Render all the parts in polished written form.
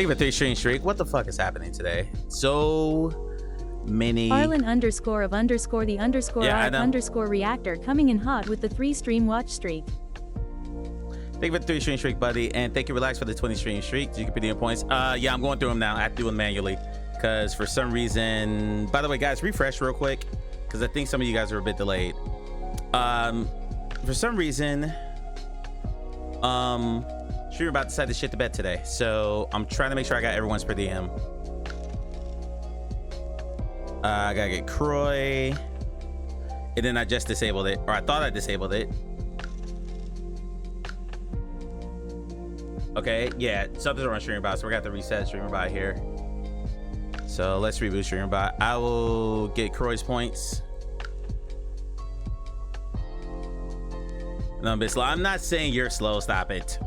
Thank you for 3 stream streak. What the fuck is happening today? So many. Arlen underscore of underscore the underscore arc underscore reactor coming in hot with the 3 stream watch streak. Thank you for the 3 stream streak, buddy, and thank you, Relax, for the 20 stream streak. You can put in points. Yeah, I'm going through them now. I have to do them manually because for some reason. By the way, guys, refresh real quick because I think some of you guys are a bit delayed. For some reason, Streamer about decided to shit the bed today, so I'm trying to make sure I got everyone's per diem. I gotta get Croy, and then I just disabled it, or I thought I disabled it. Okay, yeah, something's wrong with StreamerBot, so we're gonna have to reset StreamerBot here. So let's reboot StreamerBot. I will get Croy's points. No, I'm a bit slow. I'm not saying you're slow. Stop it.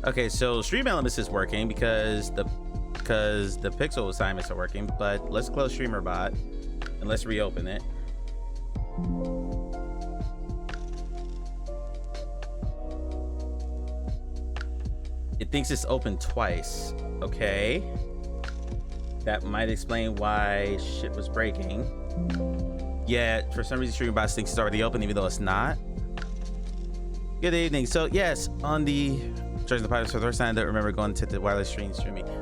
Okay, so Stream Elements is working because the pixel assignments are working, but let's close StreamerBot and let's reopen it. It thinks it's open twice. Okay, that might explain why shit was breaking. Yeah, for some reason StreamerBot thinks it's already open even though it's not. Good evening. So yes, on the charging the pilot for the first time, I don't remember going to the wireless streaming.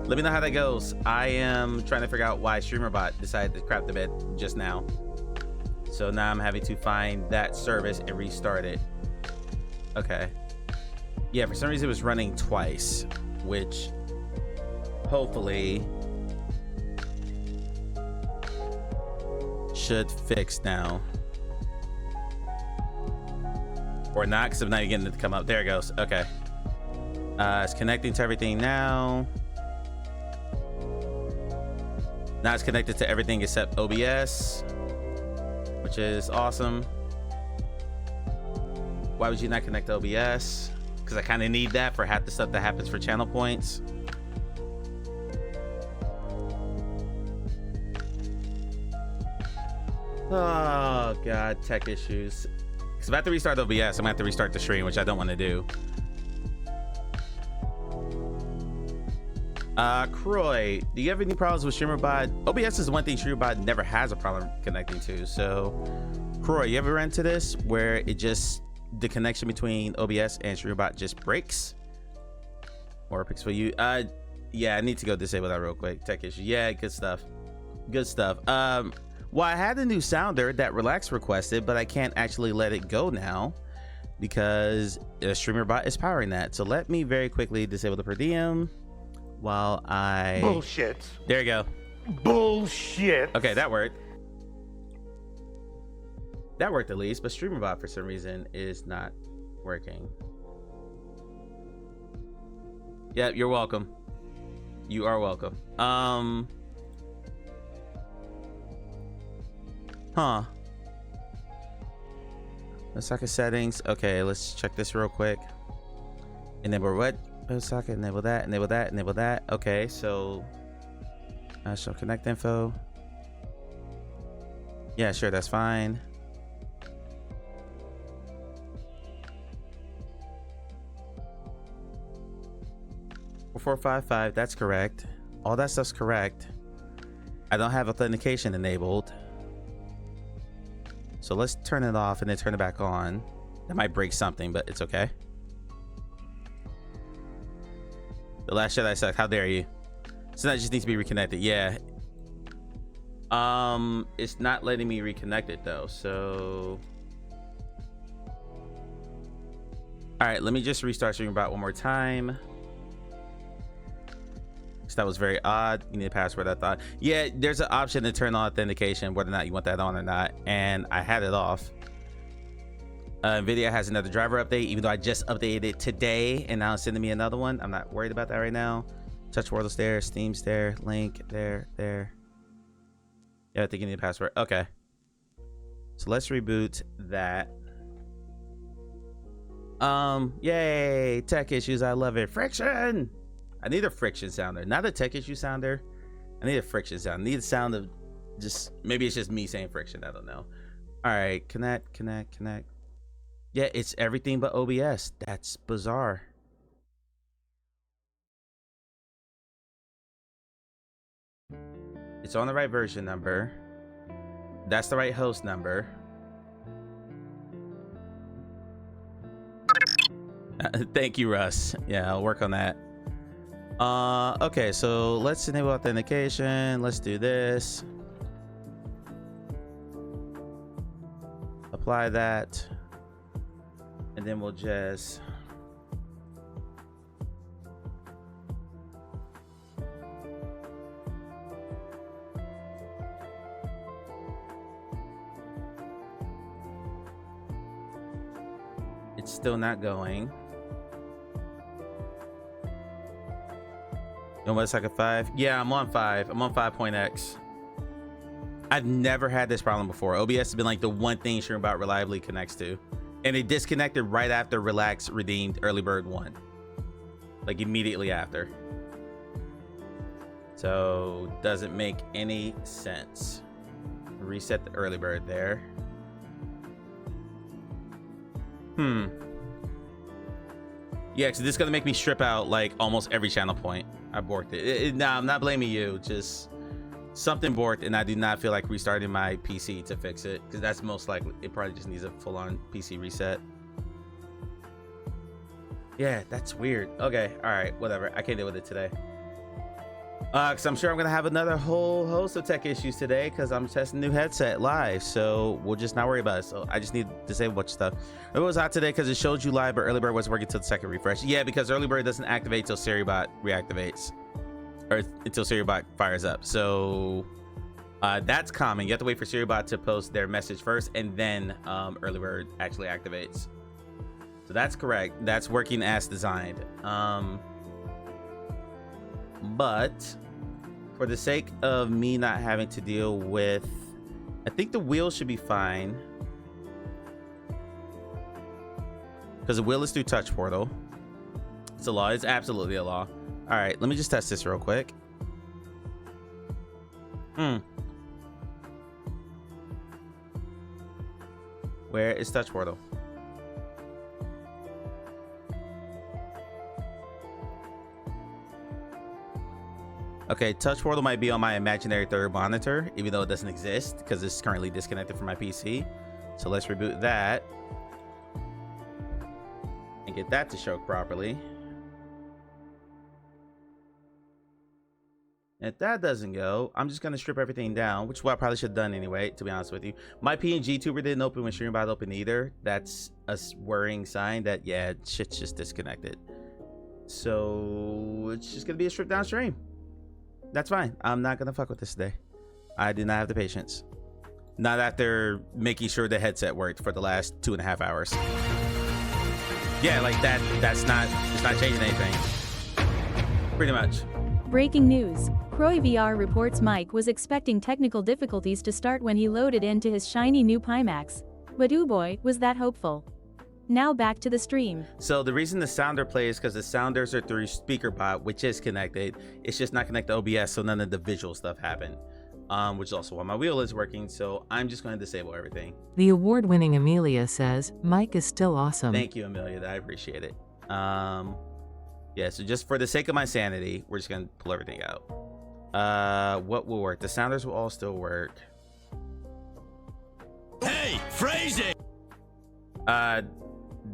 Let me know how that goes. I am trying to figure out why StreamerBot decided to crap the bed just now. So now I'm having to find that service and restart it. Okay. Yeah, for some reason it was running twice, which hopefully should fix now. Or not, because I'm not even getting it to come up. There it goes. Okay. It's connecting to everything now. Now it's connected to everything except OBS, which is awesome. Why would you not connect to OBS? Because I kind of need that for half the stuff that happens for channel points. Oh god, tech issues. Because if I have to restart OBS, I'm gonna have to restart the stream, which I don't want to do. Croy, do you have any problems with StreamerBot? OBS is one thing StreamerBot never has a problem connecting to. So Croy, you ever run into this where it just, the connection between OBS and StreamerBot just breaks? Or picks for you? Yeah, I need to go disable that real quick. Tech issue. Yeah, good stuff. Good stuff. Well, I had a new sounder that Relax requested, but I can't actually let it go now because StreamerBot is powering that. So let me very quickly disable the per diem while I... Bullshit. There you go. Bullshit. Okay, that worked. That worked at least, but StreamerBot for some reason is not working. Yeah, you're welcome. You are welcome. Huh. Osaka settings. Okay, let's check this real quick. Enable what? Osaka, enable that, enable that, enable that. Okay, so show connect info. Yeah, sure, that's fine. Four 455, that's correct. All that stuff's correct. I don't have authentication enabled. So let's turn it off and then turn it back on. That might break something, but it's okay. The last shot I sucked. How dare you? So that just needs to be reconnected. Yeah. It's not letting me reconnect it though. So, all right, let me just restart StreamerBot one more time. So that was very odd. You need a password, I thought. Yeah, there's an option to turn on authentication, whether or not you want that on or not, and I had it off. Nvidia has another driver update, even though I just updated it today, and now it's sending me another one. I'm not worried about that right now. Touch World is there, Steam's there, Link there. Yeah, I think you need a password. Okay, so let's reboot that. Yay, tech issues. I love it. Friction. I need a friction sounder, not a tech issue sounder. I need a friction sound. I need a sound of just, maybe it's just me saying friction. I don't know. All right, connect. Yeah, it's everything but OBS. That's bizarre. It's on the right version number. That's the right host number. Thank you, Russ. Yeah, I'll work on that. Okay, so let's enable authentication. Let's do this. Apply that. And then we'll just... It's still not going. You want second 5? Yeah, I'm on 5. I'm on 5.x. I've never had this problem before. OBS has been like the one thing StreamBot reliably connects to. And it disconnected right after Relax redeemed Early Bird 1. Like immediately after. So doesn't make any sense. Reset the Early Bird there. Yeah, because this is gonna make me strip out like almost every channel point. I borked it. Nah, I'm not blaming you. Just something borked, and I do not feel like restarting my PC to fix it, because that's most likely. It probably just needs a full-on PC reset. Yeah, that's weird. Okay, all right, whatever. I can't deal with it today. Because I'm sure I'm gonna have another whole host of tech issues today, because I'm testing a new headset live, so we'll just not worry about it. So I just need to disable a bunch of stuff. It was hot today because it showed you live, but Early Bird wasn't working until the second refresh. Yeah, because Early Bird doesn't activate till SiriBot reactivates, or until SiriBot fires up. So that's common. You have to wait for SiriBot to post their message first, and then Early Bird actually activates. So that's correct. That's working as designed. But for the sake of me not having to deal with, I think the wheel should be fine, because the wheel is through touch portal. It's a law. It's absolutely a law. All right, let me just test this real quick. Where is touch portal? Okay, touch portal might be on my imaginary third monitor, even though it doesn't exist because it's currently disconnected from my PC. So let's reboot that and get that to show properly. If that doesn't go, I'm just gonna strip everything down, which is what I probably should have done anyway, to be honest with you. My PNG tuber didn't open when StreamBot opened either. That's a worrying sign that, yeah, shit's just disconnected. So it's just gonna be a stripped down stream. That's fine. I'm not gonna fuck with this today. I do not have the patience. Not after making sure the headset worked for the last 2.5 hours. Yeah, like it's not changing anything. Pretty much. Breaking news. Croy VR reports Mike was expecting technical difficulties to start when he loaded into his shiny new Pimax. But ooh boy, was that hopeful. Now back to the stream. So the reason the sounder plays because the sounders are through SpeakerBot, which is connected. It's just not connected to OBS, so none of the visual stuff happened. Which is also why my wheel is working, so I'm just going to disable everything. The award-winning Amelia says, Mike is still awesome. Thank you, Amelia. I appreciate it. Yeah, so just for the sake of my sanity, we're just going to pull everything out. What will work? The sounders will all still work. Hey, phrasing!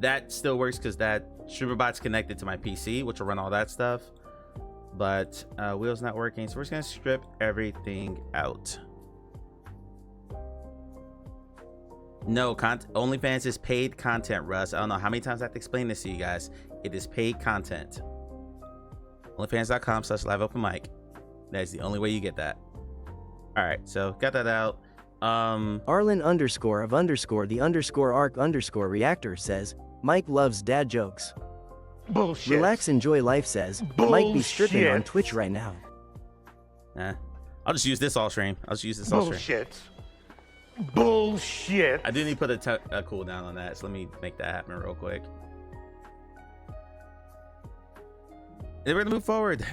That still works because that StreamerBot's connected to my PC, which will run all that stuff. But wheel's not working, so we're just gonna strip everything out. No, OnlyFans is paid content, Russ. I don't know how many times I have to explain this to you guys. It is paid content. OnlyFans.com/liveopenmic. That's the only way you get that. All right, so got that out. Arlen _of_the_arc_reactor says, Mike loves dad jokes. Bullshit. Relax Enjoy Life says, Mike be stripping on Twitch right now. I'll just use this all stream. I'll just use this all stream. Bullshit. Bullshit. I do need to put a cooldown on that, so let me make that happen real quick. And we're gonna move forward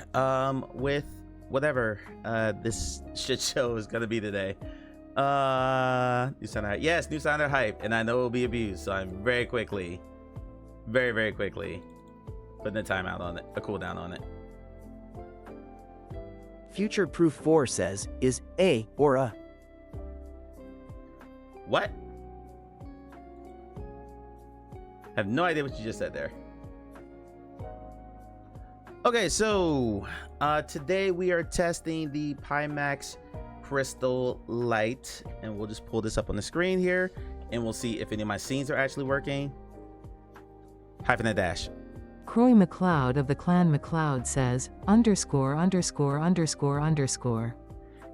with whatever this shit show is gonna be today. New sounder hype. Yes, new sounder hype, and I know it will be abused, so I'm very quickly putting a timeout on it, a cooldown on it. Future Proof 4 says, is A or a. What? I have no idea what you just said there. Okay, so today we are testing the Pimax Crystal Light, and we'll just pull this up on the screen here, and we'll see if any of my scenes are actually working. Hyphen a dash. Croy McLeod of the Clan McLeod says, _______.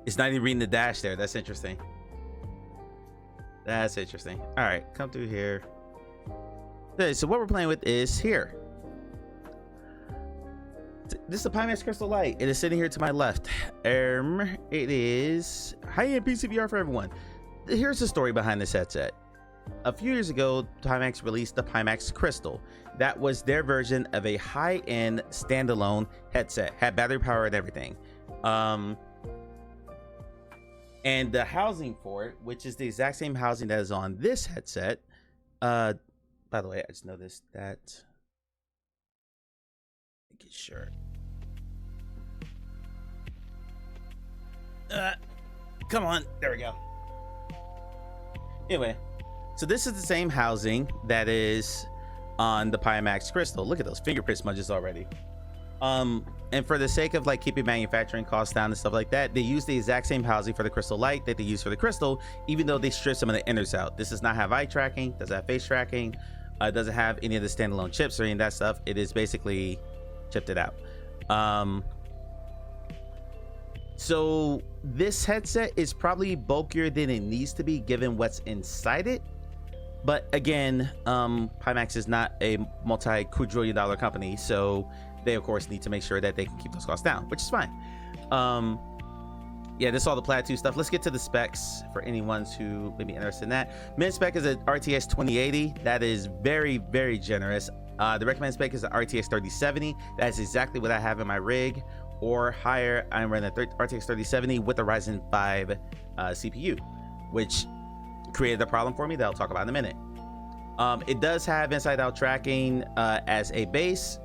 It's not even reading the dash there. That's interesting. That's interesting. All right, come through here. Okay, so what we're playing with is here. This is the Pimax Crystal Light. It is sitting here to my left. It is high-end PCVR for everyone. Here's the story behind this headset. A few years ago, Pimax released the Pimax Crystal. That was their version of a high-end standalone headset. Had battery power and everything. And the housing for it, which is the exact same housing that is on this headset. By the way, I just noticed that. Make it sure. Come on, there we go. Anyway, so this is the same housing that is on the Pimax Crystal. Look at those fingerprint smudges already. And for the sake of like keeping manufacturing costs down and stuff like that, they use the exact same housing for the Crystal Light that they use for the Crystal, even though they strip some of the inners out. This does not have eye tracking, doesn't have face tracking, doesn't have any of the standalone chips or any of that stuff. It is basically chipped it out. So this headset is probably bulkier than it needs to be given what's inside it. But again, Pimax is not a multi-quadrillion dollar company, so they of course need to make sure that they can keep those costs down, which is fine. Yeah, this is all the Plaid 2 stuff. Let's get to the specs for anyone who may be interested in that. Min spec is an RTX 2080. That is very, very generous. The recommended spec is an RTX 3070. That's exactly what I have in my rig, or higher. I'm running a RTX 3070 with a Ryzen 5 CPU, which created a problem for me that I'll talk about in a minute. It does have inside-out tracking as a base.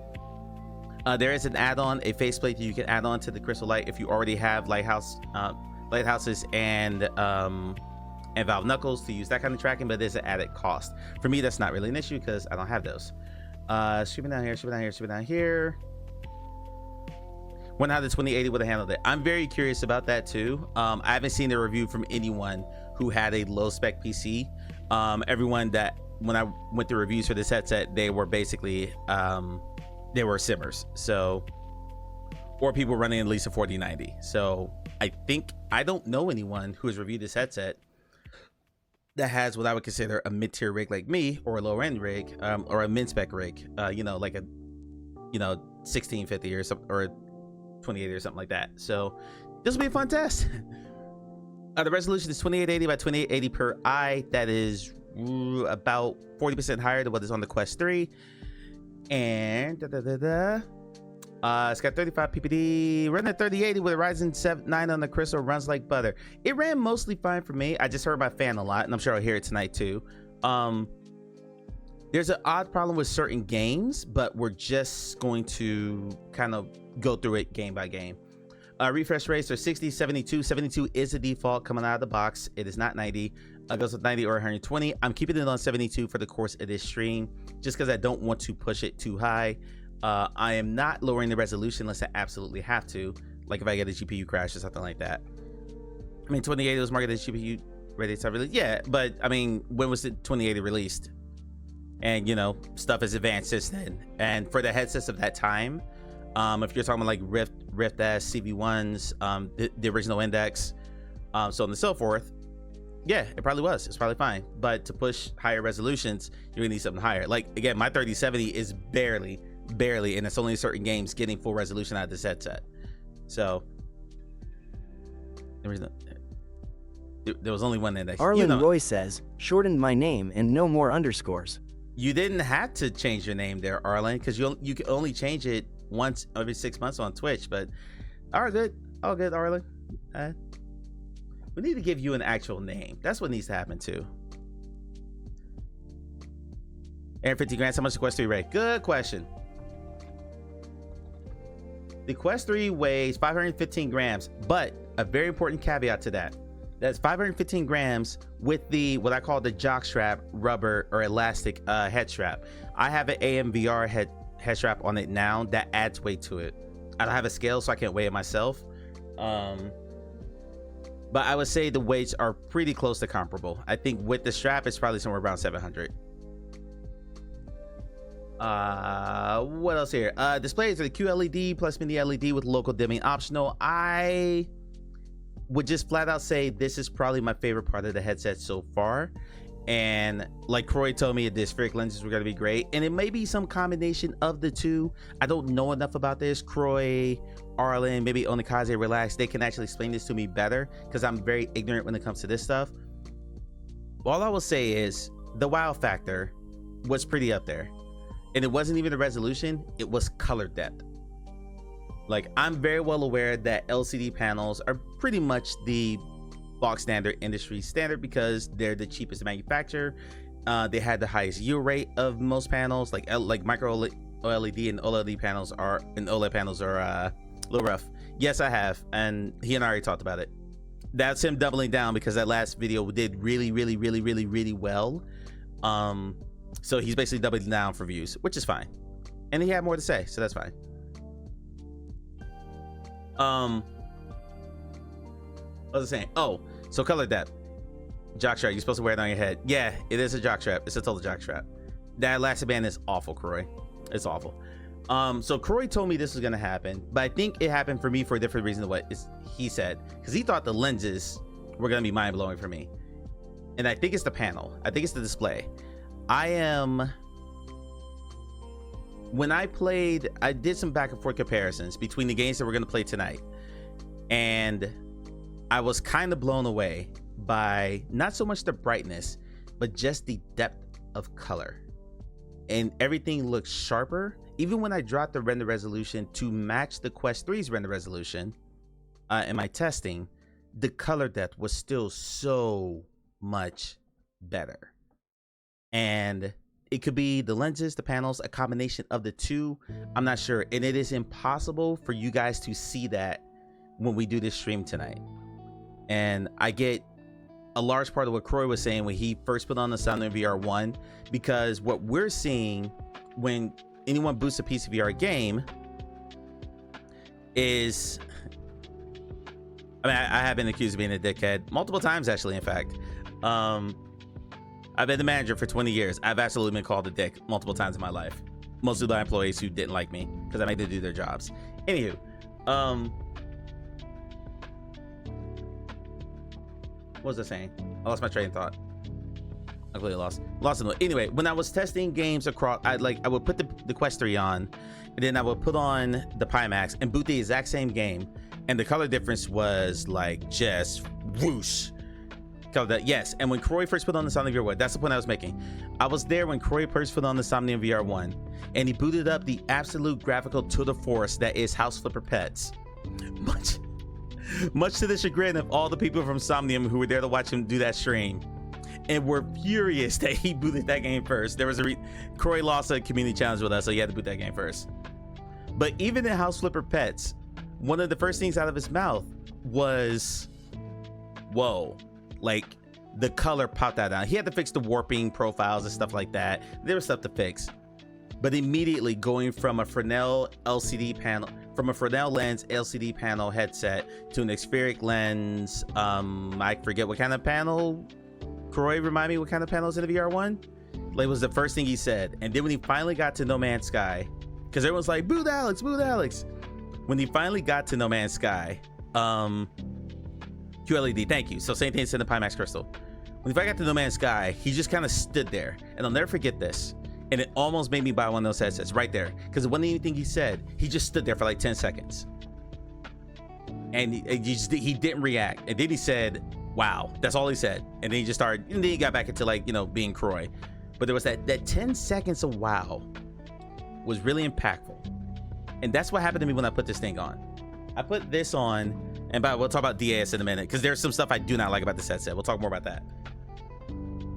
There is an add-on, a faceplate that you can add on to the Crystal Light if you already have lighthouses and valve knuckles to use that kind of tracking, but there's an added cost. For me, that's not really an issue because I don't have those. Streaming down here, streaming down here, streaming down here. Wonder how the 2080 would have handled it. I'm very curious about that too. I haven't seen a review from anyone who had a low spec PC. Everyone that, when I went through reviews for this headset, they were basically they were simmers, so, or people running at least a 4090. So I don't know anyone who has reviewed this headset that has what I would consider a mid-tier rig like me, or a lower-end rig, or a min-spec rig, you know, like a 1650 or something, or 2080 or something like that. So this will be a fun test. The resolution is 2880 by 2880 per eye. That is about 40% higher than what is on the Quest 3. And it's got 35 ppd, running at 3080 with a Ryzen 9 on the Crystal, runs like butter. It ran mostly fine for me. I just heard my fan a lot, and I'm sure I'll hear it tonight too. There's an odd problem with certain games, but we're just going to kind of go through it game by game. Refresh rates are 60, 72. 72 is the default coming out of the box. It is not 90. It goes with 90 or 120. I'm keeping it on 72 for the course of this stream, just because I don't want to push it too high. I am not lowering the resolution unless I absolutely have to, like if I get a GPU crash or something like that. I mean, 2080 was marketed as GPU ready to release. Yeah, but I mean, when was the 2080 released? And you know, stuff has advanced since then. And for the headsets of that time, if you're talking about like Rift S, CV1s, the original Index, so on and so forth, yeah, it probably was. It's probably fine. But to push higher resolutions, you're gonna need something higher. Like again, my 3070 is barely, and it's only in certain games getting full resolution out of this headset. So there was only one index. Arlen Roy says, shortened my name and no more underscores. You didn't have to change your name there, Arlen, because you can only change it once every 6 months on Twitch. But all good, Arlen. We need to give you an actual name. That's what needs to happen too. Aaron, 50 grand. How much the Quest 3 rate? Good question. The Quest 3 weighs 515 grams, but a very important caveat to that. That's 515 grams with the, what I call the jock strap, rubber or elastic head strap. I have an AMVR head strap on it now that adds weight to it. I don't have a scale, so I can't weigh it myself. But I would say the weights are pretty close to comparable. I think with the strap, it's probably somewhere around 700. What else here? Displays are the QLED plus mini LED with local dimming optional. I would just flat out say this is probably my favorite part of the headset so far. And like Croy told me, the spheric lenses were going to be great, and it may be some combination of the two. I don't know enough about this. Croy, Arlen, maybe Onikaze, Relax, they can actually explain this to me better because I'm very ignorant when it comes to this stuff. All I will say is the wow factor was pretty up there, and it wasn't even the resolution, it was color depth. Like, I'm very well aware that LCD panels are pretty much the box standard industry standard because they're the cheapest to manufacture. They had the highest yield rate of most panels, like micro OLED and OLED panels are, a little rough. Yes, I have, and he and I already talked about it. That's him doubling down because that last video did really well. So he's basically doubling down for views, which is fine, and he had more to say, so that's fine. What was I saying? Oh, so color depth. Jockstrap, you're supposed to wear it on your head. Yeah, it is a jockstrap. It's a total jockstrap. That elastic band is awful, Croy. It's awful. So Croy told me this was gonna happen, but I think it happened for me for a different reason than what he said, because he thought the lenses were gonna be mind-blowing for me. And I think it's the panel. I think it's the display. When I played, I did some back and forth comparisons between the games that we're gonna play tonight, and I was kind of blown away by not so much the brightness, but just the depth of color. And everything looks sharper. Even when I dropped the render resolution to match the Quest 3's render resolution in my testing, the color depth was still so much better. And it could be the lenses, the panels, a combination of the two. I'm not sure. And it is impossible for you guys to see that when we do this stream tonight. And I get a large part of what Croy was saying when he first put on the Sound VR 1, because what we're seeing when anyone boosts a PC VR game is, I mean, I have been accused of being a dickhead multiple times, actually. In fact, I've been the manager for 20 years. I've absolutely been called a dick multiple times in my life, mostly by employees who didn't like me because I made them do their jobs. Anywho, what was I saying? I lost my train of thought. I completely lost it. Anyway, when I was testing games across, I would put the Quest 3 on, and then I would put on the Pimax and boot the exact same game, and the color difference was like just whoosh. Yes, and when Croy first put on the Somnium VR 1, that's the point I was making. I was there when Croy first put on the Somnium VR 1, and he booted up the absolute graphical tour de force that is House Flipper Pets. Much to the chagrin of all the people from Somnium who were there to watch him do that stream, and were furious that he booted that game first. There was Croy lost a community challenge with us, so he had to boot that game first. But even in House Flipper Pets, one of the first things out of his mouth was, whoa, like the color popped out. He had to fix the warping profiles and stuff like that. There was stuff to fix. But immediately going from a Fresnel LCD panel, from a Fresnel lens LCD panel headset to an Xperic lens, I forget what kind of panel. Croy, remind me what kind of panel is in the VR1? Like, it was the first thing he said. And then when he finally got to No Man's Sky, because everyone's like, boot Alex, boot Alex. When he finally got to No Man's Sky, QLED, thank you. So same thing as in the Pimax Crystal. When he finally got to No Man's Sky, he just kind of stood there. And I'll never forget this. And it almost made me buy one of those headsets right there, because it wasn't anything he said. He just stood there for like 10 seconds. And he didn't react. And then he said, wow, that's all he said. And then he just started, and then he got back into, like, you know, being Croy. But there was that 10 seconds of wow was really impactful. And that's what happened to me when I put this thing on. I put this on, and we'll talk about DAS in a minute, because there's some stuff I do not like about this headset. We'll talk more about that.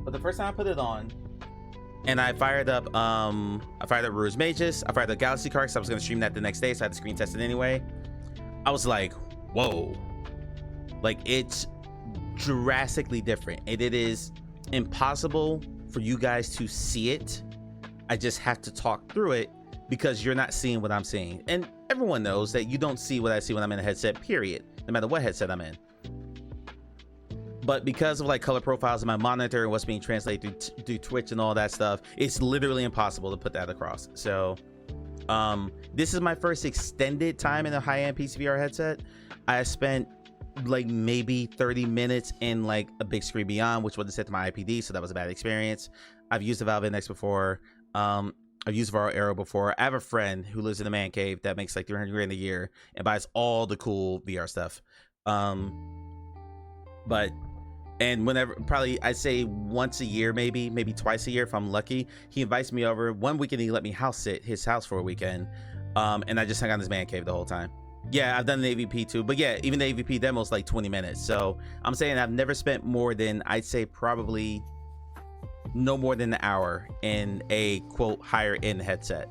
But the first time I put it on, And I fired up Rouge Mages. I fired up Galaxy Card because I was gonna stream that the next day, so I had to screen test it anyway. I was like, whoa, like it's drastically different, and it is impossible for you guys to see it. I just have to talk through it because you're not seeing what I'm seeing, and everyone knows that you don't see what I see when I'm in a headset, period, no matter what headset I'm in. But because of like color profiles in my monitor and what's being translated through Twitch and all that stuff, it's literally impossible to put that across. So this is my first extended time in a high-end PCVR headset. I spent like maybe 30 minutes in like a big screen beyond, which wasn't set to my IPD, so that was a bad experience. I've used the Valve Index before. I've used Varo Aero before. I have a friend who lives in a man cave that makes like 300 grand a year and buys all the cool VR stuff. And whenever, probably I'd say once a year, maybe twice a year if I'm lucky, he invites me over. One weekend he let me house sit his house for a weekend, and I just hung out in his man cave the whole time. Yeah, I've done the AVP too, but yeah, even the AVP demo is like 20 minutes. So I'm saying I've never spent more than, I'd say probably no more than an hour in a quote higher end headset.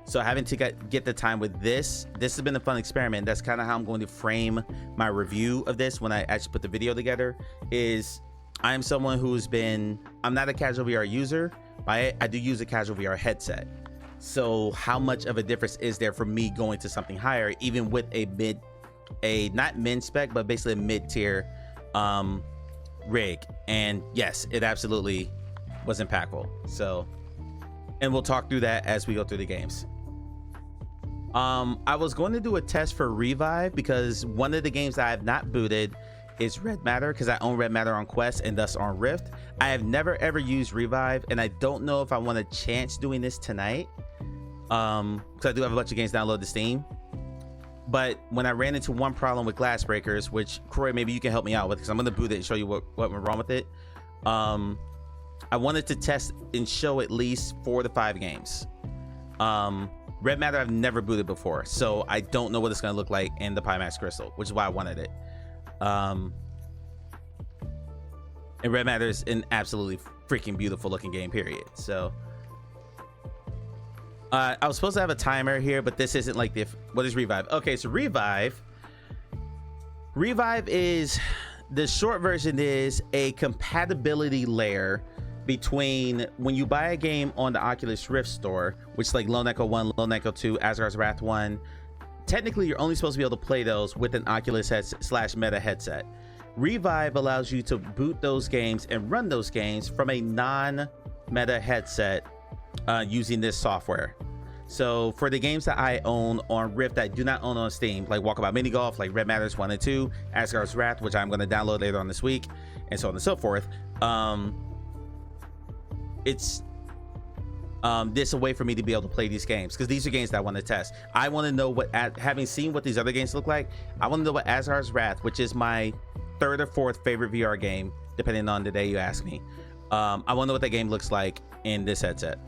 So having to get the time with this has been a fun experiment. That's kind of how I'm going to frame my review of this when I actually put the video together. Is I am someone who's been, I'm not a casual VR user, but I do use a casual VR headset. So how much of a difference is there for me going to something higher, even with not min spec, but basically a mid-tier rig? And yes, it absolutely was impactful. So, and we'll talk through that as we go through the games. I was going to do a test for Revive because one of the games that I have not booted is Red Matter, because I own Red Matter on Quest and thus on Rift. I have never ever used Revive, and I don't know if I want a chance doing this tonight, because I do have a bunch of games downloaded to Steam. But when I ran into one problem with Glass Breakers, which Croy, maybe you can help me out with, because I'm going to boot it and show you what went wrong with it. I wanted to test and show at least 4 to 5 games. Red Matter I've never booted before, so I don't know what it's going to look like in the Pimax Crystal, which is why I wanted it. And Red Matter is an absolutely freaking beautiful looking game, period. So I was supposed to have a timer here, but this isn't like what is Revive? Okay, so Revive is, the short version is a compatibility layer between when you buy a game on the Oculus Rift store, which is like Lone Echo 1, Lone Echo 2, Asgard's Wrath 1. Technically, you're only supposed to be able to play those with an Oculus / Meta headset. Revive allows you to boot those games and run those games from a non-Meta headset using this software. So for the games that I own on Rift that I do not own on Steam, like Walkabout Mini Golf, like Red Matters 1 and 2, Asgard's Wrath, which I'm going to download later on this week, and so on and so forth, it's this a way for me to be able to play these games, because these are games that I want to test. I want to know what, having seen what these other games look like, I want to know what Asgard's Wrath, which is my 3rd or 4th favorite VR game, depending on the day you ask me. I want to know what that game looks like in this headset.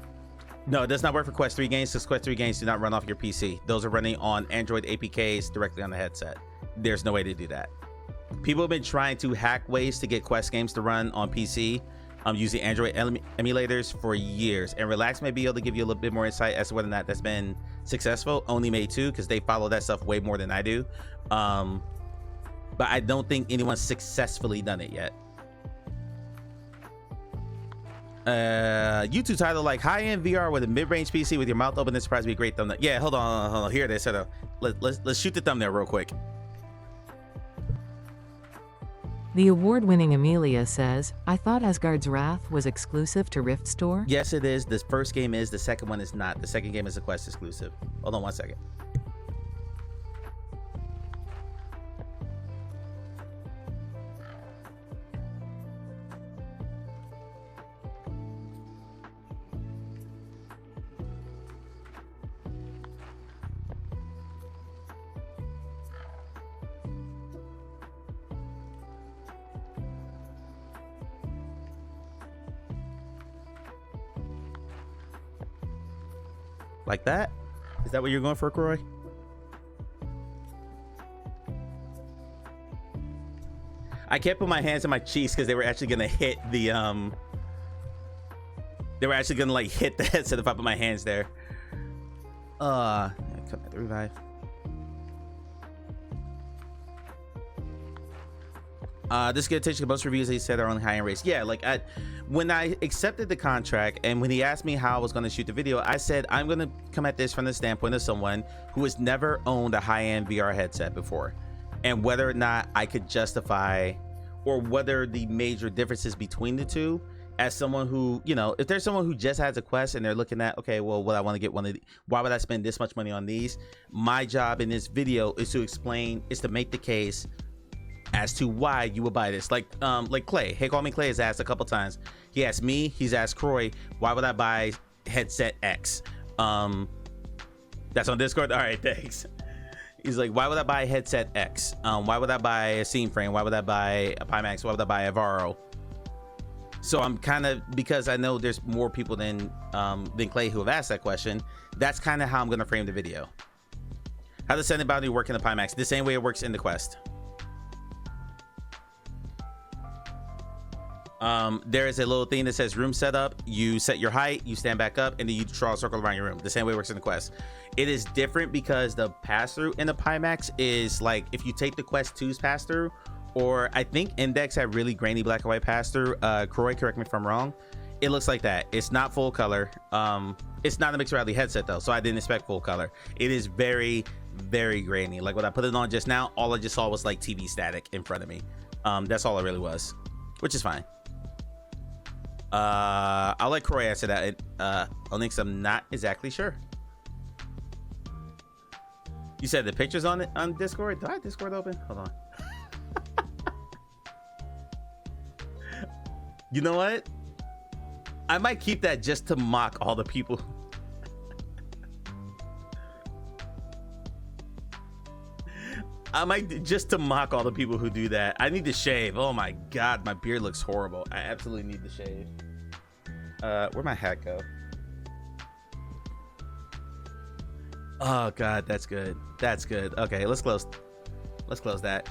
No, it does not work for Quest 3 games, because Quest 3 games do not run off your PC. Those are running on Android APKs directly on the headset. There's no way to do that. People have been trying to hack ways to get Quest games to run on PC using Android emulators for years, and Relax may be able to give you a little bit more insight as to whether or not that's been successful. Only Made too, because they follow that stuff way more than I do, but I don't think anyone's successfully done it yet. YouTube title like high-end VR with a mid-range PC with your mouth open, this surprise be a great thumbnail. Yeah, hold on, here it is. Let's shoot the thumbnail real quick. The award-winning Amelia says, I thought Asgard's Wrath was exclusive to Rift Store? Yes, it is. This first game is. The second one is not. The second game is a Quest exclusive. Hold on one second. Like that? Is that what you're going for, Croy? I can't put my hands on my cheeks because they were actually gonna hit the They were actually gonna like hit the headset if I put my hands there. Come back to revive. This good attention. Most reviews they said are only high-end race. Yeah, like when I accepted the contract and when he asked me how I was going to shoot the video, I said I'm going to come at this from the standpoint of someone who has never owned a high-end VR headset before, and whether or not I could justify or whether the major differences between the two. As someone who, you know, if there's someone who just has a Quest and they're looking at, okay, well, would I want to get one of these? Why would I spend this much money on these? My job in this video is to explain, is to make the case as to why you would buy this. Like Clay, Hey Call Me Clay has asked a couple times. He asked me, he's asked Croy, why would I buy headset X? That's on Discord. All right, thanks. He's like, why would I buy headset X? Why would I buy a scene frame? Why would I buy a Pimax? Why would I buy a Varo? So I'm kind of, because I know there's more people than Clay who have asked that question, that's kind of how I'm going to frame the video. How does sending boundary work in the Pimax? The same way it works in the Quest. There is a little thing that says room setup. You set your height, you stand back up, and then you draw a circle around your room. The same way it works in the Quest. It is different because the pass-through in the Pimax is like, if you take the Quest 2's pass-through, or I think Index had really grainy black and white pass-through. Croy, correct me if I'm wrong. It looks like that. It's not full color. It's not a mixed reality headset though, so I didn't expect full color. It is very, very grainy. Like when I put it on just now, all I just saw was like TV static in front of me. That's all it really was, which is fine. I'll let Croy answer that. Only because I'm not exactly sure. You said the pictures on it on Discord? Do I have Discord open? Hold on. You know what? I might keep that just to mock all the people. I might just to mock all the people who do that. I need to shave. Oh my god, my beard looks horrible. I absolutely need to shave. Where'd my hat go? Oh god, that's good. That's good. Okay, let's close that.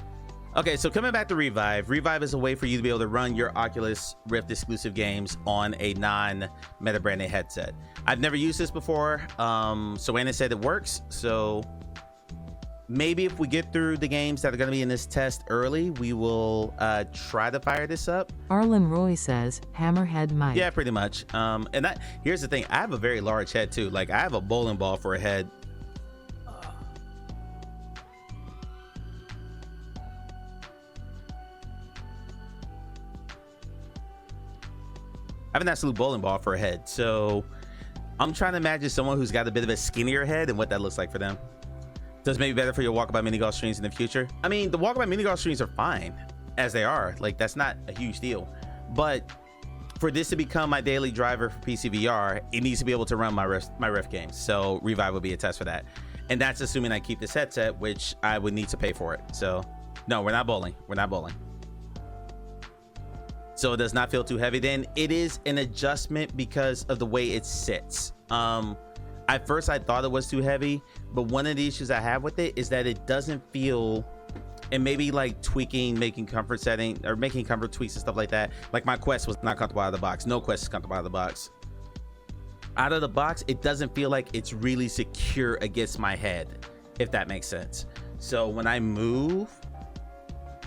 Okay, so coming back to Revive. Revive is a way for you to be able to run your Oculus Rift exclusive games on a non-Meta branded headset. I've never used this before. So Anna said it works. So maybe if we get through the games that are going to be in this test early, we will try to fire this up. Arlen Roy says, Hammerhead Mike. Yeah, pretty much. And here's the thing. I have a very large head too. Like I have a bowling ball for a head. I have an absolute bowling ball for a head, so I'm trying to imagine someone who's got a bit of a skinnier head and what that looks like for them. Does maybe better for your walkabout mini golf streams in the future? I mean, the walkabout mini golf streams are fine as they are. Like that's not a huge deal, but for this to become my daily driver for PC VR, it needs to be able to run my Rift games. So Revive will be a test for that, and that's assuming I keep this headset, which I would need to pay for it. So no, we're not bowling. We're not bowling. So it does not feel too heavy. Then it is an adjustment because of the way it sits. At first I thought it was too heavy, but one of the issues I have with it is that it doesn't feel, and maybe like tweaking, making comfort setting or making comfort tweaks and stuff like that. Like my Quest was not comfortable out of the box. No Quest is comfortable out of the box. Out of the box, it doesn't feel like it's really secure against my head, if that makes sense. So when I move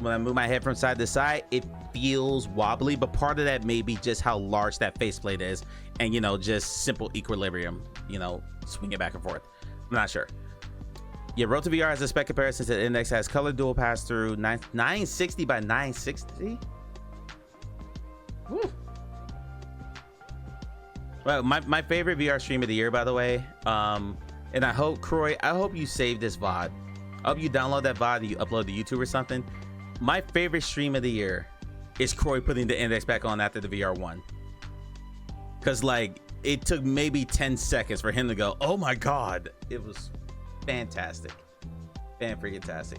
my head from side to side, it feels wobbly, but part of that may be just how large that faceplate is, and you know, just simple equilibrium, you know, swing it back and forth. I'm not sure. Yeah, Road to VR has a spec comparison to Index, has color dual pass through 960 by 960. Woo. Well, my favorite VR stream of the year, by the way, and I hope Croy, I hope you save this VOD. I hope you download that VOD and you upload to YouTube or something. My favorite stream of the year is Croy putting the Index back on after the VR1. Cause like it took maybe 10 seconds for him to go, oh my God. It was fantastic. Fan-freaking-tastic.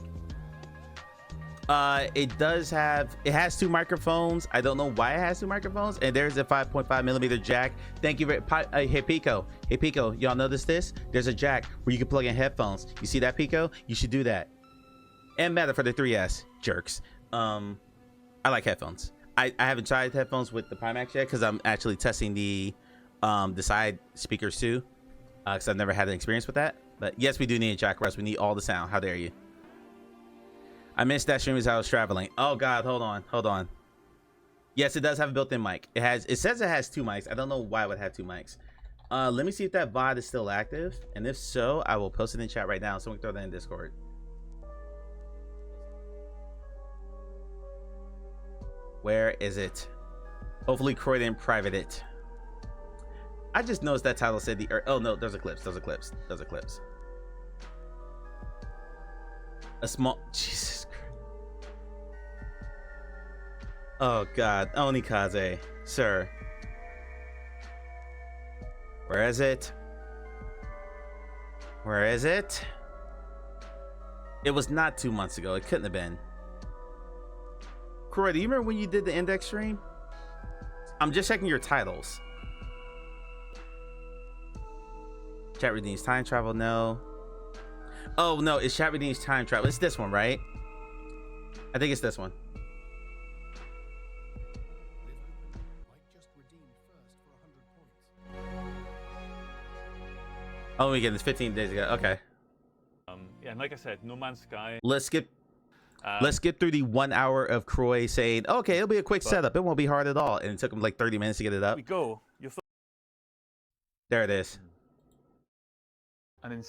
It has two microphones. I don't know why it has two microphones. And there's a 5.5 millimeter jack. Thank you very hey Pico, y'all notice this? There's a jack where you can plug in headphones. You see that, Pico? You should do that. And Meta for the 3S, jerks. I like headphones. I haven't tried headphones with the Pimax yet because I'm actually testing the the side speakers too, because I've never had an experience with that. But yes, we do need a jack, Russ. We need all the sound. How dare you? I missed that stream as I was traveling. Oh God, hold on. Yes, it does have a built-in mic. It says it has 2 mics. I don't know why it would have 2 mics. Let me see if that VOD is still active, and if so, I will post it in chat right now. Someone can throw that in Discord. Where is it? Hopefully Croy didn't private it. I just noticed that title said oh no, there's eclipse. A small, Jesus Christ. Oh God, Onikaze, sir. Where is it? It was not 2 months ago. It couldn't have been. Croy, do you remember when you did the index stream? I'm just checking your titles. Chat redeems time travel, no. Oh no, it's chat redeems time travel. It's this one, right? I think it's this one. Oh, we get this 15 days ago. Okay. Yeah, and like I said, No Man's Sky. Let's skip through the 1 hour of Croy saying, okay, it'll be a quick setup. It won't be hard at all. And it took him like 30 minutes to get it up. We go. There it is. And then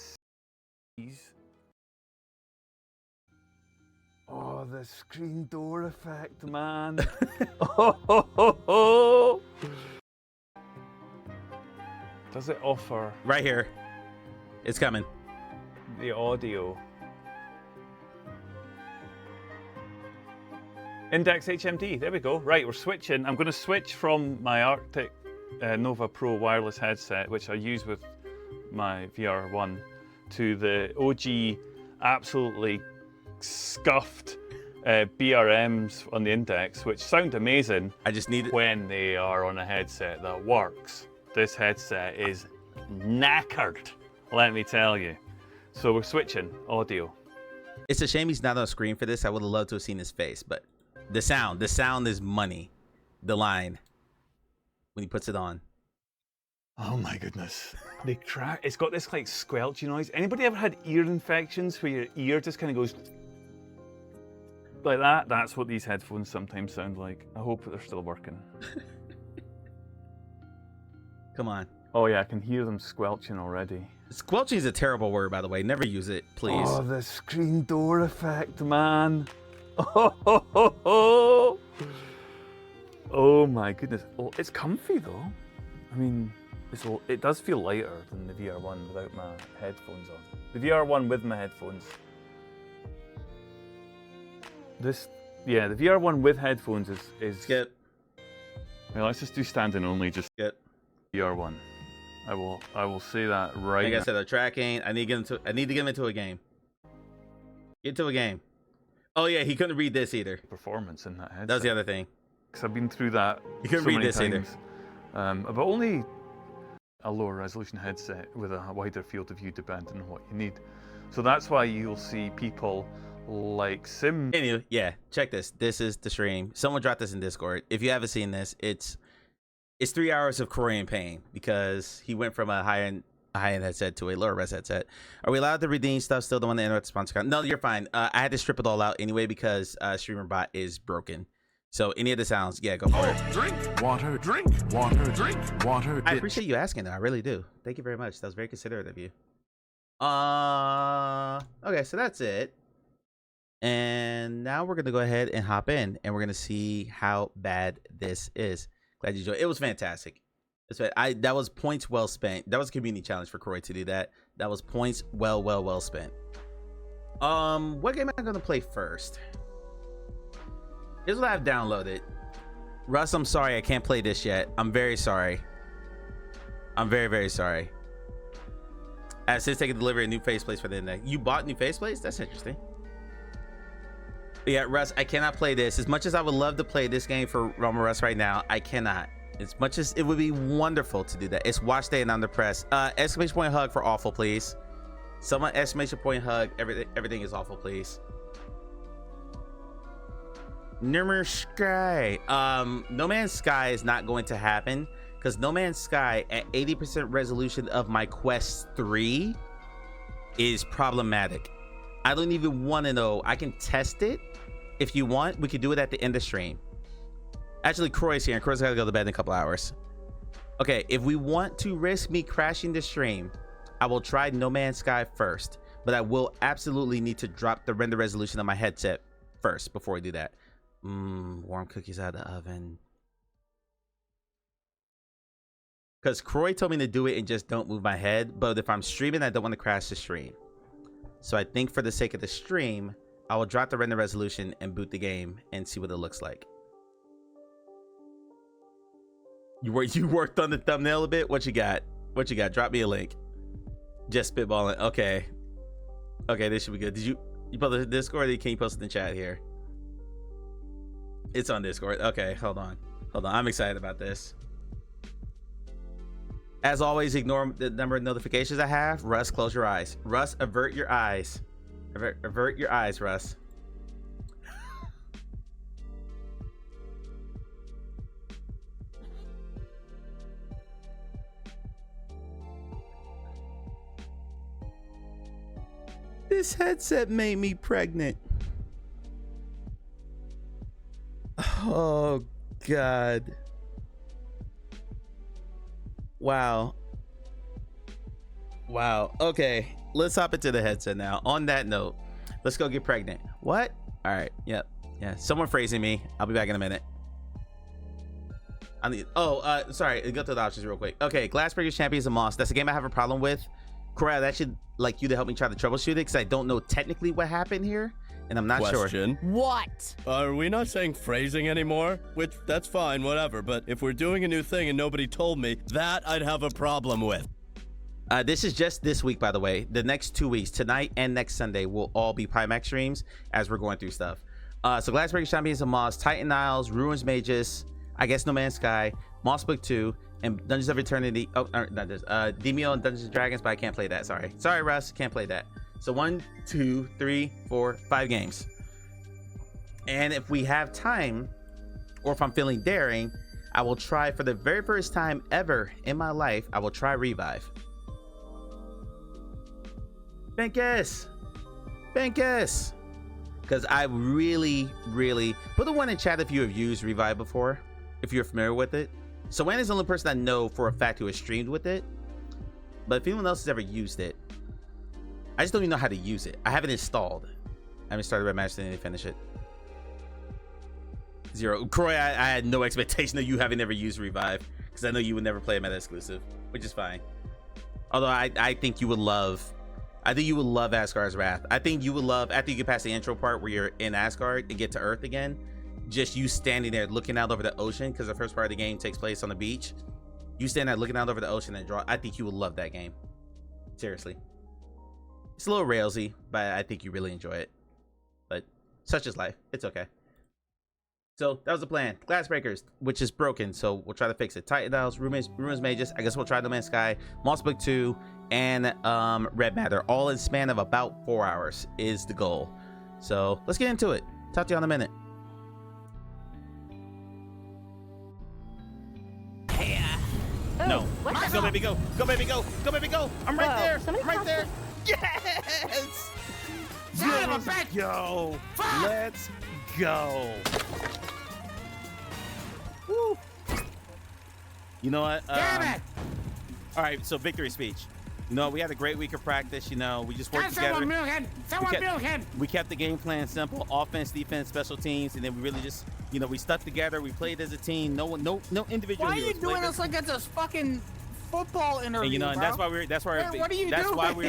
oh, the screen door effect, man. Oh. Does it offer right here? It's coming. The audio. Index HMD. There we go. Right, we're switching. I'm going to switch from my Arctic Nova Pro wireless headset, which I use with my VR1, to the OG, absolutely scuffed BRMs on the Index, which sound amazing. I just need it when they are on a headset that works. This headset is knackered, let me tell you. So we're switching audio. It's a shame he's not on screen for this. I would have loved to have seen his face, but the sound is money. The line when he puts it on. Oh my goodness. They crack. It's got this like squelchy noise. Anybody ever had ear infections where your ear just kind of goes like that? That's what these headphones sometimes sound like. I hope they're still working. Come on. Oh yeah, I can hear them squelching already. Squelching is a terrible word, by the way. Never use it, please. Oh, the screen door effect, man. Oh my goodness. Oh, it's comfy though. I mean, it does feel lighter than the VR1 without my headphones on. The VR1 with my headphones. The VR1 with headphones is Skip. Well, let's just do standing only. Just Skip. VR1. I will say that right. Like I said, the tracking. I need to get him into a game. Get into a game. Oh yeah, he couldn't read this either. Performance in that headset. That was the other thing. Because I've been through that. You couldn't read this either. But only a lower resolution headset with a wider field of view depending on what you need. So that's why you'll see people like Sim. Anyway, yeah, check this. This is the stream. Someone dropped this in Discord. If you haven't seen this, it's 3 hours of Korean pain because he went from a high-end headset to a lower res headset. Are we allowed to redeem stuff still? The one that interrupt sponsor account? No, you're fine. I had to strip it all out anyway because streamer bot is broken. So any of the sounds, yeah, go for it. Drink water, drink water, drink water. I appreciate you asking that. I really do. Thank you very much. That was very considerate of you. Okay, so that's it. And now we're gonna go ahead and hop in, and we're gonna see how bad this is. Glad you enjoyed. It was fantastic. That was points well spent. That was a community challenge for Croy to do that. That was points well spent. What game am I gonna play first? Here's what I've downloaded. Russ, I'm sorry I can't play this yet. I'm very sorry. I'm very sorry. I have since taken delivery of new faceplates for the index. You bought new faceplates? That's interesting. But yeah, Russ, I cannot play this. As much as I would love to play this game for Roma Russ right now, I cannot. As much as it would be wonderful to do that. It's watch day and I'm depressed. Exclamation point hug for awful, please. Someone exclamation point hug. Everything is awful, please. No Man's Sky. No Man's Sky is not going to happen because No Man's Sky at 80% resolution of my Quest 3 is problematic. I don't even want to know. I can test it. If you want, we could do it at the end of stream. Actually, Croy's here, and Croy's got to go to bed in a couple hours. Okay, if we want to risk me crashing the stream, I will try No Man's Sky first, but I will absolutely need to drop the render resolution of my headset first before we do that. Warm cookies out of the oven. Because Croy told me to do it and just don't move my head, but if I'm streaming, I don't want to crash the stream. So I think for the sake of the stream, I will drop the render resolution and boot the game and see what it looks like. You worked on the thumbnail a bit? What you got? What you got? Drop me a link. Just spitballing. Okay. Okay, this should be good. Did you post it in Discord, or can you post it in chat here? It's on Discord. Okay, hold on. Hold on. I'm excited about this. As always, ignore the number of notifications I have. Russ, close your eyes. Russ, avert your eyes. Avert your eyes, Russ. This headset made me pregnant. Oh, God. Wow. Wow. Okay, let's hop into the headset now. On that note, let's go get pregnant. What? All right. Yep. Yeah. Someone phrasing me. I'll be back in a minute. I need. Oh, sorry. Go through the options real quick. Okay. Glassbreakers Champions of Moss. That's a game I have a problem with. Corey, I'd actually like you to help me try to troubleshoot it because I don't know technically what happened here, and I'm not sure. What? Are we not saying phrasing anymore? Which, that's fine, whatever. But if we're doing a new thing and nobody told me, that I'd have a problem with. This is just this week, by the way. The next 2 weeks, tonight and next Sunday, will all be Pimax streams as we're going through stuff. So Glassbreaker Champions of Moss, Titan Isles, Ruins Mages, I guess No Man's Sky, Moss Book 2, and Dungeons of Eternity. Oh, not this. Demio and Dungeons and Dragons, but I can't play that. Sorry, Russ, can't play that. So 1, 2, 3, 4, 5 games. And if we have time, or if I'm feeling daring, I will try for the very first time ever in my life. I will try Revive. Benkus, because I really put the one in chat if you have used Revive before, if you're familiar with it. So Wayne is the only person I know for a fact who has streamed with it, but if anyone else has ever used it, I just don't even know how to use it. I have it installed. I haven't started Red Magic and finish it. 0. Croy, I had no expectation of you having ever used Revive because I know you would never play a meta exclusive, which is fine. Although I think you would love. I think you would love Asgard's Wrath. I think you would love, after you get past the intro part where you're in Asgard and get to Earth again, just you standing there looking out over the ocean, because the first part of the game takes place on the beach. You stand there looking out over the ocean and draw. I think you would love that game. Seriously. It's a little railsy, but I think you really enjoy it. But such is life. It's okay. So that was the plan. Glassbreakers, which is broken, so we'll try to fix it. Titan Isles, Ruins Mages, I guess we'll try No Man's Sky, Moss Book 2, and Red Matter, all in span of about 4 hours is the goal. So let's get into it. Talk to you in a minute. No. Go baby, go. Go baby, go. Go baby, go. I'm right there. I'm right there. Yes. Let's go. Let's go. Woo. You know what? Damn it. All right, so victory speech. You know, we had a great week of practice. You know, we just worked together. We kept the game plan simple: offense, defense, special teams, and then we really just, you know, we stuck together. We played as a team. No individual. Why are you doing this like it's a fucking football interview? And you know, and that's why we're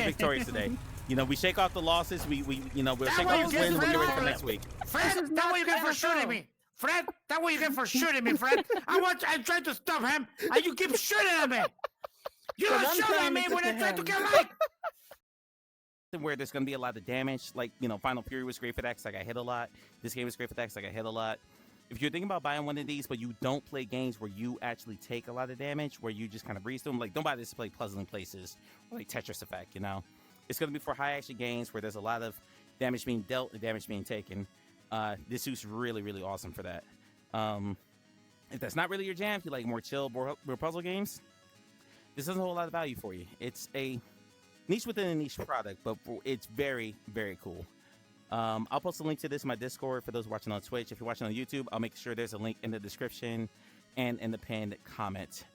victorious today. You know, we shake off the losses. We you know, we'll shake off the wins. We'll get ready for next week. Fred, that's what you get for shooting me. Fred, that's what you get for shooting me, Fred. I tried to stop him, and you keep shooting at me. You don't shoot at me when I try to get like. Where there's gonna be a lot of damage, like, you know, Final Fury was great for that because I got hit a lot. This game was great for that because I got hit a lot. If you're thinking about buying one of these, but you don't play games where you actually take a lot of damage, where you just kind of breeze through them, like, don't buy this to play Puzzling Places or like Tetris Effect, you know? It's going to be for high action games where there's a lot of damage being dealt and damage being taken. This suit's really, really awesome for that. If that's not really your jam, if you like more chill, more puzzle games, this doesn't hold a lot of value for you. It's a niche within a niche product, but it's very, very cool. I'll post a link to this in my Discord for those watching on Twitch. If you're watching on YouTube, I'll make sure there's a link in the description and in the pinned comment.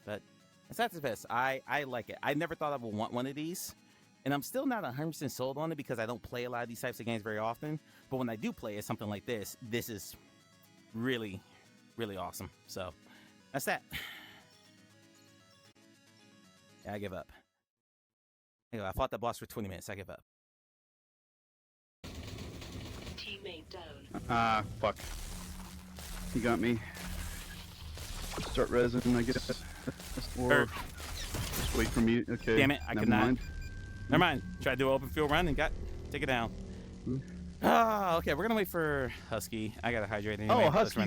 But it's not the best. I like it. I never thought I would want one of these. And I'm still not 100% sold on it because I don't play a lot of these types of games very often. But when I do play it, something like this is really, really awesome. So that's that. Yeah, I give up. I fought the boss for 20 minutes. I give up. Teammate down. Fuck. He got me. Start resin, I guess. Or just wait for me. Okay. Damn it, I could not. Never mind. Try to do an open field run and take it down. Oh, okay. We're gonna wait for Husky. I gotta hydrate anyway. Oh, Husky.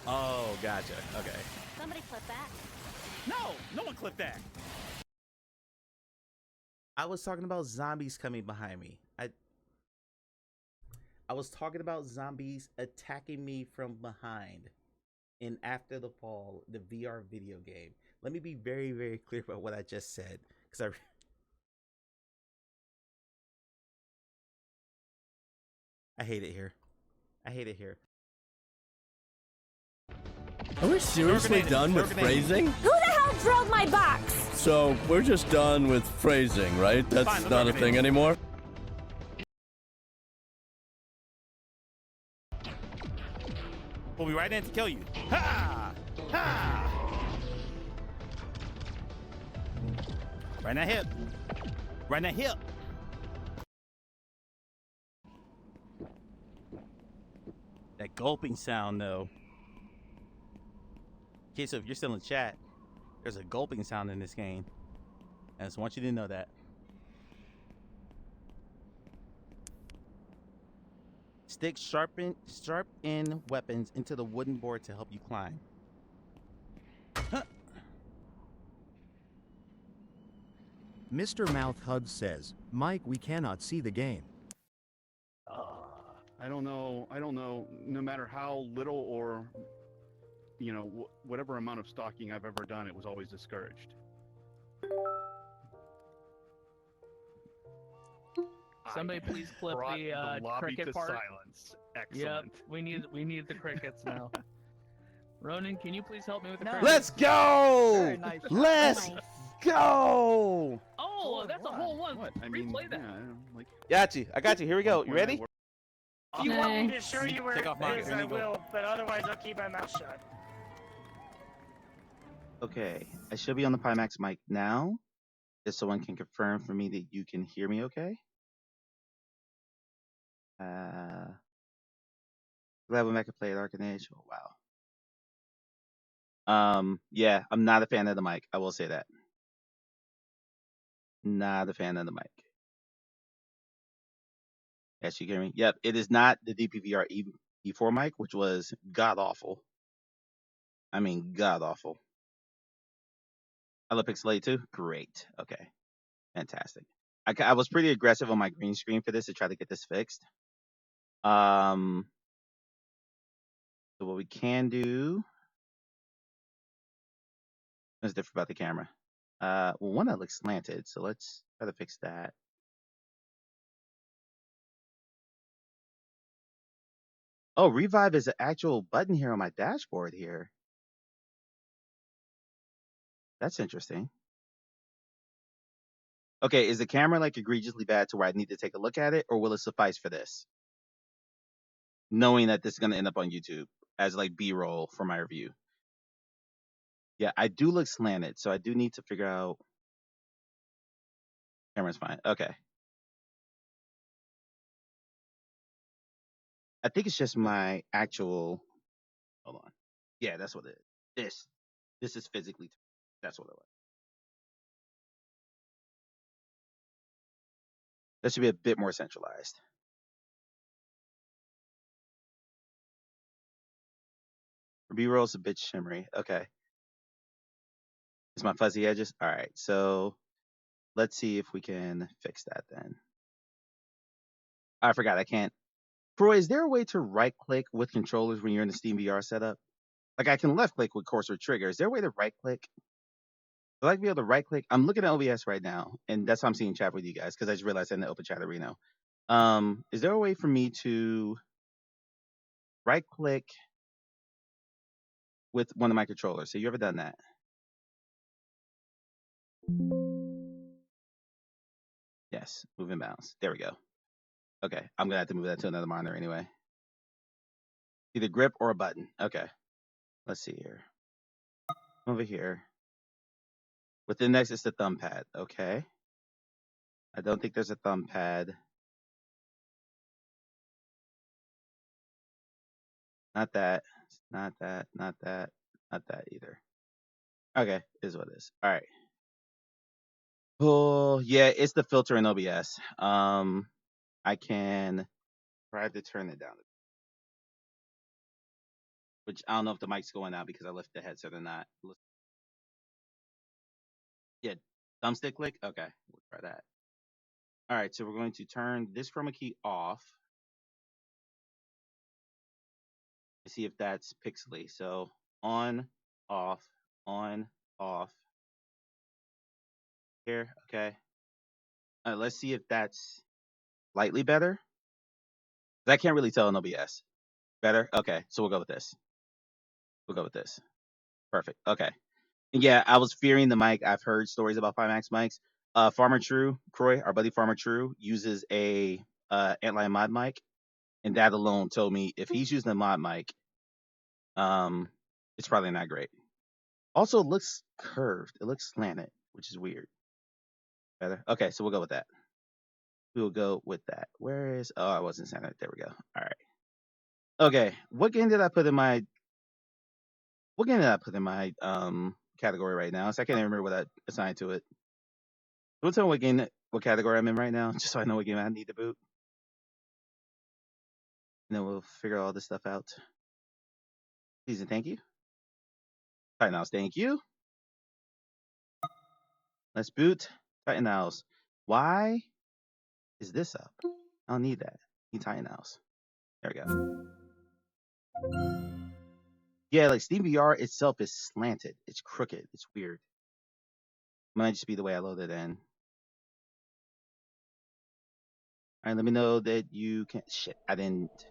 Oh, gotcha. Okay. Somebody clip that. No one clipped that. I was talking about zombies coming behind me. I was talking about zombies attacking me from behind in After the Fall, the VR video game. Let me be very, very clear about what I just said, because I hate it here. I hate it here. Are we seriously done with phrasing? Who the hell drilled my box? So we're just done with phrasing, right? That's Fine, not a thing anymore? We'll be right in to kill you. Ha! Ha! Right in that hip. Right in that hip. That gulping sound, though. Okay, so if you're still in chat, there's a gulping sound in this game. I just want you to know that. Stick sharp end weapons into the wooden board to help you climb. Huh. Mr. Mouth Hug says, Mike, we cannot see the game. I don't know. No matter how little or, whatever amount of stalking I've ever done, it was always discouraged. Somebody please clip the lobby cricket to part. silence. Excellent. Yep, we need the crickets now. Ronan, can you please help me with the No. crickets? Let's go! Very nice. Let's go! Oh, that's a whole one. What? I Replay mean, that. like. Got you. I got you. Here we go. You ready? If you want me to show you where Take off it my is, mask. I will, but otherwise I'll keep my mouth shut. Okay, I should be on the Pimax mic now. If someone can confirm for me that you can hear me okay. Glad we back and play at Arcanage. Oh, wow. Yeah, I'm not a fan of the mic. I will say that. Not a fan of the mic. Yes, you hear me? Yep, it is not the DPVR E4 mic, which was god awful. I mean, god awful. Hello, Pixelate too? Great. Okay. Fantastic. I was pretty aggressive on my green screen for this to try to get this fixed. So what we can do is different about the camera. Well, one that looks slanted, so let's try to fix that. Oh, revive is an actual button here on my dashboard here. That's interesting. Okay, is the camera like egregiously bad to where I need to take a look at it, or will it suffice for this? Knowing that this is going to end up on YouTube as like B-roll for my review. Yeah, I do look slanted, so I do need to figure out. Camera's fine. Okay. I think it's just my actual. Hold on. Yeah, that's what it is. This is physically. That's what it was. That should be a bit more centralized. B-roll's a bit shimmery. Okay. It's my fuzzy edges. All right. So let's see if we can fix that then. I forgot I can't Troy, is there a way to right click with controllers when you're in the Steam VR setup? Like I can left click with cursor trigger. Is there a way to right click? I'd like to be able to right click. I'm looking at OBS right now, and that's how I'm seeing chat with you guys because I just realized I didn't open chat arena. Is there a way for me to right click with one of my controllers? Have you ever done that? Yes, move and bounce. There we go. Okay, I'm gonna have to move that to another monitor anyway. Either grip or a button. Okay, let's see here. Over here. Within next is the thumb pad. Okay. I don't think there's a thumb pad. Not that. Not that. Not that. Not that either. Okay, is what it is. All right. Oh yeah, it's the filter in OBS. I can try to turn it down, which I don't know if the mic's going out because I left the headset or not. Yeah, thumbstick click. Okay, we'll try that. All right, so we're going to turn this chroma key off. See if that's pixely. So on, off, on, off. Here, okay. Let's see if that's slightly better. I can't really tell in OBS. Better? Okay, so we'll go with this. We'll go with this. Perfect. Okay. And yeah, I was fearing the mic. I've heard stories about Pimax mics. Farmer True, Croy, our buddy Farmer True, uses a Antlion mod mic, and that alone told me if he's using a mod mic, it's probably not great. Also, it looks curved. It looks slanted, which is weird. Better. Okay, so we'll go with that. We will go with that. Where is? Oh, I wasn't centered. There we go. All right. Okay, what game did I put in my? What game did I put in my category right now? So I can't even remember what I assigned to it. Don't tell me what game, what category I'm in right now, just so I know what game I need to boot. And then we'll figure all this stuff out. Please and thank you. Titan House, thank you. Let's boot Titan House. Why is this up? I don't need that. I need Titan House. There we go. Yeah, like Steam VR itself is slanted. It's crooked. It's weird. Might just be the way I load it in. All right, let me know that you can. Shit, I didn't.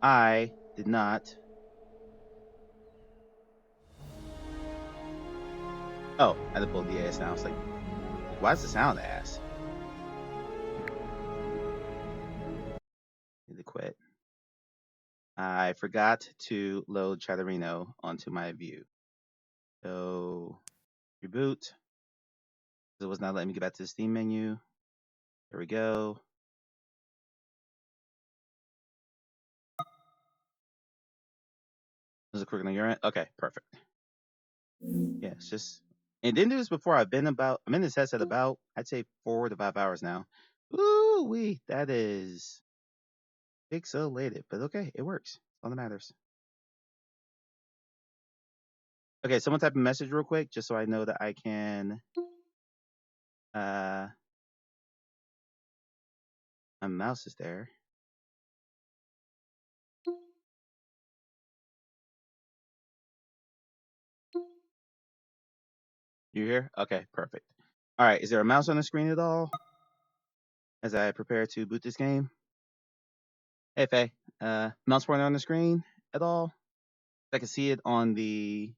I did not. Oh, I had to pull the ass now. It's like, why is the sound ass? Need to quit. I forgot to load Chatterino onto my view. So reboot. It was not letting me get back to the Steam menu. There we go. This is a quick on your end. Okay, perfect. Yeah, it's just. And didn't do this before. I'm in this headset about, I'd say 4 to 5 hours now. Ooh wee, that is pixelated, but okay, it works. That's all that matters. Okay, someone type a message real quick, just so I know that I can. My mouse is there. You here? Okay, perfect. All right, is there a mouse on the screen at all as I prepare to boot this game? Hey, Faye, mouse pointer on the screen at all? I can see it on the.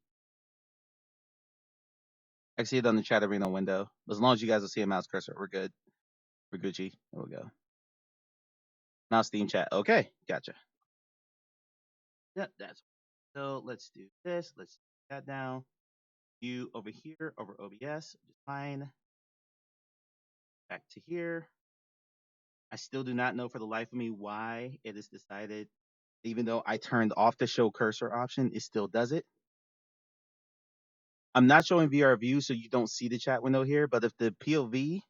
I can see it on the chat arena window. As long as you guys will see a mouse cursor, we're good. We're Gucci. There we go. Mouse Steam chat. Okay, gotcha. Yep, that's. So let's do this. Let's do that now. You over here over OBS, just fine. Back to here. I still do not know for the life of me why it is decided, even though I turned off the show cursor option, it still does it. I'm not showing VR view, so you don't see the chat window here, but if the POV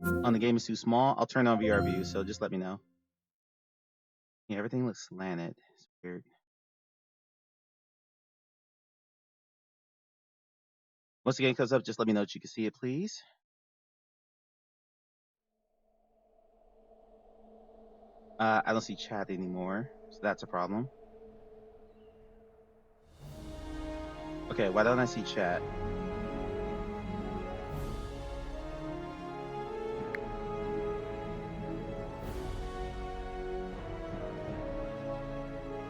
on the game is too small, I'll turn on VR view, so just let me know. Yeah, everything looks slanted. It's weird. Once the game comes up, just let me know that you can see it, please. I don't see chat anymore, so that's a problem. Okay, why don't I see chat?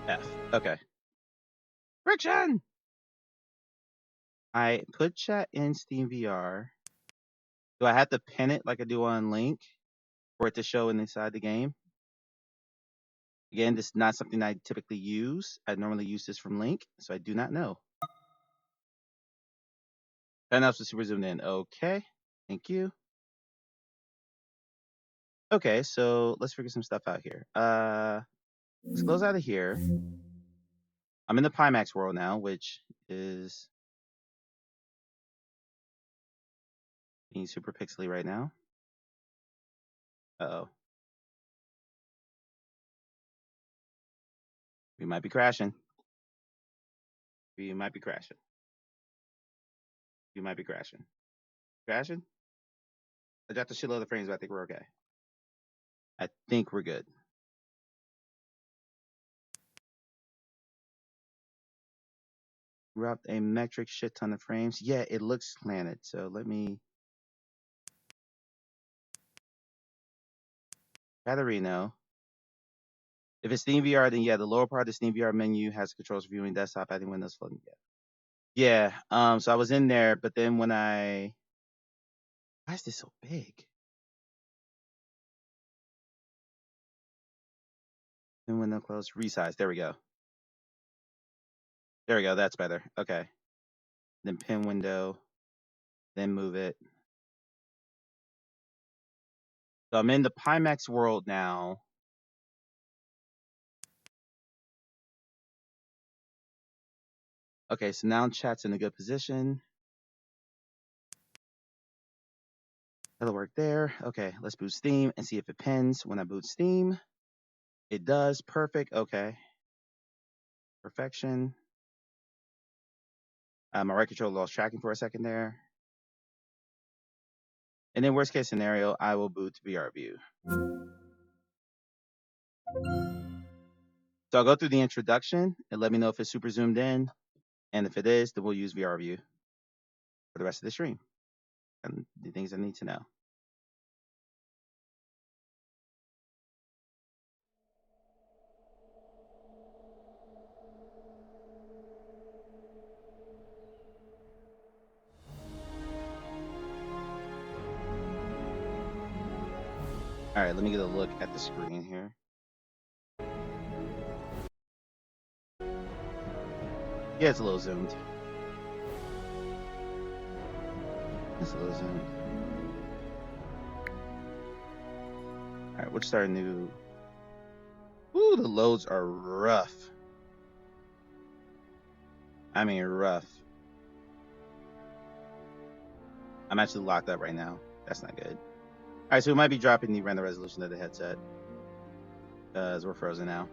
F. Okay. Friction! I put chat in Steam VR. Do I have to pin it like I do on Link for it to show inside the game? Again, this is not something I typically use. I normally use this from Link, so I do not know. Turn up to super zoomed in. Okay. Thank you. Okay, so let's figure some stuff out here. Let's close out of here. I'm in the Pimax world now, which is being super pixely right now. Uh-oh. We might be crashing. We might be crashing. We might be crashing. Crashing? I dropped a shitload of frames, but I think we're okay. I think we're good. Dropped a metric shit ton of frames. Yeah, it looks slanted. So let me. Catarino. If it's Steam VR, then yeah, the lower part of the Steam VR menu has controls for viewing desktop, adding windows, floating. Yeah. So I was in there, but then when why is this so big? Then window close, resize. There we go. There we go. That's better. Okay. Then pin window. Then move it. So I'm in the Pimax world now. Okay, so now chat's in a good position. That'll work there. Okay, let's boot Steam and see if it pins when I boot Steam. It does. Perfect. Okay. Perfection. My right controller lost tracking for a second there. And then worst case scenario, I will boot to VR view. So I'll go through the introduction and let me know if it's super zoomed in. And if it is, then we'll use VR view for the rest of the stream and the things I need to know. All right, let me get a look at the screen here. Yeah, it's a little zoomed. It's a little zoomed. All right, we'll start a new. Ooh, the loads are rough. I mean, rough. I'm actually locked up right now. That's not good. All right, so we might be dropping the render resolution of the headset because we're frozen now.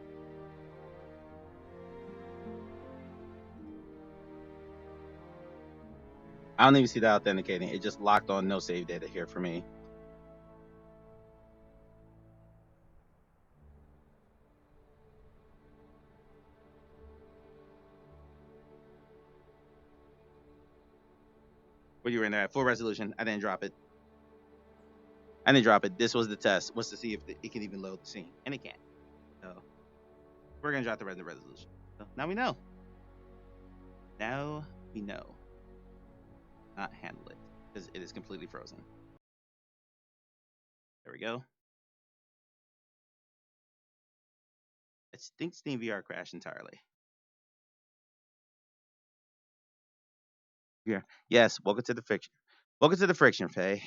I don't even see that authenticating. It just locked on no save data here for me. Where you were in there at full resolution. I didn't drop it. I didn't drop it. This was the test. Was to see if it can even load the scene. And it can't. So we're going to drop the render resolution. So now we know. Now we know. Not handle it because it is completely frozen. There we go. I think Steam VR crashed entirely. Yeah. Yes. Welcome to the friction. Welcome to the friction, Faye.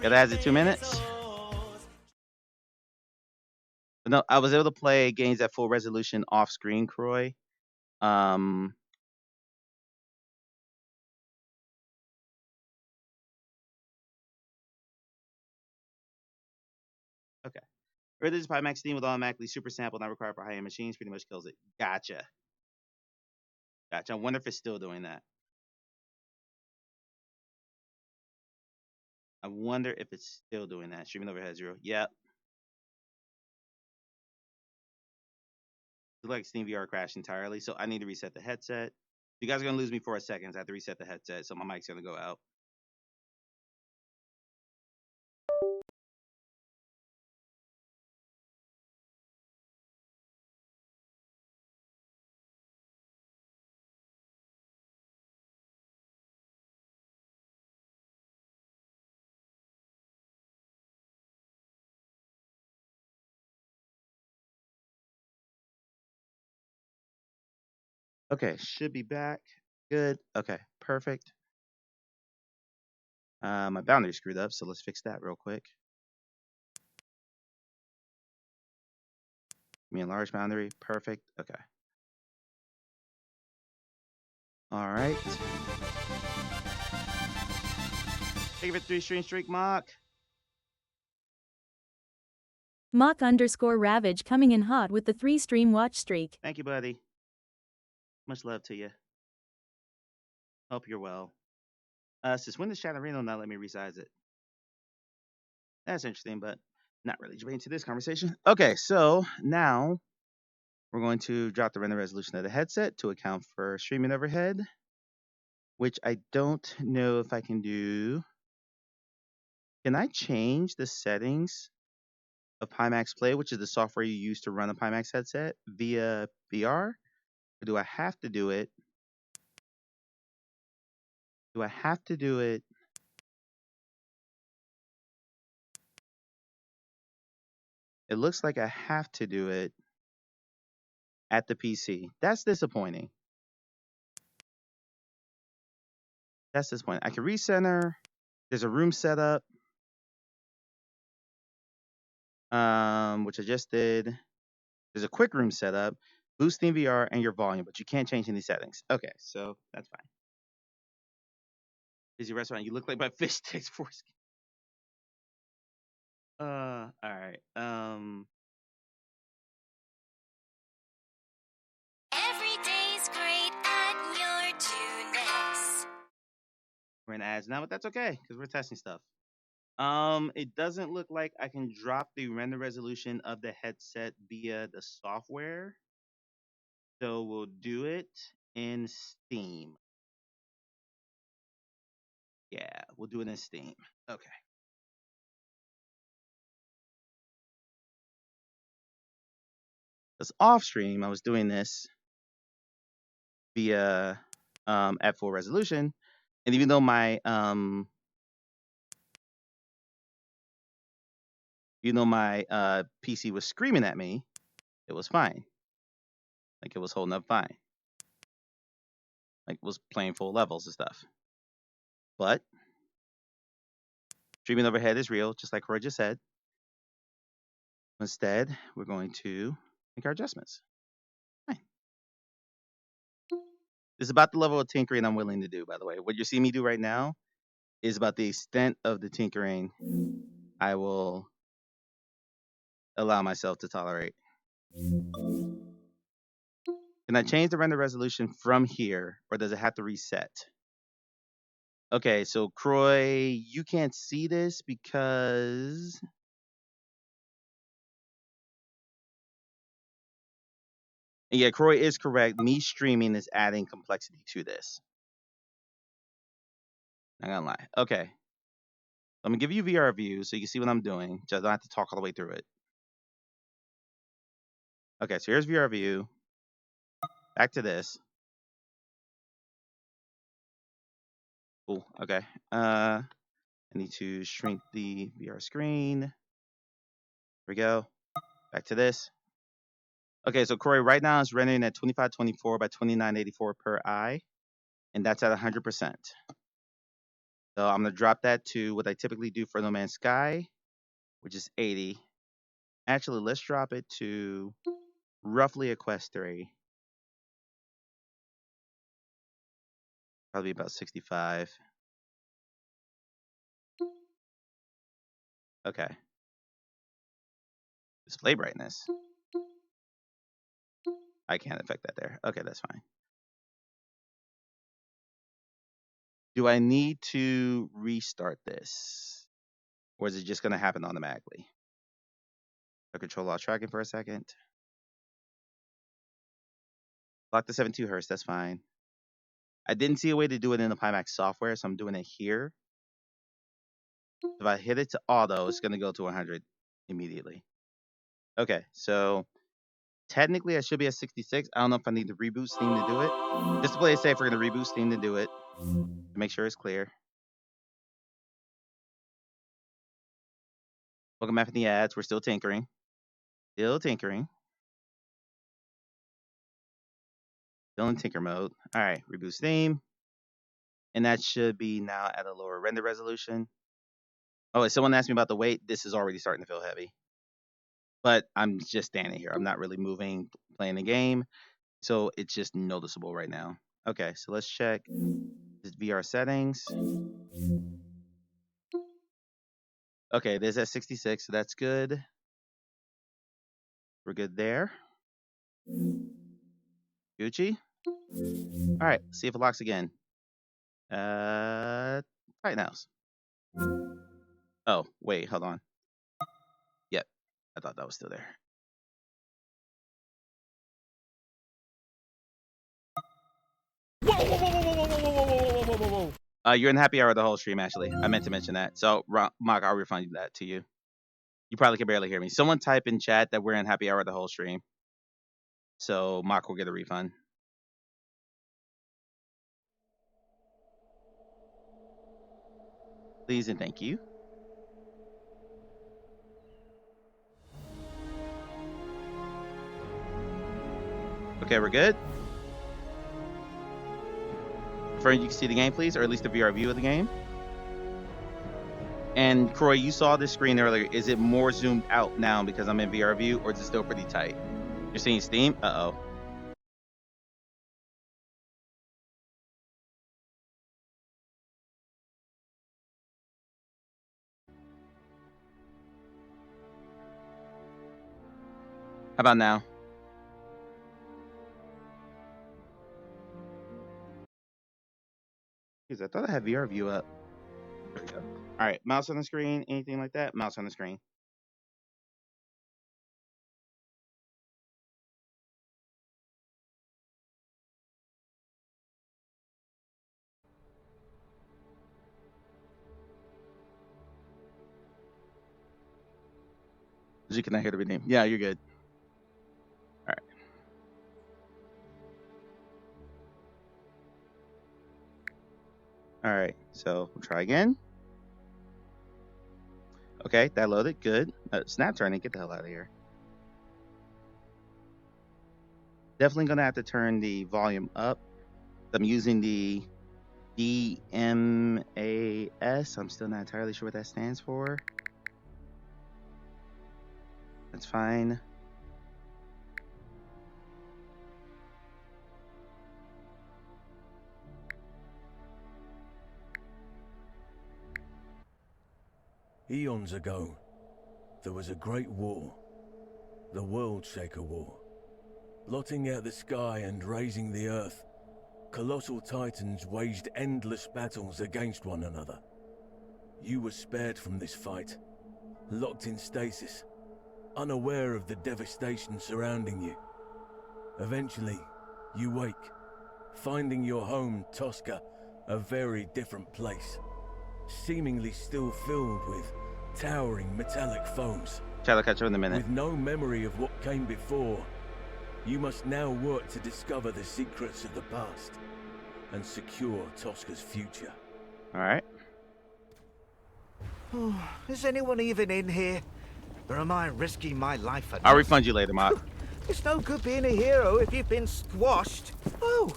Gotta add it 2 minutes. But no, I was able to play games at full resolution off screen, Croy. Okay. This Pimax Steam with automatically super sample not required for high-end machines pretty much kills it. Gotcha. I wonder if it's still doing that. I wonder if it's still doing that. Streaming overhead 0. Yep. Looks like Steam VR crashed entirely, so I need to reset the headset. You guys are gonna lose me for a second. I have to reset the headset, so my mic's gonna go out. Okay, should be back. Good. Okay, perfect. My boundary screwed up, so let's fix that real quick. Me and large boundary, perfect. Okay. All right. Thank you for 3 stream streak, Mock. Mock_Ravage coming in hot with the 3-stream watch streak. Thank you, buddy. Much love to you. Hope you're well. Since when does Shadowreno not let me resize it? That's interesting, but not really germane to this conversation. Okay, so now we're going to drop the render resolution of the headset to account for streaming overhead, which I don't know if I can do. Can I change the settings of Pimax Play, which is the software you use to run a Pimax headset, via VR? Or do I have to do it? Do I have to do it? It looks like I have to do it at the PC. That's disappointing. That's disappointing. I can recenter. There's a room setup, which I just did. There's a quick room setup, boost VR, and your volume, but you can't change any settings. Okay, so that's fine. Busy restaurant. You look like my fish sticks foreskin. All right. Every day's great at your tuneness. We're in ads now, but that's okay because we're testing stuff. It doesn't look like I can drop the render resolution of the headset via the software. So we'll do it in Steam. Yeah, we'll do it in Steam. Okay. Because off stream, I was doing this via at full resolution, and even though my PC was screaming at me, it was fine. Like it was holding up fine. Like it was playing full levels and stuff. But streaming overhead is real, just like Roy just said. Instead, we're going to make our adjustments. Fine. This is about the level of tinkering I'm willing to do, by the way. What you see me do right now is about the extent of the tinkering I will allow myself to tolerate. Can I change the render resolution from here, or does it have to reset? Okay, so Croy, you can't see this because yeah, Croy is correct. Me streaming is adding complexity to this. Not gonna lie. Okay. I'm gonna give you VR view so you can see what I'm doing. Just don't have to talk all the way through it. Okay, so here's VR view. Back to this. Cool. Okay. I need to shrink the VR screen. Here we go. Back to this. Okay, so Corey, right now it's rendering at 2524 by 2984 per eye, and that's at 100%. So I'm gonna drop that to what I typically do for No Man's Sky, which is 80. Actually, let's drop it to roughly a Quest 3. Probably about 65. Okay. Display brightness. I can't affect that there. Okay, that's fine. Do I need to restart this? Or is it just going to happen automatically? I'll control loss tracking for a second. Lock the 72 hertz, that's fine. I didn't see a way to do it in the Pimax software, so I'm doing it here. If I hit it to auto, it's going to go to 100 immediately. Okay, so technically I should be at 66. I don't know if I need to reboot Steam to do it. Just to play it safe, we're going to reboot Steam to do it. To make sure it's clear. Welcome back from the ads. We're still tinkering. Still tinkering. Still in tinker mode. All right, reboot Steam. And that should be now at a lower render resolution. Oh, if someone asked me about the weight, this is already starting to feel heavy. But I'm just standing here. I'm not really moving, playing the game. So it's just noticeable right now. Okay, so let's check this VR settings. Okay, it is at 66, so that's good. We're good there. Gucci. All right, see if it locks again. Right now. Oh, wait, hold on. Yep, I thought that was still there. Whoa. You're in happy hour the whole stream, actually. I meant to mention that. So, Mark, I'll refund that to you. You probably can barely hear me. Someone type in chat that we're in happy hour the whole stream. So, Mark will get a refund. Please and thank you. Okay, we're good. Confirm you can see the game, please, or at least the VR view of the game. And Croy, you saw this screen earlier. Is it more zoomed out now because I'm in VR view, or is it still pretty tight? You're seeing Steam? Uh-oh. How about now? Because I thought I had VR view up. There we go. All right, mouse on the screen, anything like that? Mouse on the screen. You cannot hear the rename. Yeah, you're good. All right. All right, so we'll try again. Okay, that loaded. Good. Snap turning. Get the hell out of here. Definitely going to have to turn the volume up. I'm using the DMAS. I'm still not entirely sure what that stands for. That's fine. Eons ago, there was a great war, the World Shaker War. Blotting out the sky and raising the earth, colossal titans waged endless battles against one another. You were spared from this fight, locked in stasis, unaware of the devastation surrounding you. Eventually, you wake, finding your home, Tosca, a very different place, seemingly still filled with towering metallic foes. I'll catch you in a minute. With no memory of what came before, you must now work to discover the secrets of the past and secure Tosca's future. All right. Oh, is anyone even in here? Or am I risking my life for I'll nothing? refund you later, Mark. It's no good being a hero if you've been squashed. Oh,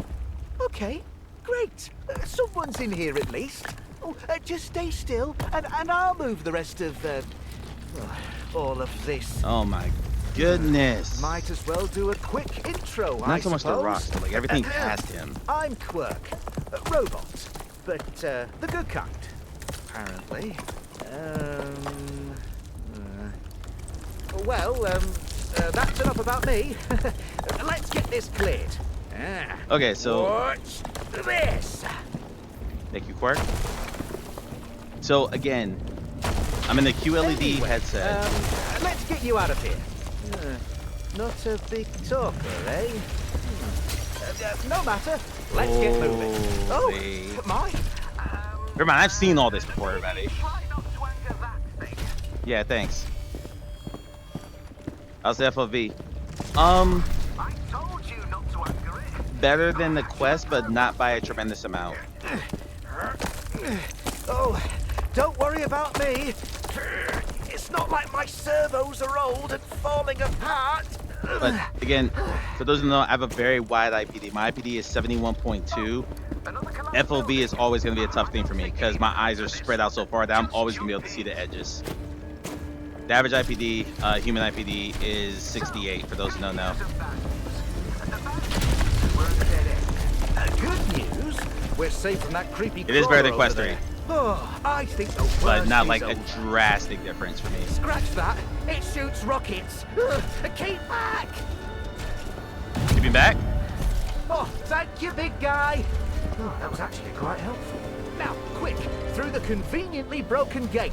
okay, great. Someone's in here at least. Oh, just stay still, and I'll move the rest of all of this. Oh my goodness. Might as well do a quick intro. Not so much the suppose. rocks, but like everything past him. I'm Quirk, a robot, but the good kind, apparently. That's enough about me. Let's get this cleared. Okay, so watch this. Thank you, Quark. So again, I'm in the QLED Anyway, headset. Let's get you out of here. Not a big talker, eh? No matter. Let's get moving. Holy. Oh, my. Never mind, I've seen all this before, everybody. Yeah, thanks. How's the FOV? Better than the Quest, but not by a tremendous amount. Oh, don't worry about me. It's not like my servos are old and falling apart. But again, for those who know, I have a very wide IPD. My IPD is 71.2. FOV is always going to be a tough thing for me because my eyes are spread out so far that I'm always going to be able to see the edges. The average IPD, human IPD, is 68, for those who don't know. Good news. We're safe from that creepy. It is better than Quest 3. Oh, I think the worst But not is like a over. drastic difference for me. Scratch that. It shoots rockets. Keep back. Keep me back? Oh, thank you, big guy. Oh, that was actually quite helpful. Now, quick, through the conveniently broken gate.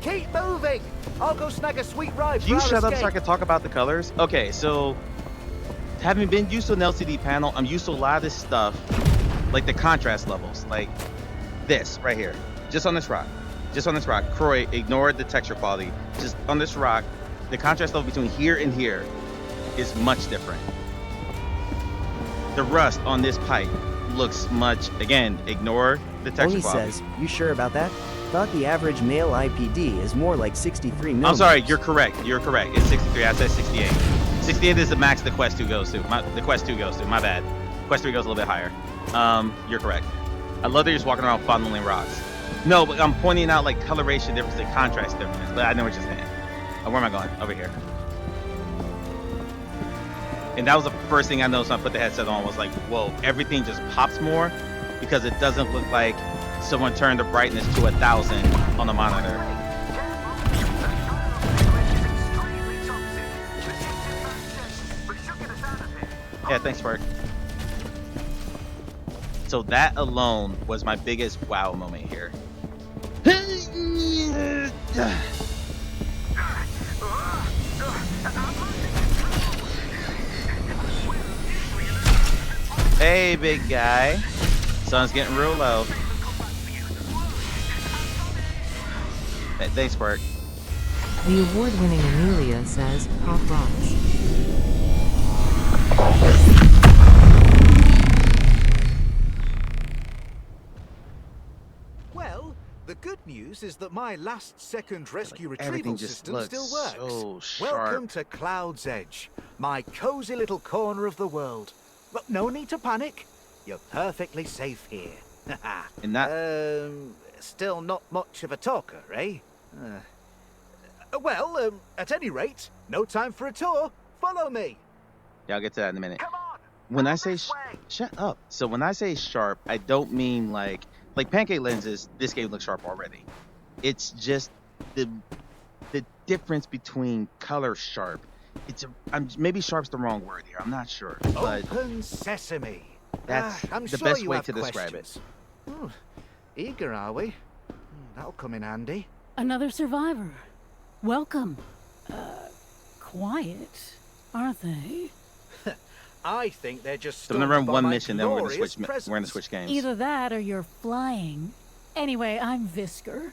Keep moving. I'll go snag a sweet ride. Can you shut up so I can talk about the colors? Okay, so having been used to an LCD panel, I'm used to a lot of this stuff, like the contrast levels, like this right here, just on this rock. Croy, ignore the texture quality. Just on this rock, the contrast level between here and here is much different. The rust on this pipe looks much, again, ignore the texture Only quality. says, you sure about that? Thought the average male IPD is more like 63 millimeters. I'm sorry, you're correct. It's 63. I said 68. 68 is the max the Quest 2 goes to. The Quest 2 goes to. My bad. Quest 3 goes a little bit higher. You're correct. I love that you're just walking around fondling rocks. No, but I'm pointing out like coloration difference, the contrast difference. But I know what you're saying. Where am I going? Over here. And that was the first thing I noticed when I put the headset on, was like, whoa, everything just pops more because it doesn't look like someone turned the brightness to 1,000 on the monitor. Yeah, thanks, Ferg. So that alone was my biggest wow moment here. Hey, big guy. Sun's getting real low. Thanks, Bert. The award-winning Amelia says, pop rocks. Well, the good news is that my last-second rescue everything retrieval just system looks still works. so sharp. Welcome to Cloud's Edge, my cozy little corner of the world. But no need to panic. You're perfectly safe here. And that... still not much of a talker, eh? Well, at any rate, no time for a tour. Follow me. Yeah, I'll get to that in a minute. When I say shut up. So when I say sharp, I don't mean like pancake lenses. This game looks sharp already. It's just the difference between color sharp. Maybe sharp's the wrong word here. I'm not sure. But Open sesame. that's I'm the sure best you way have to describe it. questions. Oh, eager, are we? That'll come in handy. Another survivor. Welcome. Quiet, aren't they? I think they're just So I'm gonna run stunned by one my mission, then we're gonna glorious switch. presence. We're gonna switch games. Either that or you're flying. Anyway, I'm Visker.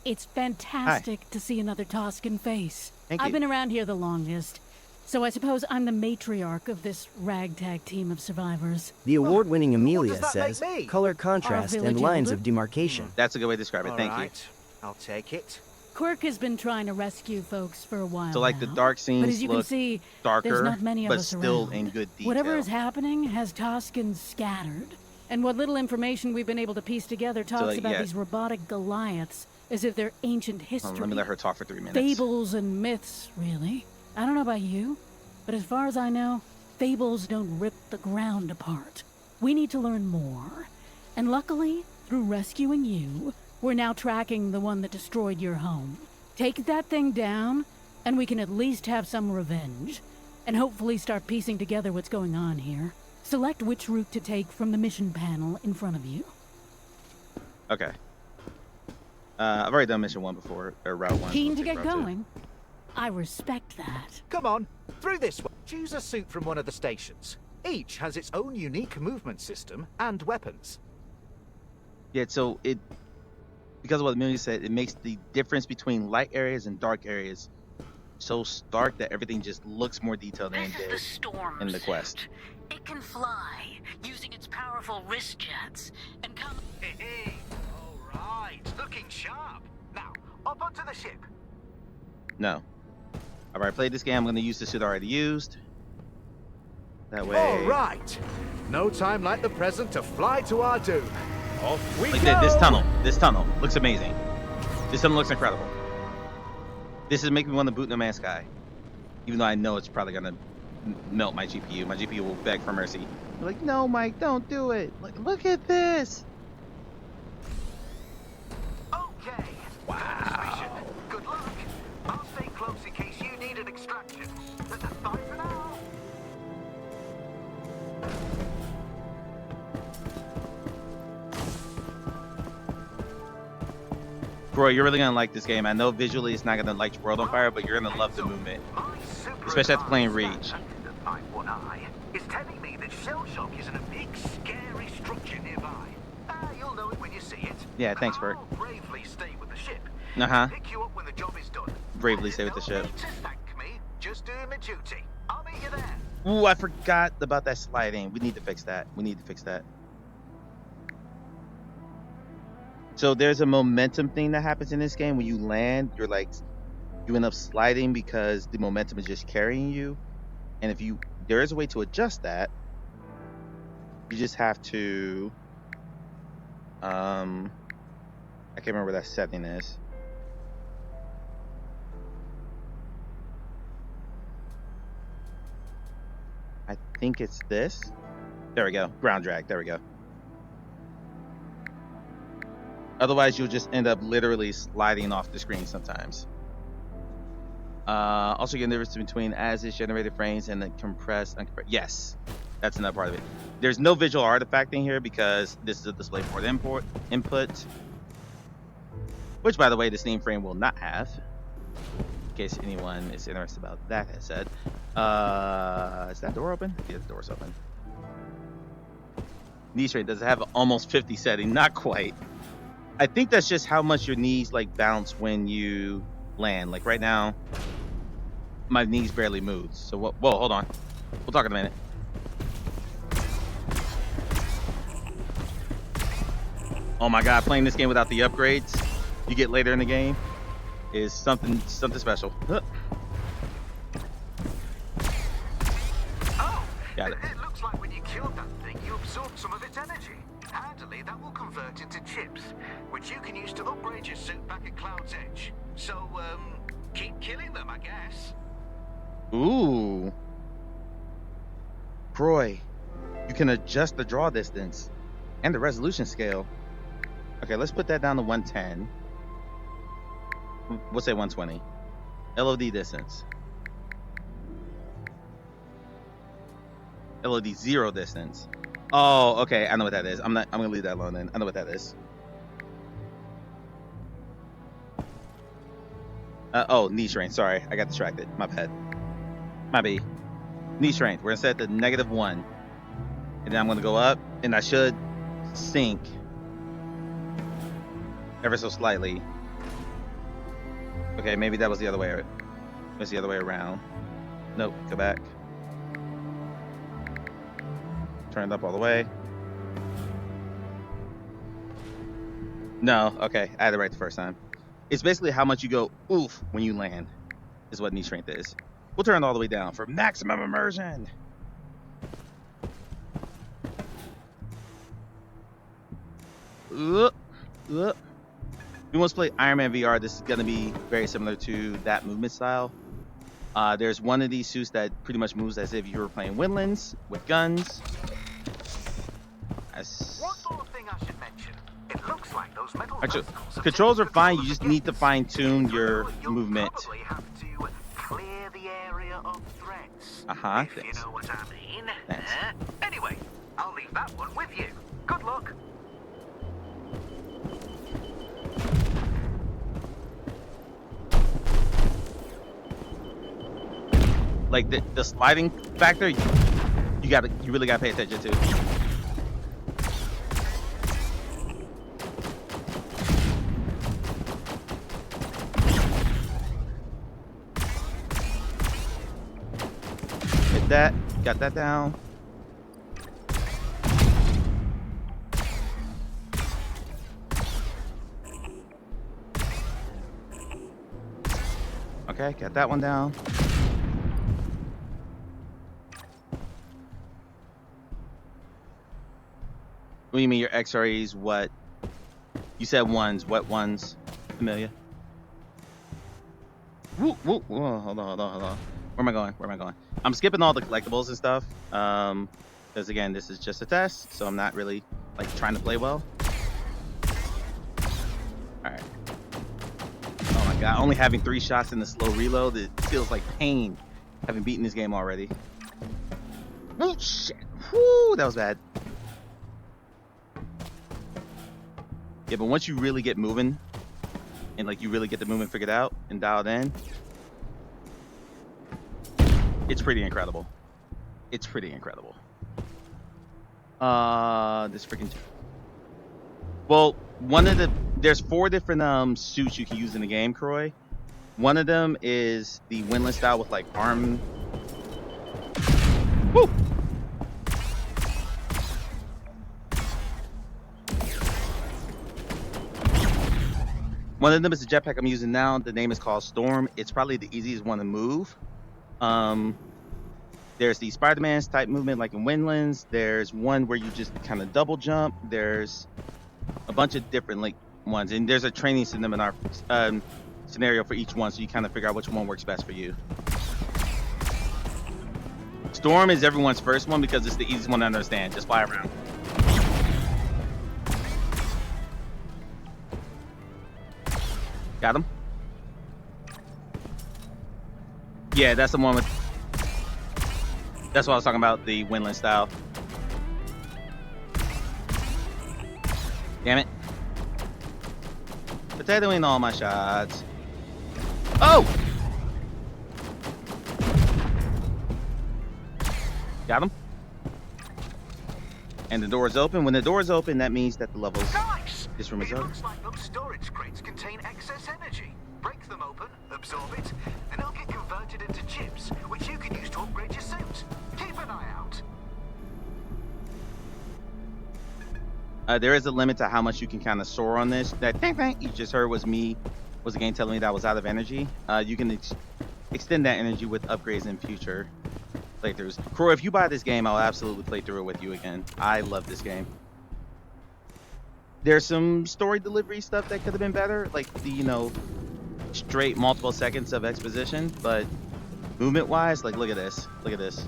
It's fantastic to see another Toscan face. Thank I've you. been around here the longest, so I suppose I'm the matriarch of this ragtag team of survivors. The award-winning Amelia does that make says, me? color contrast Our and village lines elder? of demarcation. That's a good way to describe it. All Thank you. right, I'll take it. Quirk has been trying to rescue folks for a while So like the now, dark but scenes as you can look see, darker, there's not many of but us still around. in good detail. Whatever is happening has Toskans scattered, and what little information we've been able to piece together talks like, about yeah. these robotic Goliaths as if they're ancient history. Let me let her talk for 3 minutes. Fables and myths, really. I don't know about you, but as far as I know, fables don't rip the ground apart. We need to learn more, and luckily, through rescuing you, we're now tracking the one that destroyed your home. Take that thing down, and we can at least have some revenge, and hopefully start piecing together what's going on here. Select which route to take from the mission panel in front of you. Okay. I've already done mission 1 before, or route 1. Keen so to we'll get take route 2. going? I respect that. Come on, through this way. Choose a suit from one of the stations. Each has its own unique movement system and weapons. Yeah, so because of what Amelia said, it makes the difference between light areas and dark areas so stark that everything just looks more detailed than it This is did the storm in the quest. suit. It can fly, using its powerful wrist jets, and come... Hey, all right, looking sharp. Now, up onto the ship. No. I've already played this game. I'm going to use the suit I already used. That way. All right. No time like the present to fly to our doom. Off we Like go. this tunnel looks amazing. This tunnel looks incredible. This is making me want to boot No Man's Sky, even though I know it's probably gonna melt my GPU. My GPU will beg for mercy. They're like, no, Mike, don't do it. Like, look at this. Okay. Wow. Good luck. I'll stay close in case you need an extraction. Bye for now. Bro, you're really gonna like this game. I know visually it's not gonna light your world on fire, but you're gonna love the movement, especially after playing Reach. My one eye is telling me that shell shock is in a big, scary structure nearby. You'll know it when you see it. Yeah, thanks, Bert. I'll bravely stay with the ship. Uh-huh. Pick you up when the job is done. Bravely stay with the ship. No need to thank me. Just doing my duty. I'll meet you there. Ooh, I forgot about that sliding. We need to fix that. So there's a momentum thing that happens in this game. When you land, you end up sliding because the momentum is just carrying you. And there is a way to adjust that. You just have to, I can't remember what that setting is. I think it's this. There we go. Ground drag. There we go. Otherwise, you'll just end up literally sliding off the screen sometimes. Also, get the difference between as is generated frames and the compressed, uncompressed. Yes, that's another part of it. There's no visual artifacting here because this is a DisplayPort input, which, by the way, the Steam frame will not have. In case anyone is interested about that headset. Is that door open? Yeah, the door's open. Knee straight, does it have almost 50 setting? Not quite. I think that's just how much your knees bounce when you land. Like right now, my knees barely move. So whoa, hold on. We'll talk in a minute. Oh my god, playing this game without the upgrades you get later in the game is something special. Got it. It looks like when you killed that thing, you absorbed some of its energy. Handily, that will convert into chips, which you can use to upgrade your suit back at Cloud's Edge. So, keep killing them, I guess. Ooh. Croy, you can adjust the draw distance and the resolution scale. Okay, let's put that down to 110. We'll say 120. LOD distance. LOD 0 distance. Oh, okay. I know what that is. I'm gonna leave that alone then. I know what that is. Oh, knee strength. Sorry, I got distracted. My bad. My B. Knee strength. We're gonna set it to -1, and then I'm gonna go up, and I should sink ever so slightly. Okay, maybe that was the other way. It's the other way around. Nope. Go back. Turned up all the way. No, okay, I had it right the first time. It's basically how much you go oof when you land, is what knee strength is. We'll turn it all the way down for maximum immersion. If you want to play Iron Man VR, this is going to be very similar to that movement style. There's one of these suits that pretty much moves as if you were playing Windlands with guns. One more thing I should mention. It looks like those metal Controls are fine, you just need to fine-tune your movement. Probably have to clear the area of threats. If you know what I mean. Thanks. Anyway, I'll leave that one with you. Good luck. like the sliding factor, you really gotta pay attention to. Hit that, got that down. Okay, got that one down. What do you mean your X-rays? What? You said ones. What ones? Amelia? Woo, woo, whoa, hold on. Where am I going? I'm skipping all the collectibles and stuff. Because again, this is just a test, so I'm not really like trying to play well. All right. Oh my god, only having 3 shots in the slow reload, it feels like pain. Having beaten this game already. Oh shit! Whoo, that was bad. Yeah, but once you really get moving, and like you really get the movement figured out and dialed in, it's pretty incredible. It's pretty incredible. This freaking. Well, there's 4 different suits you can use in the game, Croy. One of them is the windlass style with like arm. Woo! One of them is the jetpack I'm using now. The name is called Storm. It's probably the easiest one to move. There's the Spider-Man's type movement like in Windlands. There's one where you just kind of double jump. There's a bunch of different like ones, and there's a training seminar scenario for each one, so you kind of figure out which one works best for you. Storm is everyone's first one because it's the easiest one to understand. Just fly around. Got him? Yeah, that's the one with... That's what I was talking about, the Windland style. Damn it. Potatoing all my shots. Oh! Got him. And the door is open. When the door is open, that means that the level's... Nice! This room is It open. looks like those storage crates contain excess energy. Break them open, absorb it, and they'll get converted into chips, which you can use to upgrade your suit. Keep an eye out. There is a limit to how much you can kind of soar on this. That bang bang you just heard was the game telling me that I was out of energy. You can extend that energy with upgrades in future playthroughs. Crow, if you buy this game, I'll absolutely play through it with you again. I love this game. There's some story delivery stuff that could have been better, like the straight multiple seconds of exposition, but movement wise, like look at this,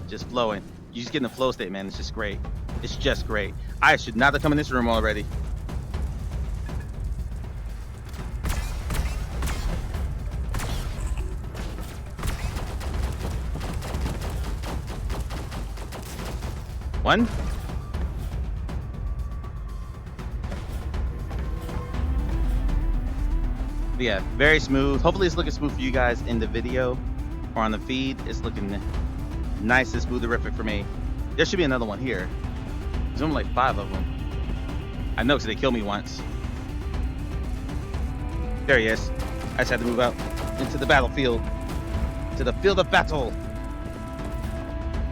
just flowing. You just get in the flow state, man. It's just great. It's just great. I should not have come in this room already. One. Yeah, very smooth. Hopefully it's looking smooth for you guys in the video or on the feed. It's looking nice and smooth-erific for me. There should be another one here. There's only like 5 of them. I know because they killed me once. There he is. I just had to move out into the battlefield. To the field of battle.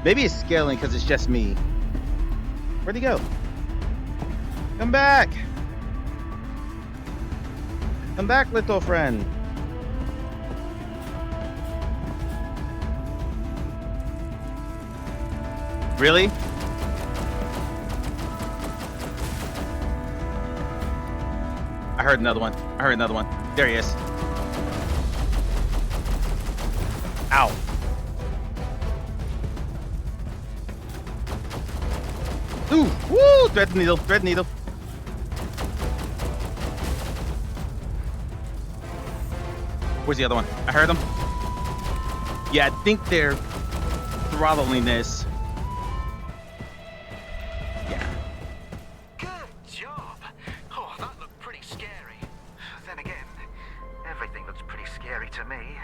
Maybe it's scaling because it's just me. Where'd he go? Come back! Come back, little friend. Really? I heard another one. There he is. Ow. Ooh, woo! Thread needle. Where's the other one? I heard them. Yeah, I think they're throttling this. Yeah. Good job. Oh, that looked pretty scary. Then again, everything looks pretty scary to me.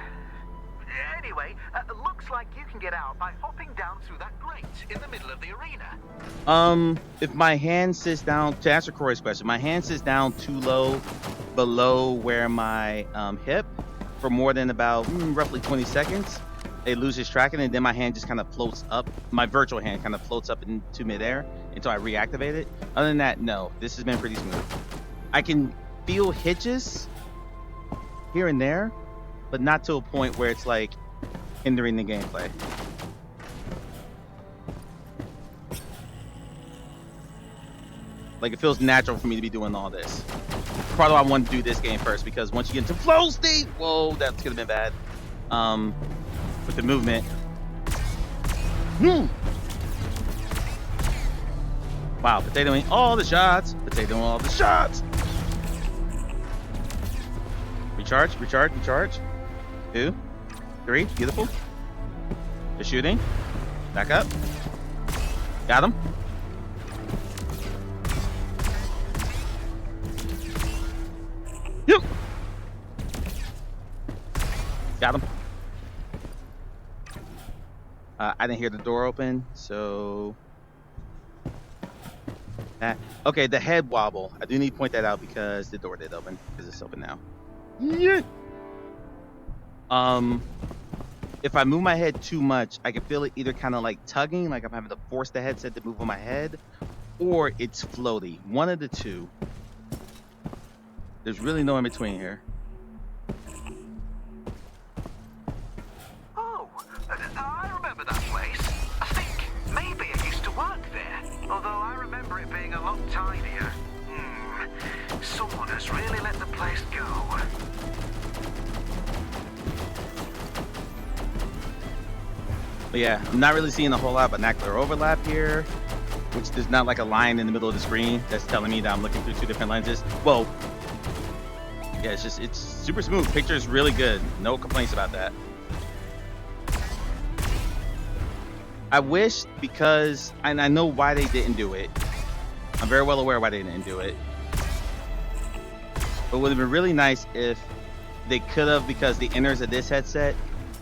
Anyway, looks like you can get out by hopping down through that grate in the middle of the arena. If my hand sits down, to answer Corey's question, my hand sits down too low below where my hip for more than about roughly 20 seconds, it loses tracking, and then my hand just kind of floats up. My virtual hand kind of floats up into midair until I reactivate it. Other than that, no, this has been pretty smooth. I can feel hitches here and there, but not to a point where it's like hindering the gameplay. Like, it feels natural for me to be doing all this. Part of why I want to do this game first, because once you get into flow state, whoa, that's gonna be bad. With the movement. Wow, potatoing all the shots. Potatoing all the shots. Recharge, recharge, recharge. 2, 3, beautiful. Just shooting. Back up. Got him. Yep. Got him. I didn't hear the door open, so... Okay, the head wobble. I do need to point that out because the door did open, because it's open now. Yeah. If I move my head too much, I can feel it either kind of like tugging, like I'm having to force the headset to move on my head, or it's floaty. One of the two. There's really no in between here. Oh, I remember that place. I think maybe I used to work there, although I remember it being a lot tinier. Someone has really let the place go. But yeah, I'm not really seeing a whole lot of binocular overlap here, which there's not like a line in the middle of the screen that's telling me that I'm looking through 2 different lenses. Well, yeah, it's super smooth. Picture's really good. No complaints about that. I wish, because, and I know why they didn't do it. I'm very well aware why they didn't do it. But it would have been really nice if they could have, because the inners of this headset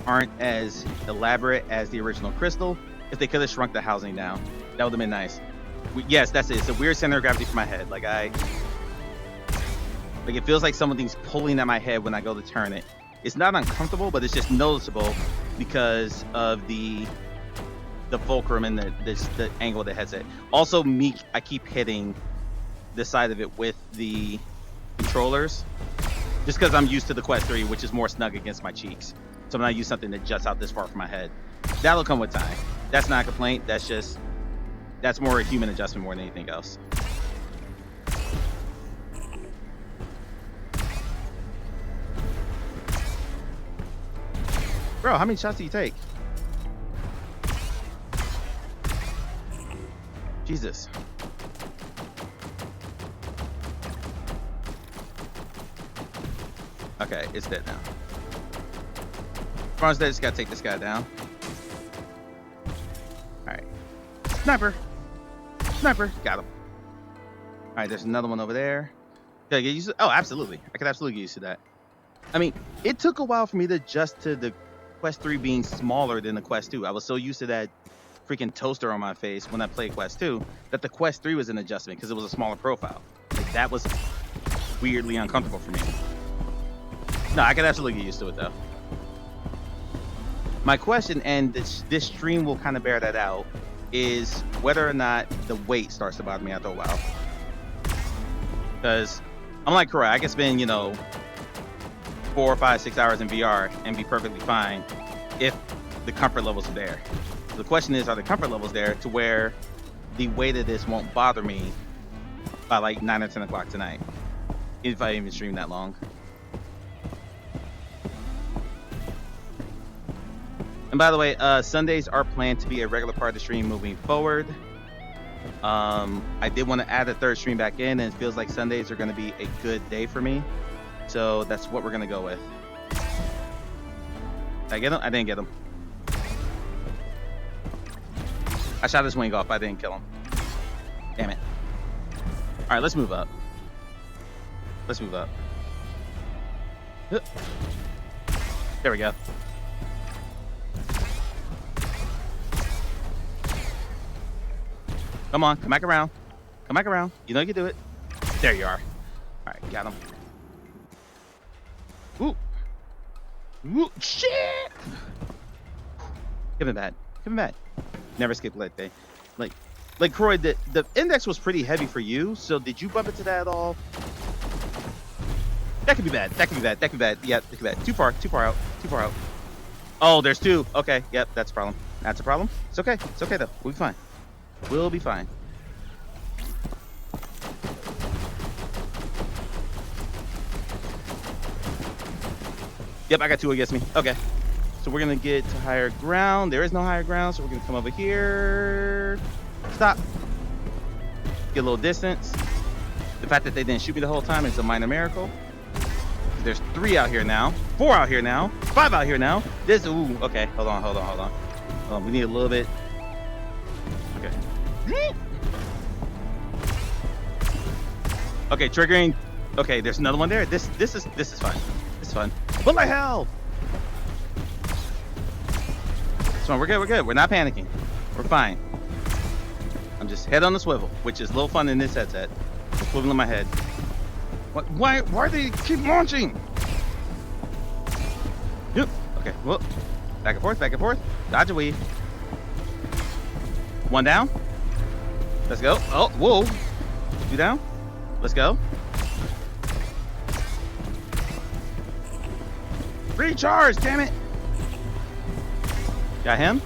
aren't as elaborate as the original Crystal, if they could have shrunk the housing down. That would have been nice. Yes, that's it. It's a weird center of gravity for my head. Like it feels like something's pulling at my head when I go to turn it. It's not uncomfortable, but it's just noticeable because of the fulcrum and the angle of the headset. Also, I keep hitting the side of it with the controllers, just because I'm used to the Quest 3, which is more snug against my cheeks. So I'm not used to something that juts out this far from my head. That'll come with time. That's not a complaint. That's more a human adjustment more than anything else. Bro, how many shots do you take? Jesus. Okay, it's dead now. As far as that, just gotta take this guy down. Alright. Sniper! Sniper! Got him. Alright, there's another one over there. Can I get used to? Oh, absolutely. I could absolutely get used to that. I mean, it took a while for me to adjust to the Quest 3 being smaller than the Quest 2. I was so used to that freaking toaster on my face when I played Quest 2 that the Quest 3 was an adjustment because it was a smaller profile. Like, that was weirdly uncomfortable for me. No, I could absolutely get used to it though. My question, and this stream will kind of bear that out, is whether or not the weight starts to bother me after a while. Because I'm like Corey, I can spend, 4, 5, 6 hours in VR and be perfectly fine if the comfort levels are there. The question is, are the comfort levels there to where the weight of this won't bother me by like 9 or 10 o'clock tonight, if I even stream that long. And by the way, Sundays are planned to be a regular part of the stream moving forward. I did want to add a third stream back in, and it feels like Sundays are going to be a good day for me. So that's what we're going to go with. Did I get him? I didn't get him. I shot his wing off. I didn't kill him. Damn it. All right, let's move up. Let's move up. There we go. Come on, come back around. Come back around. You know you can do it. There you are. All right, got him. Ooh. Ooh, shit! Give him that. Give him that. Never skip leg day. Like Croy, the index was pretty heavy for you, so did you bump into that at all? That could be bad. That could be bad. That could be bad. Yeah, that could be bad. Too far out. Too far out. Oh, there's two. Okay, yep, that's a problem. That's a problem. It's okay. It's okay, though. We'll be fine. We'll be fine. Yep, I got two against me. Okay. So we're going to get to higher ground. There is no higher ground, so we're going to come over here. Stop. Get a little distance. The fact that they didn't shoot me the whole time is a minor miracle. There's 3 out here now. 4 out here now. 5 out here now. This, ooh, okay. Hold on. We need a little bit. Okay. Okay, triggering. Okay, there's another one there. This is fun. This is fun. What the hell? It's fine. We're good. We're not panicking. We're fine. I'm just head on the swivel, which is a little fun in this headset. Swiveling my head. What? Why do they keep launching? Yep. Okay. Whoop. Back and forth. Dodge a weave. 1 down. Let's go. Oh, whoa. 2 down. Let's go. Recharge, damn it. Got him.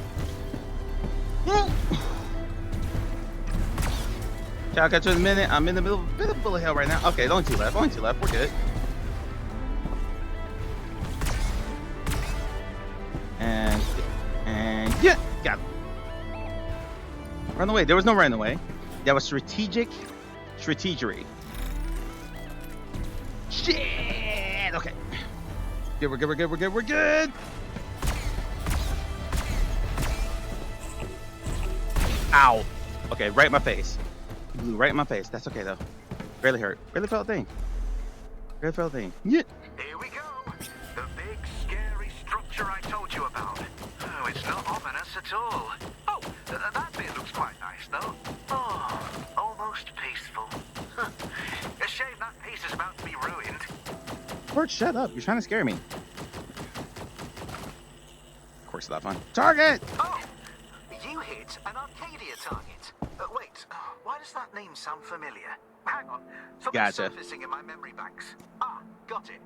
I'll catch you in a minute. I'm in the middle of a bit of bullet hell right now. Okay, only 2 left. We're good. And yeah, got him. Run away. There was no run away. That was strategery. Shit. Okay. We're good. Ow. Okay, right in my face. Blew right in my face. That's okay though. Barely hurt. Barely felt a thing. Yeah. Here we go. The big, scary structure I told you about. Oh, it's not ominous at all. Oh, that bit looks quite nice though. Oh, almost peaceful. A shame that piece is about to be ruined. Bert, shut up. You're trying to scare me. Of course, it's not fun. Target! Oh, you hit an Arcadia target. Wait, why does that name sound familiar? Hang on, something's surfacing in my memory banks. Ah, got it.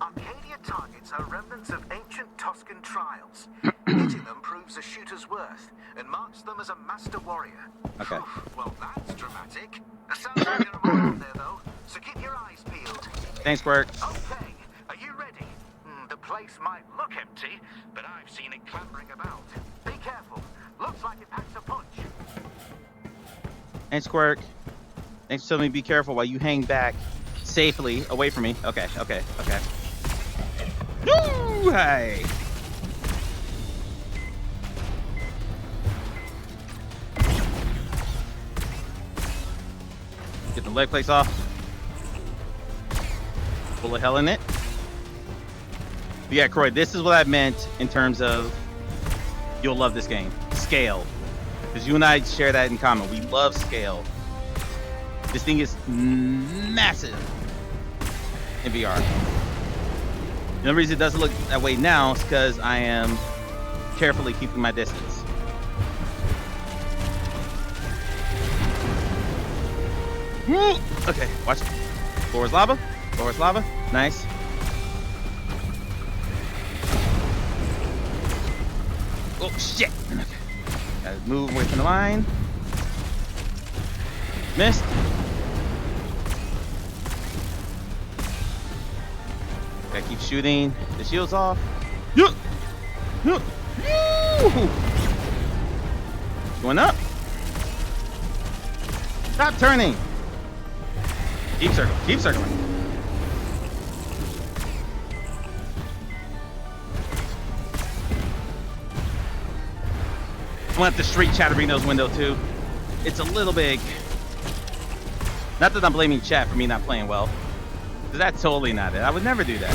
Arcadia targets are remnants of ancient Tuscan trials. Hitting them proves a shooter's worth and marks them as a master warrior. Okay. Well, that's dramatic. Sounds like you're around there, though, so keep your eyes peeled. Thanks, Quirk. Okay, are you ready? The place might look empty, but I've seen it clambering about. Be careful. Looks like it packs a punch. Thanks, Quirk. Thanks for telling me to be careful while you hang back safely away from me. Okay. Woo! Hey! Get the leg plates off. Bullet hell in it. But yeah, Croy, this is what I meant in terms of you'll love this game. Scale. Because you and I share that in common. We love scale. This thing is massive in VR. The only reason it doesn't look that way now is because I am carefully keeping my distance. Woo! Okay, watch. Floor is lava. Nice. Oh, shit. Okay. Gotta move away from the line. Missed. Gotta keep shooting. The shield's off. Going up. Stop turning. Keep circling. I want the street Chatterino's window too. It's a little big. Not that I'm blaming chat for me not playing well. That's totally not it. I would never do that.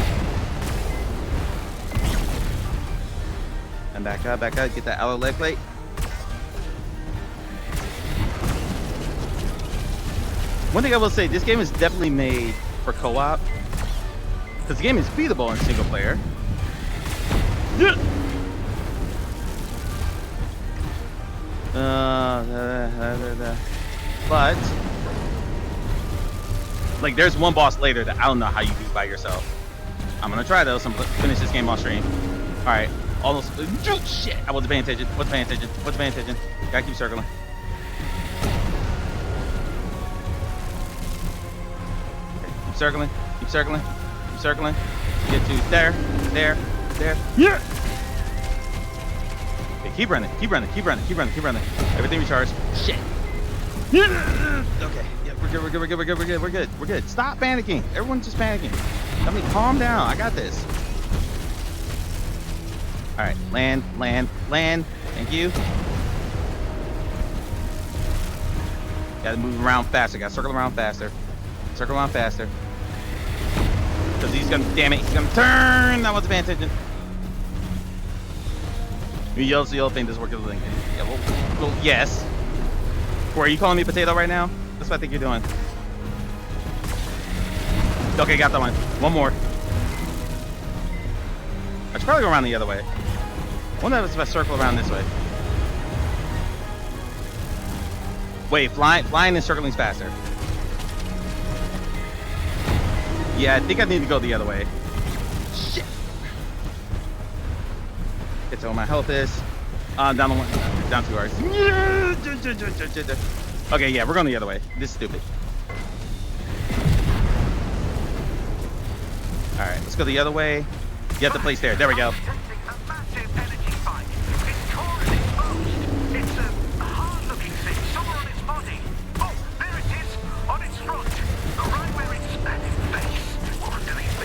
And back up. Get that outer leg plate. One thing I will say, this game is definitely made for co-op. Because the game is beatable in single player. But like, there's one boss later that I don't know how you beat by yourself. I'm gonna try though. So I'm gonna finish this game off stream. All right, almost. Shit! I wasn't paying attention. Wasn't paying attention. Wasn't paying attention. Gotta keep circling. Okay, keep circling. Keep circling. Keep circling. Get to there. Yeah. Okay, keep running. Keep running. Keep running. Keep running. Keep running. Everything recharged. Shit. Okay. Yeah, we're good. We're good. We're good. We're good. We're good. We're good. We're good. Stop panicking. Everyone's just panicking. Let me calm down. I got this. All right. Land. Land. Land. Thank you. Gotta move around faster. Gotta circle around faster. Circle around faster. Because he's gonna. Damn it. He's gonna turn. I wasn't paying attention. The yellow thing doesn't work as a thing. Yeah, well, yes. Corey, are you calling me potato right now? That's what I think you're doing. Okay, got that one. One more. I should probably go around the other way. One of us if I circle around this way. Wait, flying and circling is faster. Yeah, I think I need to go the other way. Shit. Get to where my health is. Down the one, down 2 hours. Okay, yeah, we're going the other way. This is stupid. All right, let's go the other way. Get the place there. There we go.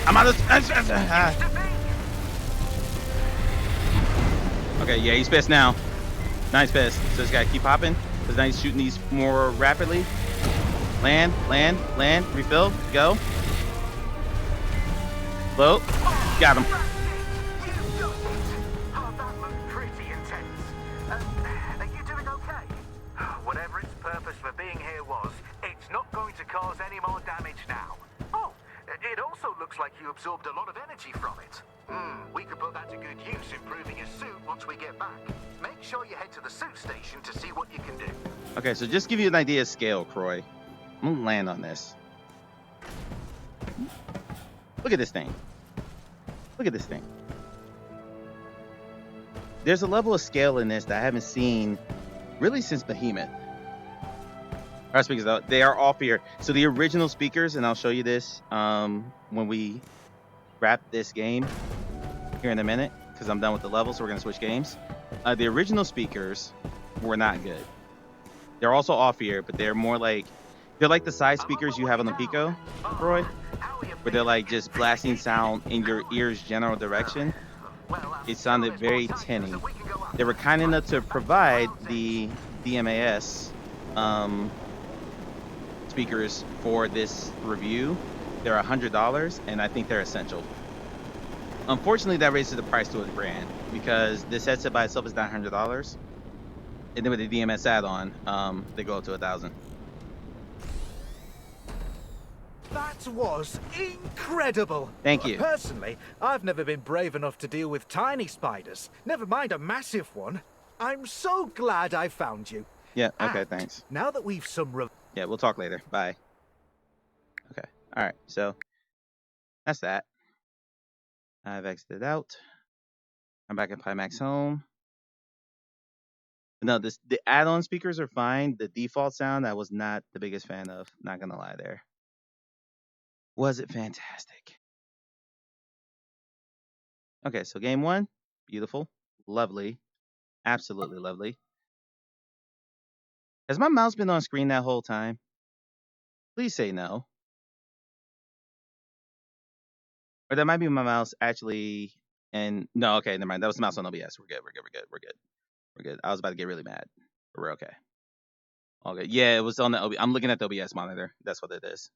I'm out of. Okay, yeah, he's pissed now. Nice pissed. So just gotta keep hopping. Because now he's shooting these more rapidly. Land, land, land. Refill. Go. Low. Got him. Are you doing okay? Whatever its purpose for being here was, it's not going to cause any more damage now. Oh, it also looks like you absorbed a lot of energy from it. We could put that to good use improving your suit once we get back. Make sure you head to the suit station to see what you can do. Okay, so just give you an idea of scale, Croy. I'm gonna land on this. Look at this thing. Look at this thing. There's a level of scale in this that I haven't seen really since Behemoth. Our speakers, though, they are off here. So the original speakers, and I'll show you this when we wrap this game here in a minute, because I'm done with the level, so we're gonna switch games. The original speakers were not good. They're also off here, but they're more like, they're like the side speakers you have on the Pico, Roy, where they're like just blasting sound in your ear's general direction. It sounded very tinny. They were kind enough to provide the DMAS speakers for this review. They're $100, and I think they're essential. Unfortunately, that raises the price to $1,000 because this headset by itself is $900, and then with the DMS add-on, they go up to $1,000. That was incredible. Thank you. Personally, I've never been brave enough to deal with tiny spiders, never mind a massive one. I'm so glad I found you. Yeah, okay, thanks. Now that we've yeah, we'll talk later. Bye. Okay, all right, so that's that. I've exited out. I'm back in Pimax home. No, the add-on speakers are fine. The default sound, I was not the biggest fan of. Not gonna lie there. Was it fantastic? Okay, so game one, beautiful, lovely, absolutely lovely. Has my mouse been on screen that whole time? Please say no. Or that might be my mouse actually, and no, okay, never mind. That was the mouse on OBS. We're good, we're good, we're good, we're good. We're good. I was about to get really mad, but we're okay. All good. Yeah, it was on the I'm looking at the OBS monitor. That's what it is.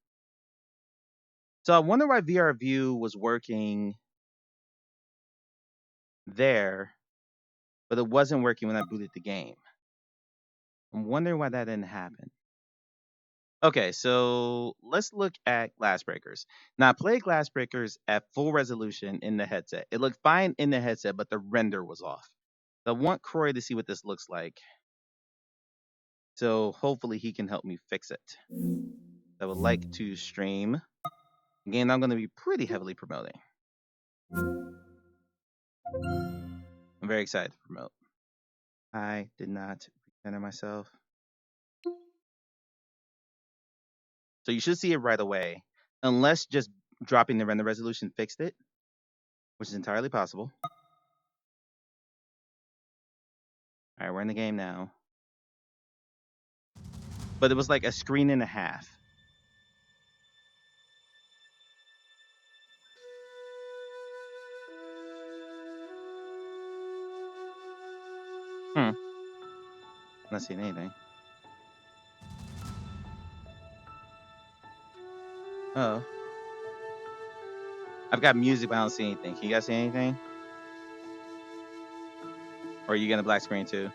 So I wonder why VR View was working there, but it wasn't working when I booted the game. I'm wondering why that didn't happen. Okay, so let's look at Glass Breakers. Now, I played Glass Breakers at full resolution in the headset. It looked fine in the headset, but the render was off. So I want Croy to see what this looks like. So hopefully he can help me fix it. I would like to stream a game I'm going to be pretty heavily promoting. I'm very excited to promote. I did not recenter myself. So you should see it right away, unless just dropping the render resolution fixed it, which is entirely possible. All right, we're in the game now. But it was like a screen and a half. I'm not seeing anything. Oh. I've got music, but I don't see anything. Can you guys see anything? Or are you getting a black screen too?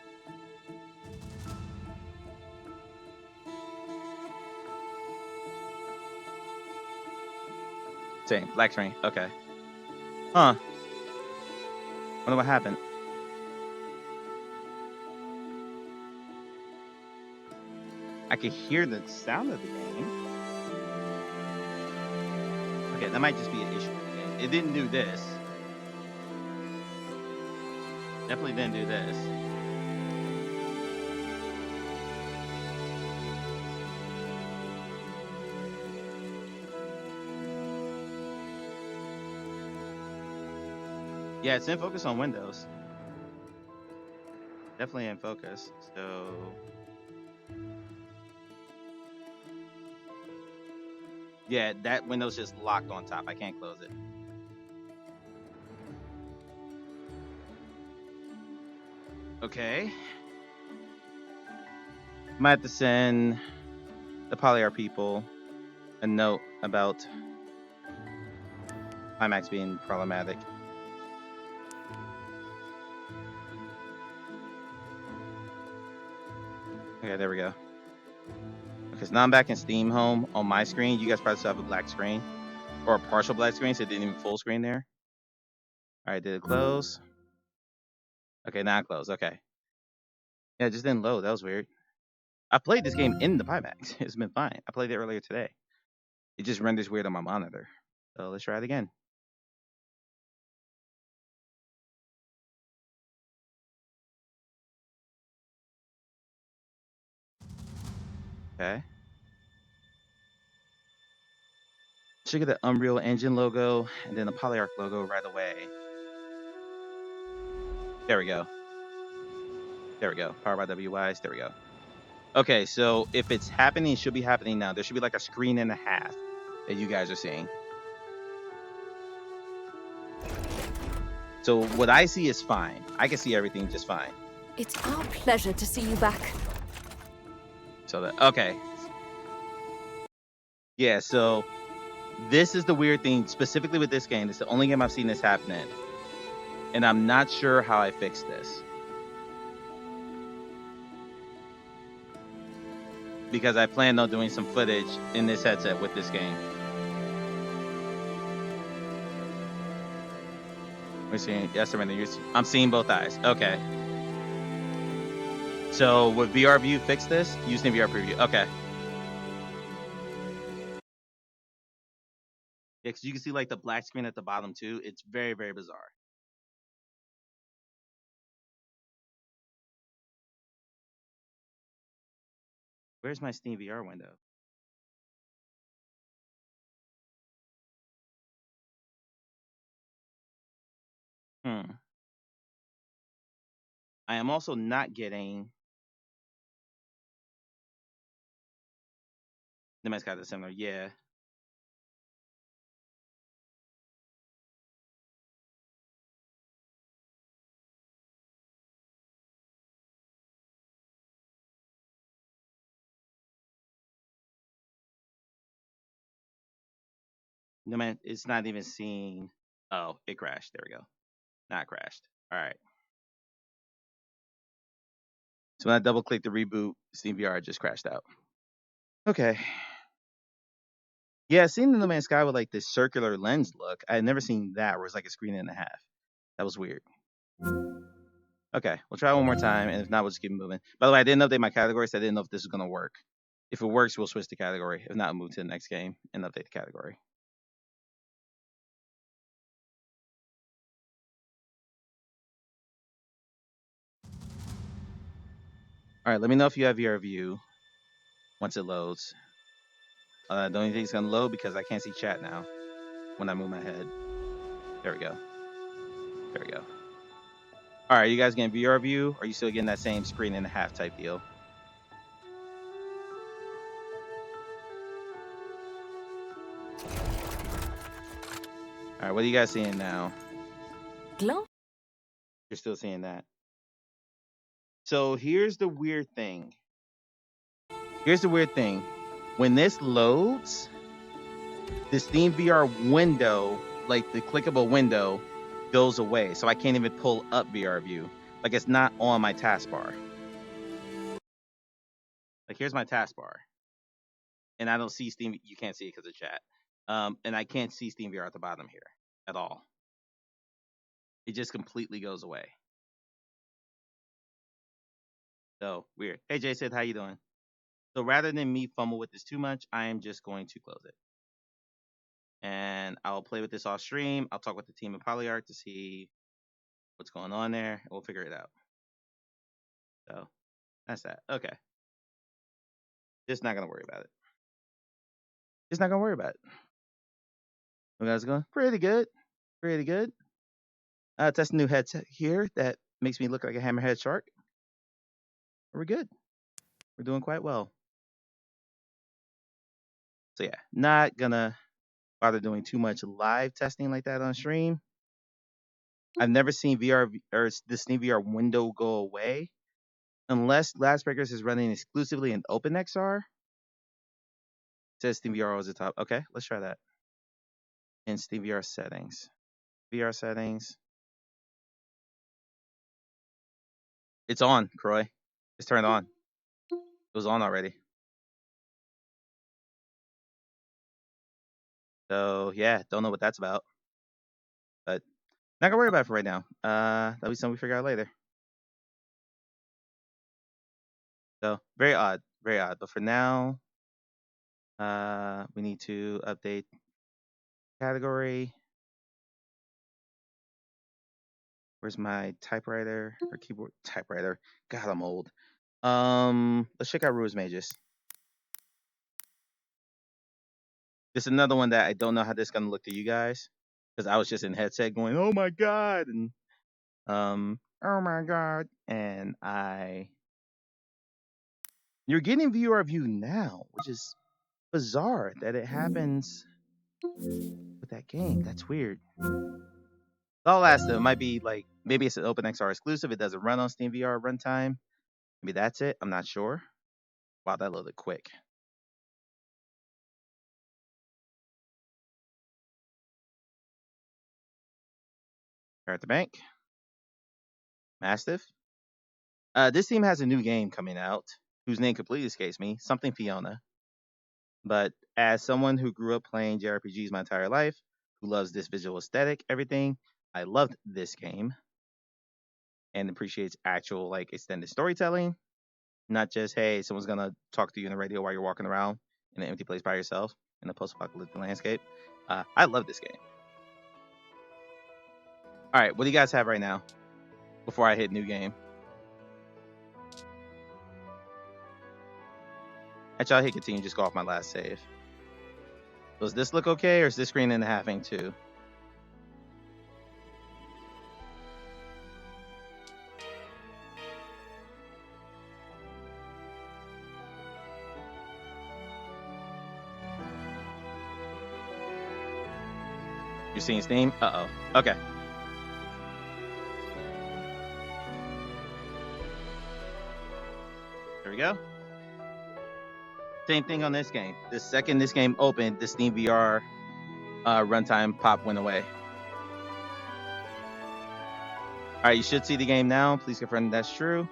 Same, black screen. Okay. Huh. Wonder what happened. I could hear the sound of the game. Okay, that might just be an issue with the game. It didn't do this. Definitely didn't do this. Yeah, it's in focus on Windows. Definitely in focus. So yeah, that window's just locked on top. I can't close it. Okay. Might have to send the Polyar people a note about Pimax being problematic. Okay, there we go. Okay, so now I'm back in Steam Home on my screen. You guys probably still have a black screen or a partial black screen, so it didn't even full screen there. All right, did it close? Okay, now it closed. Okay. Yeah, it just didn't load. That was weird. I played this game in the Pimax. It's been fine. I played it earlier today. It just renders weird on my monitor. So let's try it again. Okay. Should get the Unreal Engine logo and then the Polyarc logo right away. There we go. There we go. Powered by WYs. There we go. Okay, so if it's happening, it should be happening now. There should be like a screen and a half that you guys are seeing. So what I see is fine. I can see everything just fine. It's our pleasure to see you back. So that, okay. Yeah, so this is the weird thing, specifically with this game. It's the only game I've seen this happen in. And I'm not sure how I fix this. Because I plan on doing some footage in this headset with this game. We're seeing, yes, I'm seeing both eyes. Okay. So would VR View fix this? Using VR Preview. Okay. Yeah, because you can see like the black screen at the bottom too. It's very, very bizarre. Where's my Steam VR window? I am also not getting. The mascot is similar, yeah. No man, it's not even seeing. Oh, it crashed. There we go. Not crashed. All right. So when I double click the reboot, Steam VR just crashed out. Okay. Yeah, seeing the No Man's Sky with like this circular lens look, I had never seen that where it's like a screen and a half. That was weird. Okay, we'll try one more time, and if not, we'll just keep moving. By the way, I didn't update my category, so I didn't know if this was gonna work. If it works, we'll switch the category. If not, we'll move to the next game and update the category. All right, let me know if you have your view once it loads. The only thing it's gonna load because I can't see chat now when I move my head. There we go. There we go. All right, you guys getting VR view? Or are you still getting that same screen and a half type deal? All right, what are you guys seeing now? Glow? You're still seeing that. So here's the weird thing. Here's the weird thing. When this loads, the Steam VR window, like the clickable window, goes away. So I can't even pull up VR view. Like it's not on my taskbar. Like here's my taskbar. And I don't see Steam. You can't see it because of chat. And I can't see Steam VR at the bottom here at all. It just completely goes away. So weird. Hey Jason, how you doing? So rather than me fumble with this too much, I am just going to close it. And I'll play with this off stream. I'll talk with the team at PolyArt to see what's going on there. And we'll figure it out. So that's that. Okay. Just not gonna worry about it. Just not gonna worry about it. You guys going? Pretty good. Pretty good. Test a new headset here that makes me look like a hammerhead shark. We're good. We're doing quite well. So yeah, not gonna bother doing too much live testing like that on stream. I've never seen VR or the Steam VR window go away unless Lastbreakers is running exclusively in OpenXR. It says Steam VR was the top. Okay, let's try that. In Steam VR settings. VR settings. It's on, Croy. It's turned on. It was on already. So yeah, don't know what that's about. But not gonna worry about it for right now. That'll be something we figure out later. So very odd. Very odd. But for now, we need to update category. Where's my typewriter or keyboard? Typewriter. God, I'm old. Let's check out Rules Mages. This is another one that I don't know how this is gonna look to you guys. Because I was just in headset going, oh my god, and oh my god. And you're getting VR view now, which is bizarre that it happens with that game. That's weird. I'll ask them. It might be like maybe it's an OpenXR exclusive. It doesn't run on Steam VR runtime. Maybe that's it. I'm not sure. Wow, that loaded quick. Here at the bank. Mastiff. This team has a new game coming out, whose name completely escapes me. Something Fiona. But as someone who grew up playing JRPGs my entire life, who loves this visual aesthetic, everything, I loved this game and appreciates actual like extended storytelling, not just hey, someone's gonna talk to you in the radio while you're walking around in an empty place by yourself in a post-apocalyptic landscape. I love this game. All right, what do you guys have right now before I hit new game? Actually, I'll hit continue, just go off my last save. Does this look okay, or is this screen and a halfing too? You're seeing Steam? Uh-oh. Okay. There we go. Same thing on this game. The second this game opened, the Steam VR runtime pop went away. All right, you should see the game now. Please confirm that's true.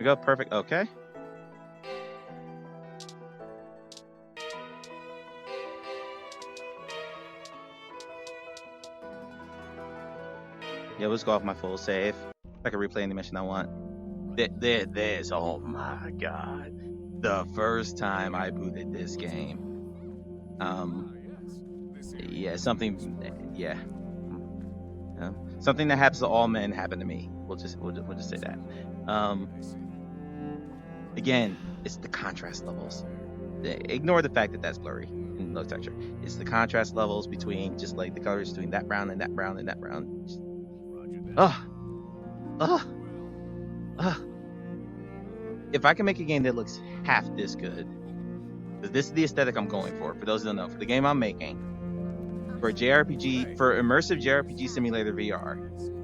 we go. Perfect. Okay. Yeah, let's go off my full save. I can replay any mission I want. There's, oh my god. The first time I booted this game. Yeah, something that happens to all men happened to me. We'll just say that. Again, it's the contrast levels. Ignore the fact that that's blurry and low texture. It's the contrast levels between just like the colors between that brown and that brown and that brown. Just, if I can make a game that looks half this good, because this is the aesthetic I'm going for those who don't know, for the game I'm making, for JRPG, for immersive JRPG simulator VR,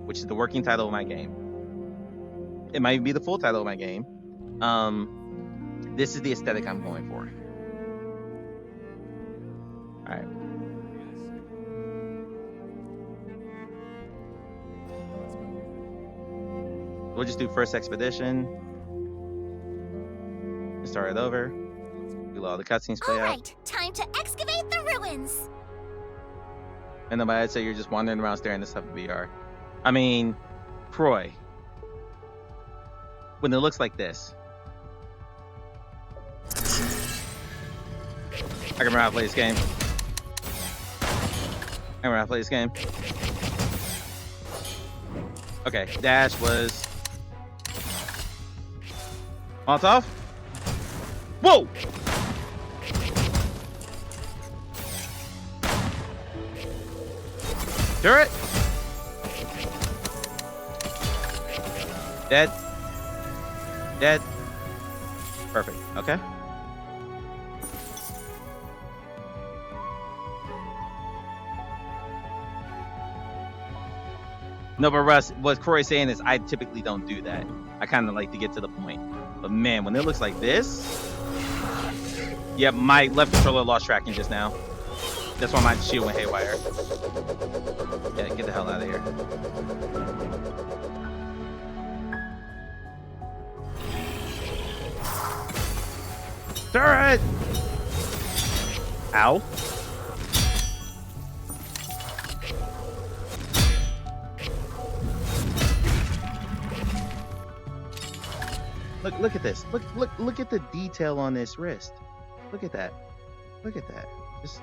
which is the working title of my game. It might even be the full title of my game. This is the aesthetic I'm going for. All right. We'll just do first expedition. Start it over. Do all the cutscenes play out. Alright, time to excavate the ruins. And then I'd say you're just wandering around staring at stuff in VR. I mean, Croy. When it looks like this. I can remember how to play this game. I remember how to play this game. Okay, dash was... Molotov? Whoa! Turret? Dead. Dead. Perfect. Okay. No, but Russ, what Corey's saying is I typically don't do that. I kind of like to get to the point. But man, when it looks like this... Yeah, my left controller lost tracking just now. That's why my shield went haywire. Yeah, get the hell out of here. Turret! Ow. Look at this. Look at the detail on this wrist. Look at that. Look at that. Just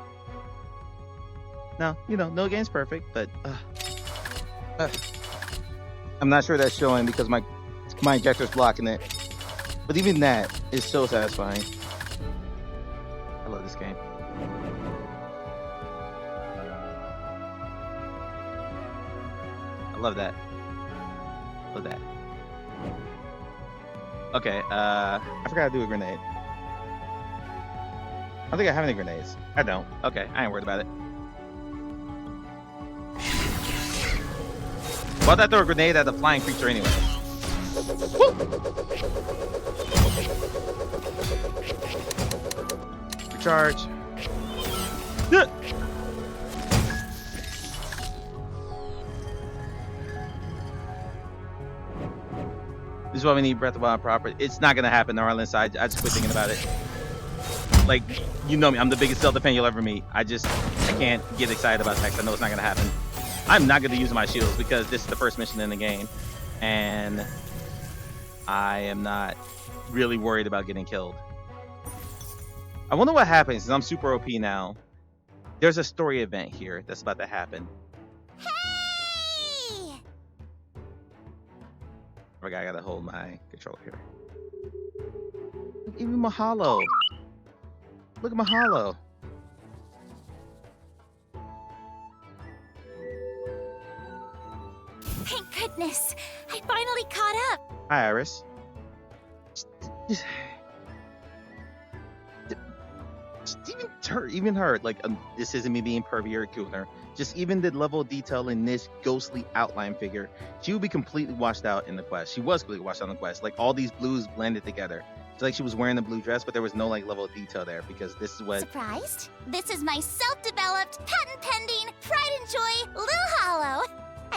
no, no game's perfect, but I'm not sure that's showing because my injector's blocking it. But even that is so satisfying. I love this game. I love that. Love that. Okay, I forgot to do a grenade. I don't think I have any grenades. I don't. Okay, I ain't worried about it. Why did I throw a grenade at the flying creature anyway? Woo! Recharge. Yeah. This is why we need Breath of Wild proper. It's not gonna happen, Arlen. So I just quit thinking about it. Like, you know me, I'm the biggest Zelda fan you'll ever meet. I can't get excited about that because I know it's not gonna happen. I'm not gonna use my shields because this is the first mission in the game, and I am not really worried about getting killed. I wonder what happens because I'm super OP now. There's a story event here that's about to happen. Hey! I gotta hold my controller here. Even Mahalo. Look at Mahalo. Thank goodness, I finally caught up. Hi, Iris. Even her, like, this isn't me being pervy or cooler. Just even the level of detail in this ghostly outline figure, she would be completely washed out in the quest. She was completely washed out in the quest. Like, all these blues blended together. It's like she was wearing the blue dress, but there was no, like, level of detail there because this is what... Surprised? This is my self-developed, patent-pending, pride and joy, Lil Hollow.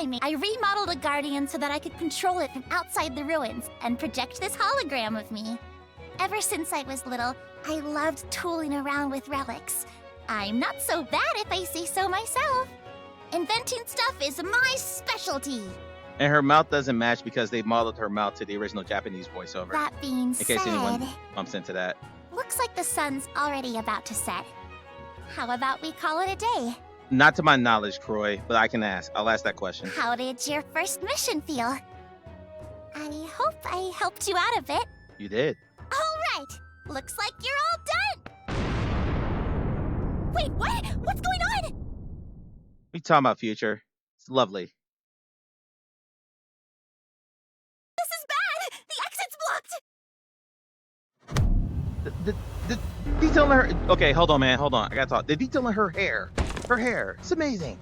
I remodeled a guardian so that I could control it from outside the ruins and project this hologram of me. Ever since I was little, I loved tooling around with relics. I'm not so bad if I say so myself. Inventing stuff is my specialty. And her mouth doesn't match because they modeled her mouth to the original Japanese voiceover. That being said, in case anyone bumps into that. Looks like the sun's already about to set. How about we call it a day? Not to my knowledge, Croy, but I can ask. I'll ask that question. How did your first mission feel? I hope I helped you out a bit. You did. All right. Looks like you're all done. Wait, what? What's going on? We talking about future. It's lovely. This is bad. The exit's blocked. The detail in her. Okay, hold on, man. Hold on. I gotta talk. The detail in her hair. Her hair. It's amazing.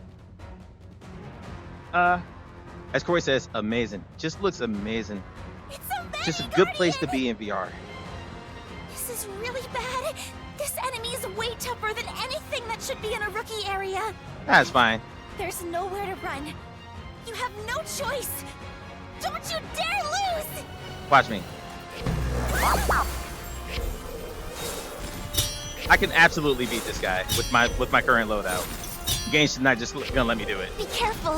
As Corey says, amazing. Just looks amazing. It's a just a good place to be in VR. This is really bad. This enemy is way tougher than anything that should be in a rookie area. That's fine. There's nowhere to run. You have no choice. Don't you dare lose! Watch me. I can absolutely beat this guy with my current loadout. The game's not just gonna let me do it. Be careful.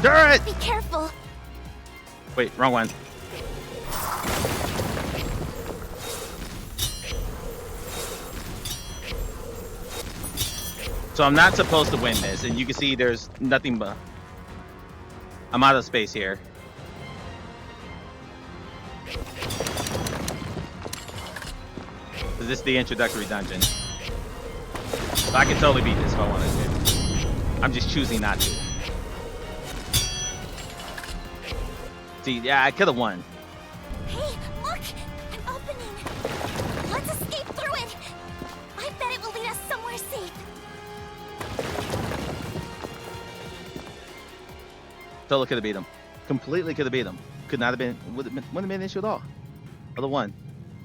Turret! Be careful. Wait, wrong one. So I'm not supposed to win this, and you can see there's nothing but... I'm out of space here. This is the introductory dungeon. So I can totally beat this if I wanted to. I'm just choosing not to. See, yeah, I could have won. Hey, look! An opening! Let's escape through it! I bet it will lead us somewhere safe. Totally could have beat him. Completely could have beat him. Could not have been, wouldn't have been an issue at all. Other one.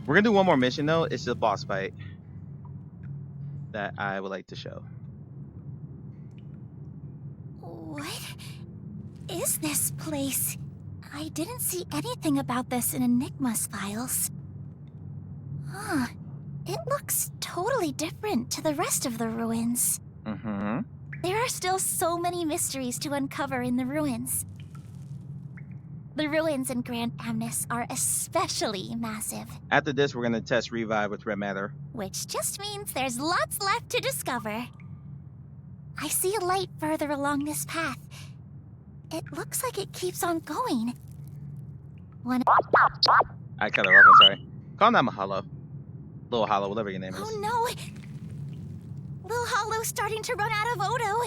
We're gonna do one more mission though. It's a boss fight that I would like to show. What is this place? I didn't see anything about this in Enigma's files. Huh. It looks totally different to the rest of the ruins. Mm-hmm. There are still so many mysteries to uncover in the ruins. The ruins in Grand Amnes are especially massive. After this, we're gonna test revive with red matter. Which just means there's lots left to discover. I see a light further along this path. It looks like it keeps on going. I cut her off, I'm sorry. Call that Mahalo. Little Hollow, whatever your name is. Oh no! Lil Hollow's starting to run out of Odo.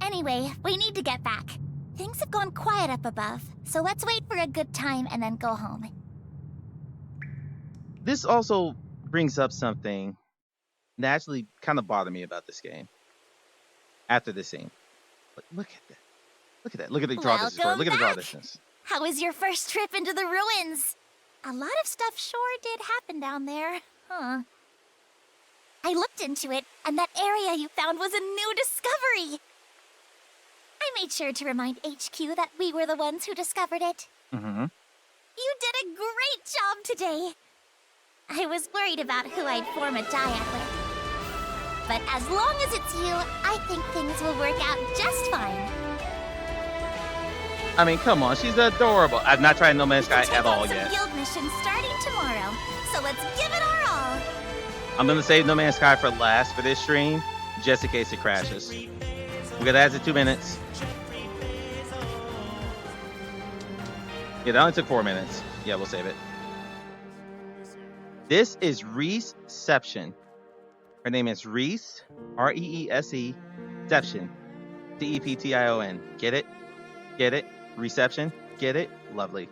Anyway, we need to get back. Things have gone quiet up above, so let's wait for a good time and then go home. This also brings up something that actually kind of bothered me about this game. After this scene. But look at that. Look at that. Look at the draw distance. Look at the draw distance. How was your first trip into the ruins? A lot of stuff sure did happen down there, huh? I looked into it, and that area you found was a new discovery. I made sure to remind HQ that we were the ones who discovered it. Mm-hmm. You did a great job today. I was worried about who I'd form a dyad with. But as long as it's you, I think things will work out just fine. I mean, come on, she's adorable. I've not tried No Man's Sky at all yet. Guild mission starting tomorrow, so let's give it our all. I'm gonna save No Man's Sky for last for this stream, just in case it crashes. We got that at 2 minutes. Yeah, that only took 4 minutes. Yeah, we'll save it. This is Reception. Her name is Reese, R-E-E-S-E, Ception, C-E-P-T-I-O-N. Get it? Get it? Reception? Get it? Lovely.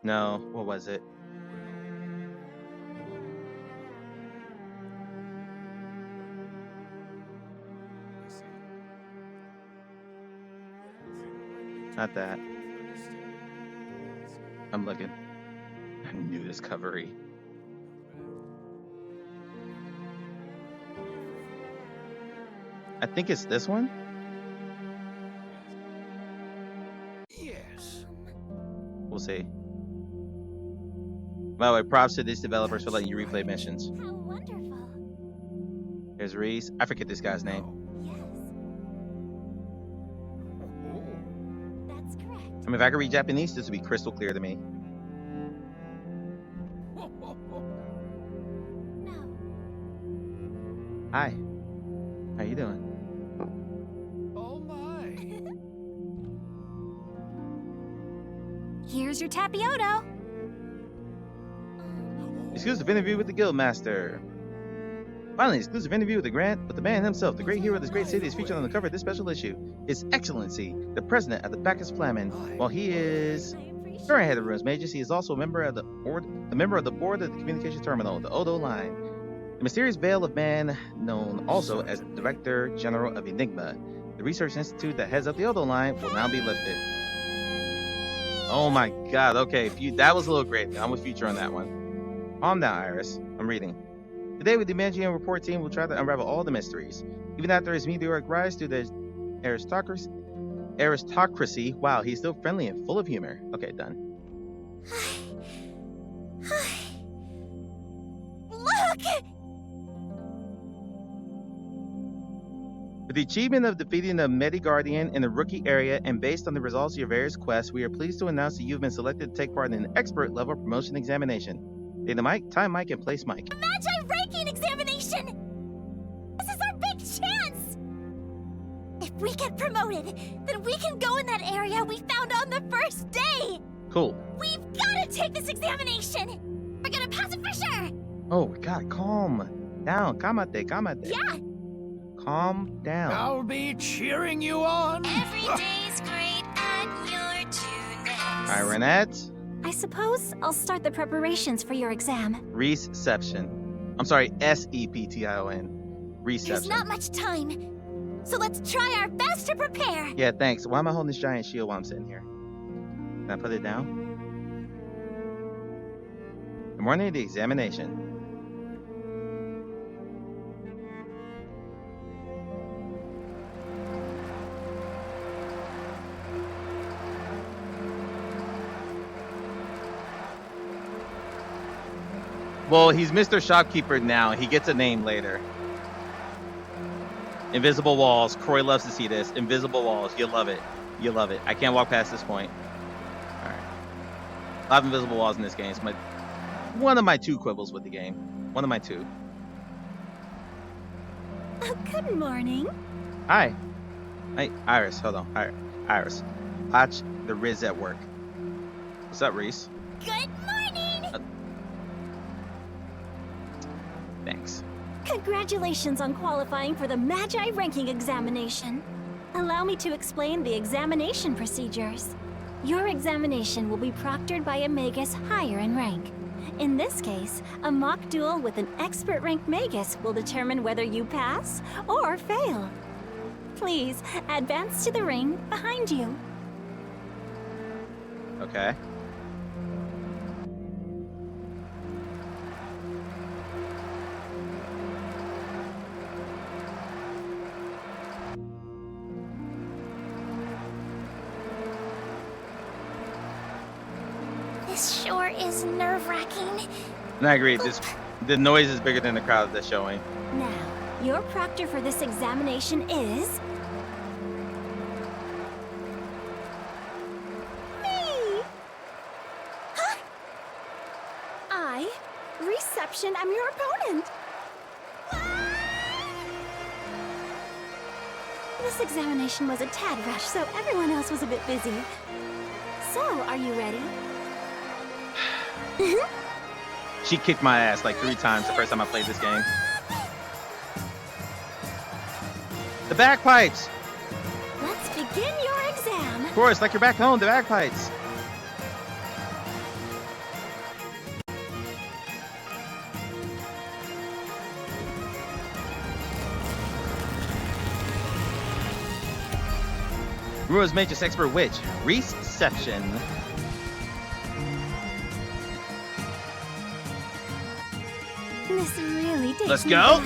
No, what was it? Not that. I'm looking. New discovery. I think it's this one. Yes. We'll see. By the way, props to these developers for letting you replay missions. How wonderful. Here's Reese. I forget this guy's name. That's correct. I mean, if I could read Japanese, this would be crystal clear to me. Hi. How you doing? Oh my. Here's your tapioto. Exclusive interview with the Guildmaster. Finally, exclusive interview with the man himself, the great hero of this great city, is featured on the cover of this special issue. His Excellency, the President of the Bacchus Flamen. While he is current head of Ruins Magus, he is also a member of the board of the Communication Terminal, the Odo Line. The mysterious Veil of Man, known also as Director General of Enigma, the research institute that heads up the Odo Line, will now be lifted. Oh my God! Okay, that was a little great. I'm with Future on that one. Calm down, Iris. I'm reading. Today, with the Mangian report team, we'll try to unravel all the mysteries. Even after his meteoric rise through the aristocracy, wow, he's still friendly and full of humor. Okay, done. Look! For the achievement of defeating the Medi-Guardian in the rookie area and based on the results of your various quests, we are pleased to announce that you've been selected to take part in an expert level promotion examination. Data Mike, time Mike, and place Mike. Magi ranking examination! This is our big chance! If we get promoted, then we can go in that area we found on the first day! Cool. We've gotta take this examination! We're gonna pass it for sure! Oh, God, calm down. Kamate. Yeah! Calm down. I'll be cheering you on. Every day's great and you're too next. All right, Renette. I suppose I'll start the preparations for your exam. Reception. I'm sorry, SEPTION. Reception. There's not much time, so let's try our best to prepare. Yeah, thanks. Why am I holding this giant shield while I'm sitting here? Can I put it down? The morning of the examination. Well, he's Mr. Shopkeeper now. He gets a name later. Invisible walls. Croy loves to see this. Invisible walls. You'll love it. You'll love it. I can't walk past this point. All right. A lot of invisible walls in this game. It's one of my two quibbles with the game. One of my two. Oh, good morning. Hi. Hey, Iris. Hold on. Iris. Watch the Riz at work. What's up, Reese? Good morning! Thanks. Congratulations on qualifying for the Magi ranking examination. Allow me to explain the examination procedures. Your examination will be proctored by a Magus higher in rank. In this case, a mock duel with an expert rank Magus will determine whether you pass or fail. Please, advance to the ring behind you. Okay. This sure is nerve-wracking. And I agree. The noise is bigger than the crowd that's showing. Now, your proctor for this examination is... me! Huh? I, Reception, am your opponent. This examination was a tad rushed, so everyone else was a bit busy. So, are you ready? She kicked my ass like 3 times the first time I played this game. The bagpipes! Let's begin your exam. Of course, like you're back home, the bagpipes. Ruins Magus Expert Witch. Reception. This really takes Let's me go.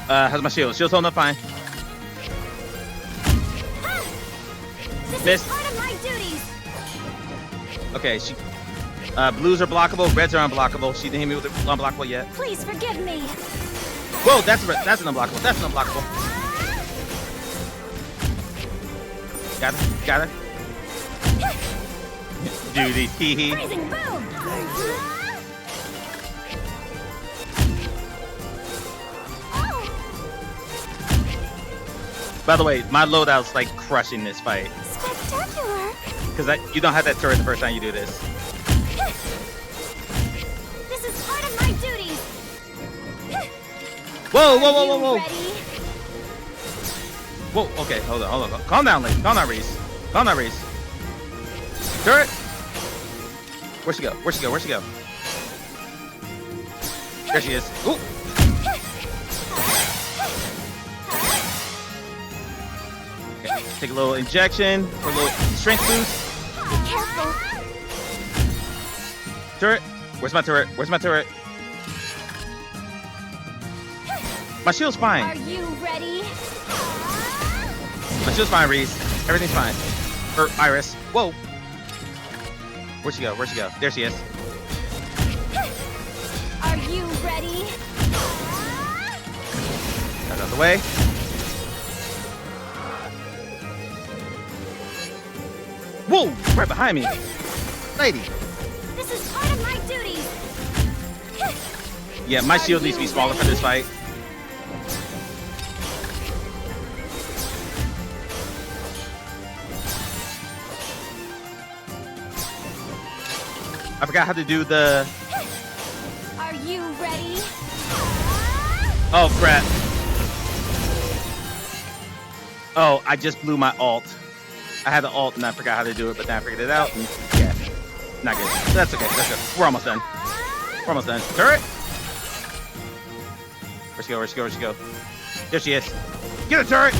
back. How's my shield? Shield's holding up fine. This Miss. is part of my duties. Okay, she. Blues are blockable. Reds are unblockable. She didn't hit me with the unblockable yet. Please forgive me. Whoa, that's an unblockable. That's an unblockable. Got her. Got her. Duty. Hee hee. Freezing boom. By the way, my loadout's like crushing this fight. Spectacular. Because you don't have that turret the first time you do this. This is part of my duties. Whoa, whoa, whoa, whoa, whoa. Ready? Whoa, okay, hold on. Calm down, lady. Calm down, Reese. Calm down, Reese. Turret! Where'd she go? Where'd she go? Where'd she go? There she is. Ooh! Okay, take a little injection for a little strength boost. Be careful. Turret! Where's my turret? Where's my turret? My shield's fine. Are you ready? My shield's fine, Reese. Everything's fine. Or Iris. Whoa! Where'd she go? Where'd she go? There she is. Are you ready? Out of the way. Whoa! Right behind me. Lady. This is part of my duties. Yeah, my shield needs to be smaller for this fight. I forgot how to do the... Are you ready? Oh, crap. Oh, I just blew my ult. I had the ult and I forgot how to do it, but then I figured it out. And yeah, not good. That's okay. That's good. We're almost done. We're almost done. Turret! Where'd she go? Where'd she go? Where'd she go? There she is. Get a turret!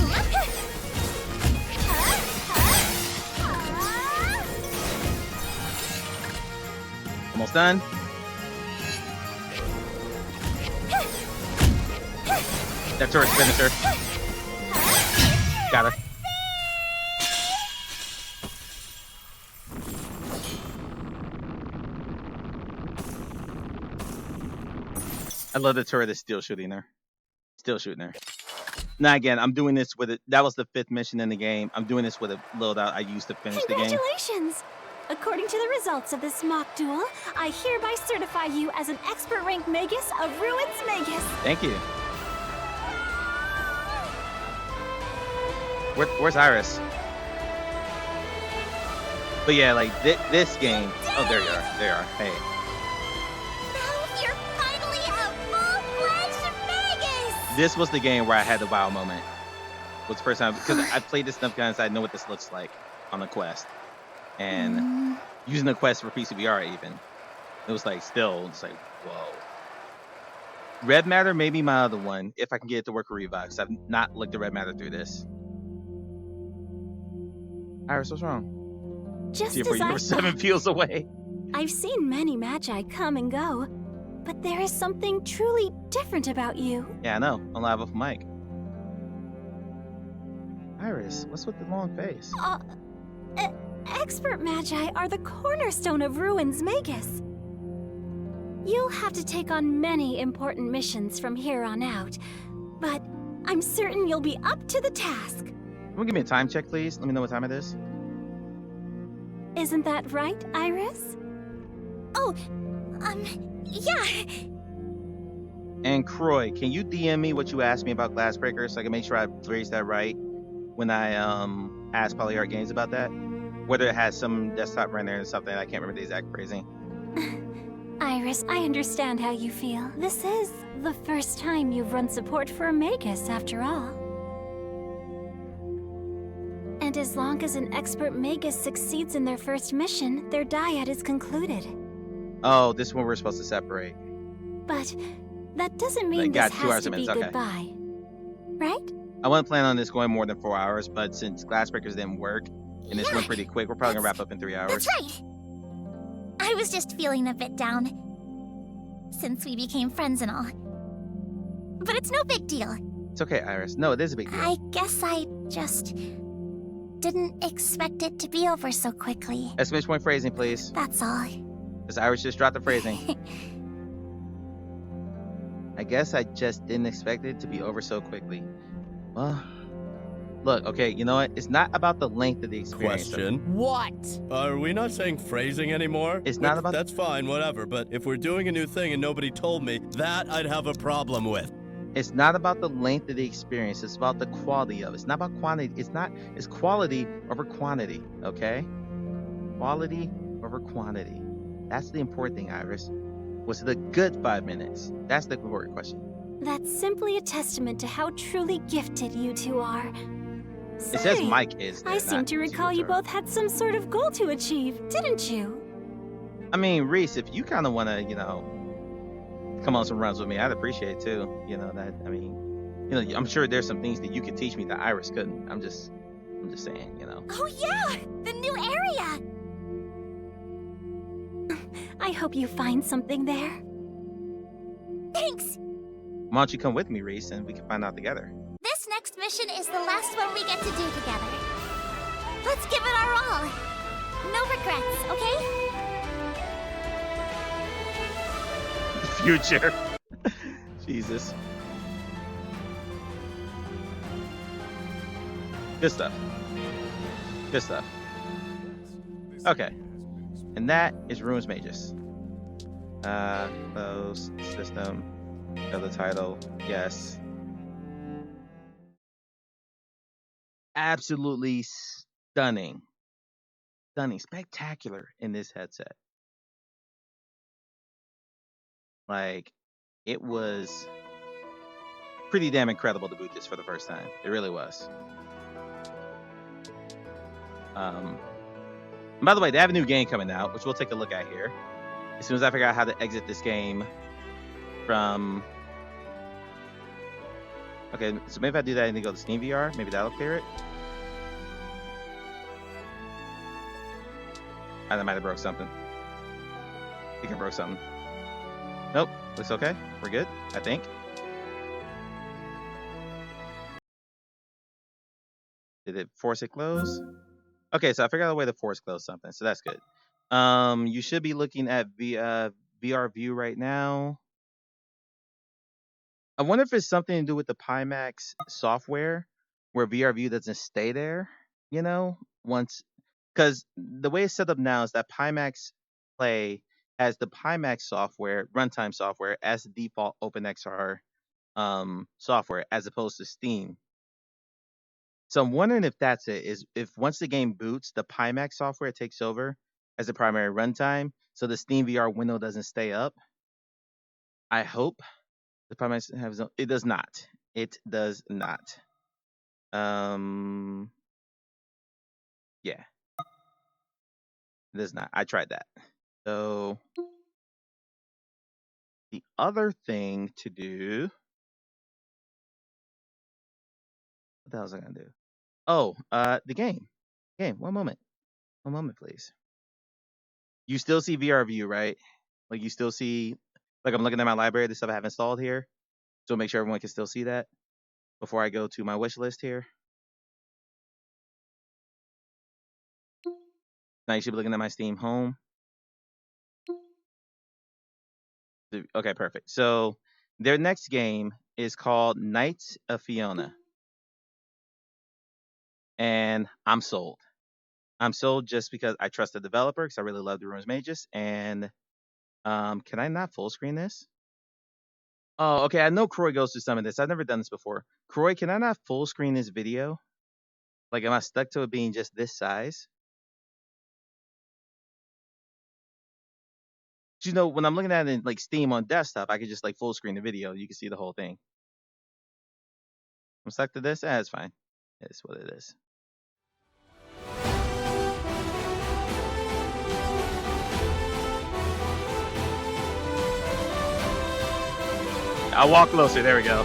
Almost done. That turret's finisher. Got her. I love the turret is still shooting her. Still shooting her. Now again, I'm doing this with it. That was the 5th mission in the game. I'm doing this with a loadout I used to finish the game. Congratulations! According to the results of this mock duel, I hereby certify you as an expert rank Magus of Ruins Magus. Thank you. Where's Iris? But yeah, like this game. Oh, there you are. There you are. Hey. Now you're finally a full-fledged Magus! This was the game where I had the wow moment. It was the first time because I played this enough times. I know what this looks like on the quest, and using the quest for PCVR even. It was like still, it's like whoa. Red Matter may be my other one if I can get it to work with Revive. Cause I've not looked at Red Matter through this. Iris, what's wrong? Just You as were 7 fields away. I've seen many magi come and go, but there is something truly different about you. Yeah, I know. I'm live off mic. Iris, what's with the long face? Expert magi are the cornerstone of Ruins Magus. You'll have to take on many important missions from here on out, but I'm certain you'll be up to the task. Can you give me a time check, please? Let me know what time it is. Isn't that right, Iris? Oh, yeah. And Croy, can you DM me what you asked me about Glassbreaker so I can make sure I phrase that right when I ask Polyart Games about that? Whether it has some desktop render and something, I can't remember the exact phrasing. Iris, I understand how you feel. This is the first time you've run support for a Magus, after all. And as long as an expert Magus succeeds in their first mission, their dyad is concluded. Oh, this one we're supposed to separate. But that doesn't mean Like, got this 2 has hours to of be minutes, okay. goodbye. Right? I wasn't planning on this going more than 4 hours, but since Glass Breakers didn't work and this went pretty quick, we're probably gonna wrap up in 3 hours. That's right. I was just feeling a bit down since we became friends and all. But it's no big deal. It's okay, Iris. No, it is a big deal. I guess I just didn't expect it to be over so quickly. Exclamation point phrasing, please. That's all. Because Iris just dropped the phrasing. I guess I just didn't expect it to be over so quickly. Well, look, okay, you know what? It's not about the length of the experience. Question. What? Are we not saying phrasing anymore? It's not about... That's fine, whatever, but if we're doing a new thing and nobody told me, that I'd have a problem with. It's not about the length of the experience. It's about the quality of it. It's not about quantity. It's quality over quantity, okay? Quality over quantity. That's the important thing, Iris. Was it a good 5 minutes? That's the important question. That's simply a testament to how truly gifted you two are. It says Mike is there, I seem not to recall you both had some sort of goal to achieve, didn't you? I mean, Reese, if you kind of want to, you know, come on some runs with me, I'd appreciate it too. You know that. I mean, you know, I'm sure there's some things that you could teach me that Iris couldn't. I'm just saying, you know. Oh yeah, the new area. I hope you find something there. Thanks. Why don't you come with me, Reese, and we can find out together. This next mission is the last one we get to do together. Let's give it our all. No regrets, okay? Future. Jesus. Good stuff. Good stuff. Okay. And that is Ruins Magus. Close system. The title. Yes. Absolutely stunning. Stunning. Spectacular in this headset. Like, it was pretty damn incredible to boot this for the first time. It really was. By the way, they have a new game coming out, which we'll take a look at here. As soon as I figure out how to exit this game from... Okay, so maybe if I do that and then go to Steam VR, maybe that'll clear it. I might have broke something. I think I broke something. Nope, looks okay. We're good, I think. Did it force it close? Okay, so I figured out a way to force close something, so that's good. You should be looking at VR View right now. I wonder if it's something to do with the Pimax software, where VR View doesn't stay there, you know, once, because the way it's set up now is that Pimax Play has the Pimax software, runtime software, as the default OpenXR software, as opposed to Steam. So I'm wondering if that's it, is if once the game boots, the Pimax software takes over as the primary runtime, so the Steam VR window doesn't stay up. I hope the Pimax has it does not. It does not. Yeah. It does not. I tried that. So the other thing to do. What the hell was I gonna do? Oh, the game. One moment. One moment, please. You still see VR View, right? Like you still see, like I'm looking at my library, the stuff I have installed here. So make sure everyone can still see that before I go to my wish list here. Now you should be looking at my Steam home. Okay, perfect. So their next game is called Knights of Fiona. And I'm sold. I'm sold just because I trust the developer, because I really love the Ruins Magus. And can I not full screen this? Oh, okay. I know Croy goes through some of this. I've never done this before. Croy, can I not full screen this video? Like, am I stuck to it being just this size? You know, when I'm looking at it in like Steam on desktop, I could just like full screen the video. You can see the whole thing. I'm stuck to this. It's fine. It's what it is. I'll walk closer. There we go.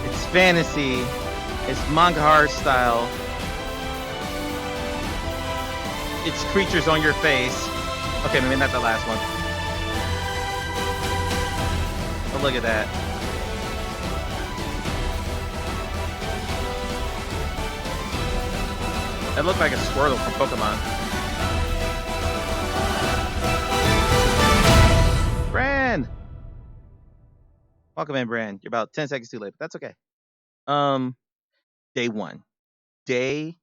It's fantasy. It's manga art style. It's creatures on your face. Okay, maybe not the last one. But look at that. That looked like a Squirtle from Pokemon. Bran! Welcome in, Bran. You're about 10 seconds too late, but that's okay. Day one. Day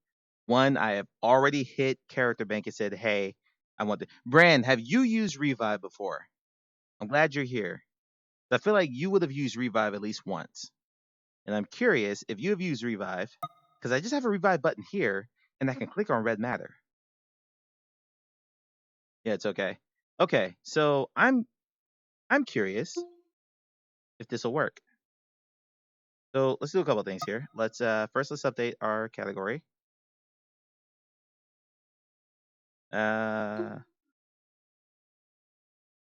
one, I have already hit Character Bank and said, hey, I want to. Bran, have you used Revive before? I'm glad you're here. I feel like you would have used Revive at least once. And I'm curious if you have used Revive, because I just have a Revive button here, and I can click on red matter. Yeah, it's okay. Okay, so I'm curious if this will work. So let's do a couple things here. Let's first let's update our category. I'm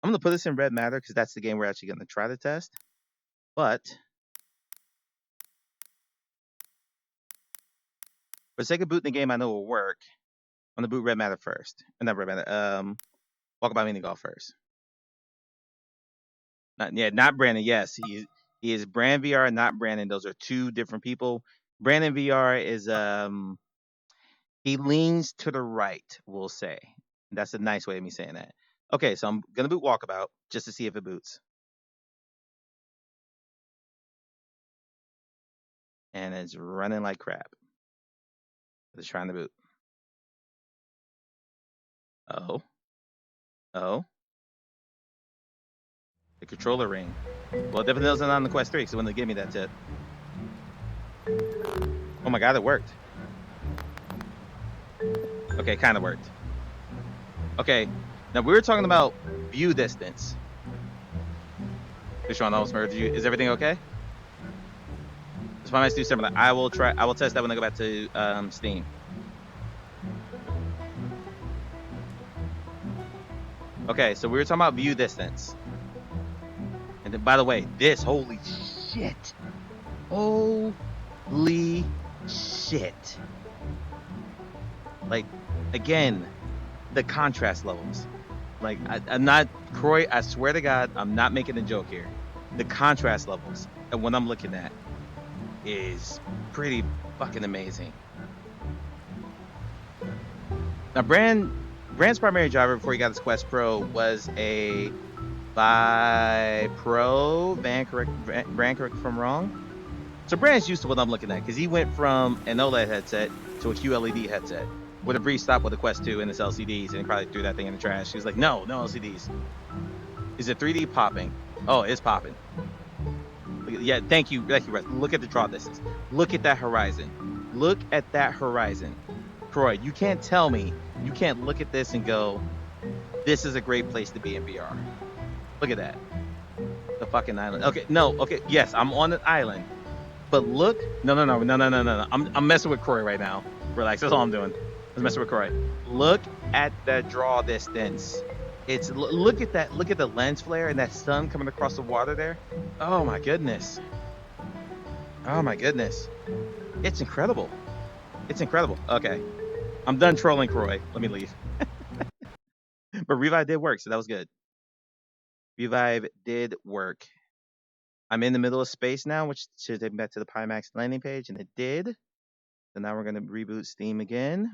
gonna put this in red matter because that's the game we're actually gonna try to test. But for the sake of booting the game, I know will work. I'm gonna boot red matter first, and not red matter. Walkabout Mini Golf first. Not Brandon. Yes, he is Brand VR, not Brandon. Those are two different people. Brandon VR is he leans to the right, we'll say. That's a nice way of me saying that. Okay, so I'm gonna boot Walkabout just to see if it boots. And it's running like crap. It's trying to boot. Oh. The controller ring. Well, it definitely wasn't on the Quest 3, so when they gave me that tip. Oh my god, it worked. Okay, kind of worked. Okay, now we were talking about view distance. Sean almost murdered you. Is everything okay? Let's find my do similar. I will test that when I go back to Steam. Okay, so we were talking about view distance. And then, by the way, this, holy shit. Holy shit. Like, again, the contrast levels. Like, I'm not, Croy, I swear to God, I'm not making a joke here. The contrast levels and what I'm looking at is pretty fucking amazing. Now, Brand's primary driver before he got his Quest Pro was a Pro. Brand, correct if I'm wrong. So Brand's used to what I'm looking at because he went from an OLED headset to a QLED headset with a brief stop with a Quest 2 and his LCDs, and he probably threw that thing in the trash. He was like, no LCDs. Is it 3D popping? Oh, it's popping. Yeah, thank you, Russ. Look at the draw distance. Look at that horizon. Look at that horizon. Croy, you can't tell me, you can't look at this and go, this is a great place to be in VR. Look at that. The fucking island. Okay, no, okay, yes, I'm on an island. But look, no. I'm messing with Croy right now. Relax, that's all I'm doing. I'm messing with Croy. Look at the draw distance. It's look at that. Look at the lens flare and that sun coming across the water there. Oh my goodness. Oh my goodness. It's incredible. It's incredible. Okay, I'm done trolling Croy. Let me leave. But Revive did work, so that was good. Revive did work. I'm in the middle of space now, which should take me back to the Pimax landing page, and it did. So now we're going to reboot Steam again.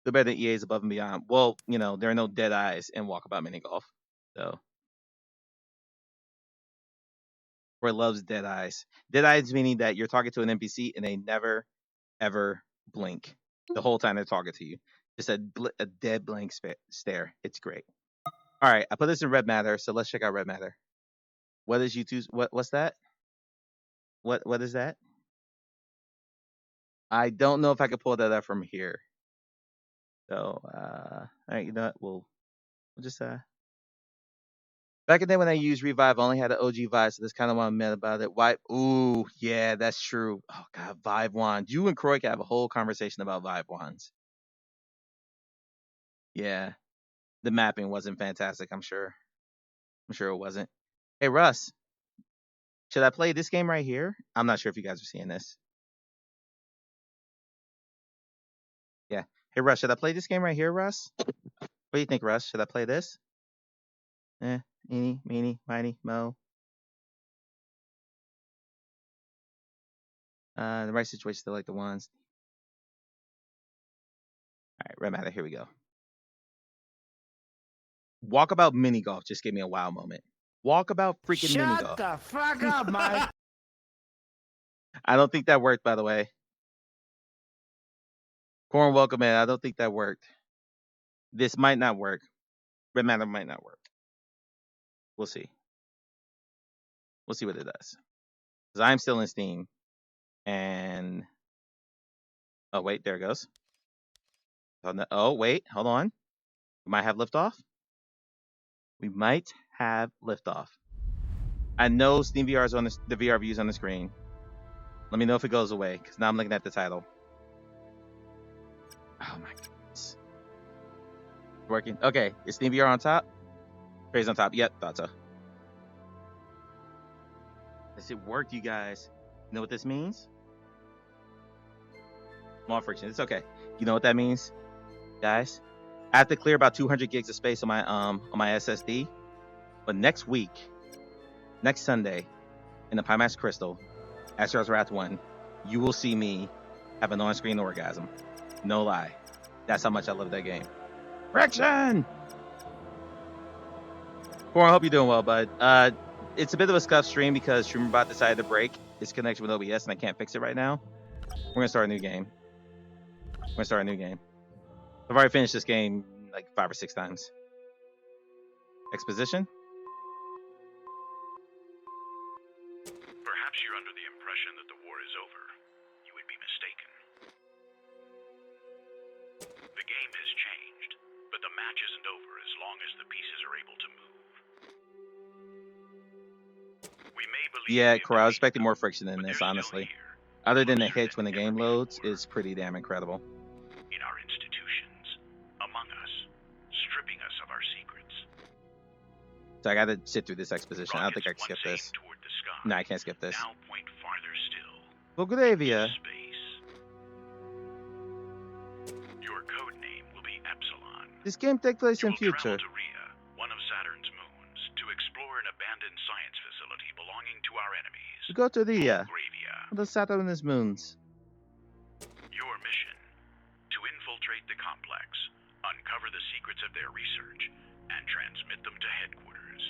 The better EA is above and beyond. Well, you know, there are no dead eyes in Walkabout Mini Golf. So. Roy loves dead eyes. Dead eyes meaning that you're talking to an NPC and they never, ever blink the whole time they're talking to you. Just a dead blank stare. It's great. All right, I put this in red matter, so let's check out red matter. What is YouTube's? What's that? What is that? I don't know if I could pull that up from here. So, all right, you know what? We'll just Back in the day when I used Revive, I only had an OG Vive, so that's kind of what I meant about it. Why? Ooh, yeah, that's true. Oh god, Vive wand. You and Croy can have a whole conversation about Vive wands. Yeah, the mapping wasn't fantastic. I'm sure. I'm sure it wasn't. Hey Russ, should I play this game right here? I'm not sure if you guys are seeing this. Yeah. Hey Russ, should I play this game right here, Russ? What do you think, Russ? Should I play this? Eeny, meeny, miny, mo. The right situation still like the ones. All right, red matter. Here we go. Walkabout mini golf just gave me a wow moment. Walkabout freaking mini Shut golf. the fuck up, Mike. I don't think that worked, by the way. Corn, welcome in. I don't think that worked. This might not work. Red matter might not work. We'll see. We'll see what it does. Because I'm still in Steam. And oh wait, there it goes. Oh wait, hold on. We might have liftoff. We might have liftoff. I know Steam VR is on the VR views on the screen. Let me know if it goes away, because now I'm looking at the title. Oh my goodness. Working. Okay, is Steam VR on top? Praise on top. Yep, thought so. Does it work, you guys? You know what this means? Small friction. It's okay. You know what that means, guys? I have to clear about 200 gigs of space on my SSD. But next week, next Sunday, in the Pimax Crystal, Astro's Wrath 1, you will see me have an on-screen orgasm. No lie. That's how much I love that game. Friction! Corn, I hope you're doing well, bud. It's a bit of a scuffed stream because StreamerBot decided to break its connection with OBS and I can't fix it right now. We're going to start a new game. I've already finished this game like 5 or 6 times. Exposition? Perhaps you're under the impression that the war is over. You would be mistaken. The game has changed, but the match isn't over as long as the pieces are able to move. We may believe Yeah, Cora, I was expecting more friction in this, honestly. Other than the hitch when the game loads, it's pretty damn incredible. in our institutions, among us, stripping us of our secrets. So I gotta sit through this exposition. I don't think I can skip this. No, I can't skip this. Now point farther still. Bulgaria. Your code name will be Epsilon. This game takes place in Travel future. to Rhea, one of Saturn's moons, to explore an abandoned science facility belonging to our enemies. We go to Rhea. The Saturn is moons. Your mission, to infiltrate the complex, uncover the secrets of their research, and transmit them to headquarters.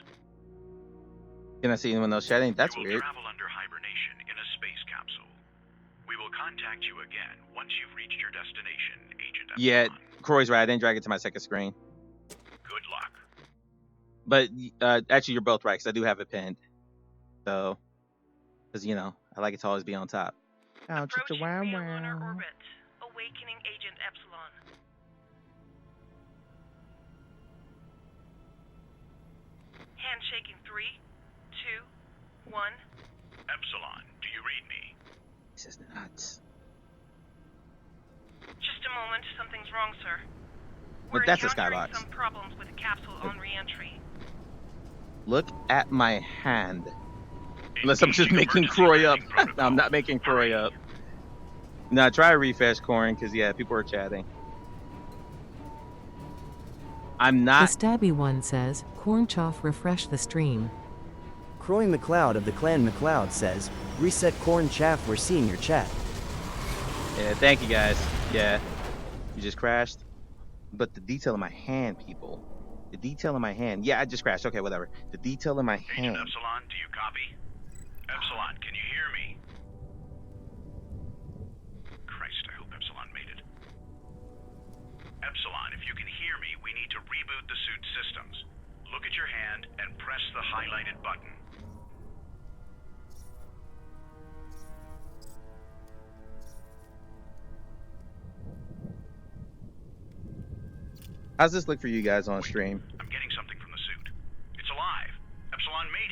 Can I see anyone else chatting? That's You will weird. travel under hibernation in a space capsule. We will contact you again once you've reached your destination, Agent Epsilon. Yeah, Croy's right. I didn't drag it to my second screen. Good luck. But actually, you're both right, because I do have it pinned. So, because, you know, I like it to always be on top. Approaching Rhea lunar orbit. Awakening Agent Epsilon. Handshaking 3, 2, 1. Epsilon, do you read me? This is nuts. Just a moment. Something's wrong, sir. But We're that's a encountering skybox. some problems with the capsule on re-entry. Look at my hand. Unless I'm just making Croy up. No, I'm not making Croy up. No, try a refresh, Corin, because, yeah, people are chatting. I'm The not. stabby one says, Cornchoff refresh the stream. Croy McLeod of the Clan McLeod says, reset corn chaff, we're seeing your chat. Yeah, thank you, guys. Yeah. You just crashed. But the detail in my hand, people. The detail in my hand. Yeah, I just crashed. Okay, whatever. The detail in my hand. Agent Epsilon, do you copy? Epsilon, can you hear me? Christ, I hope Epsilon made it. Epsilon, if you can hear me, we need to reboot the suit systems. Look at your hand and press the highlighted button. How's this look for you guys on stream? I'm getting something from the suit. It's alive.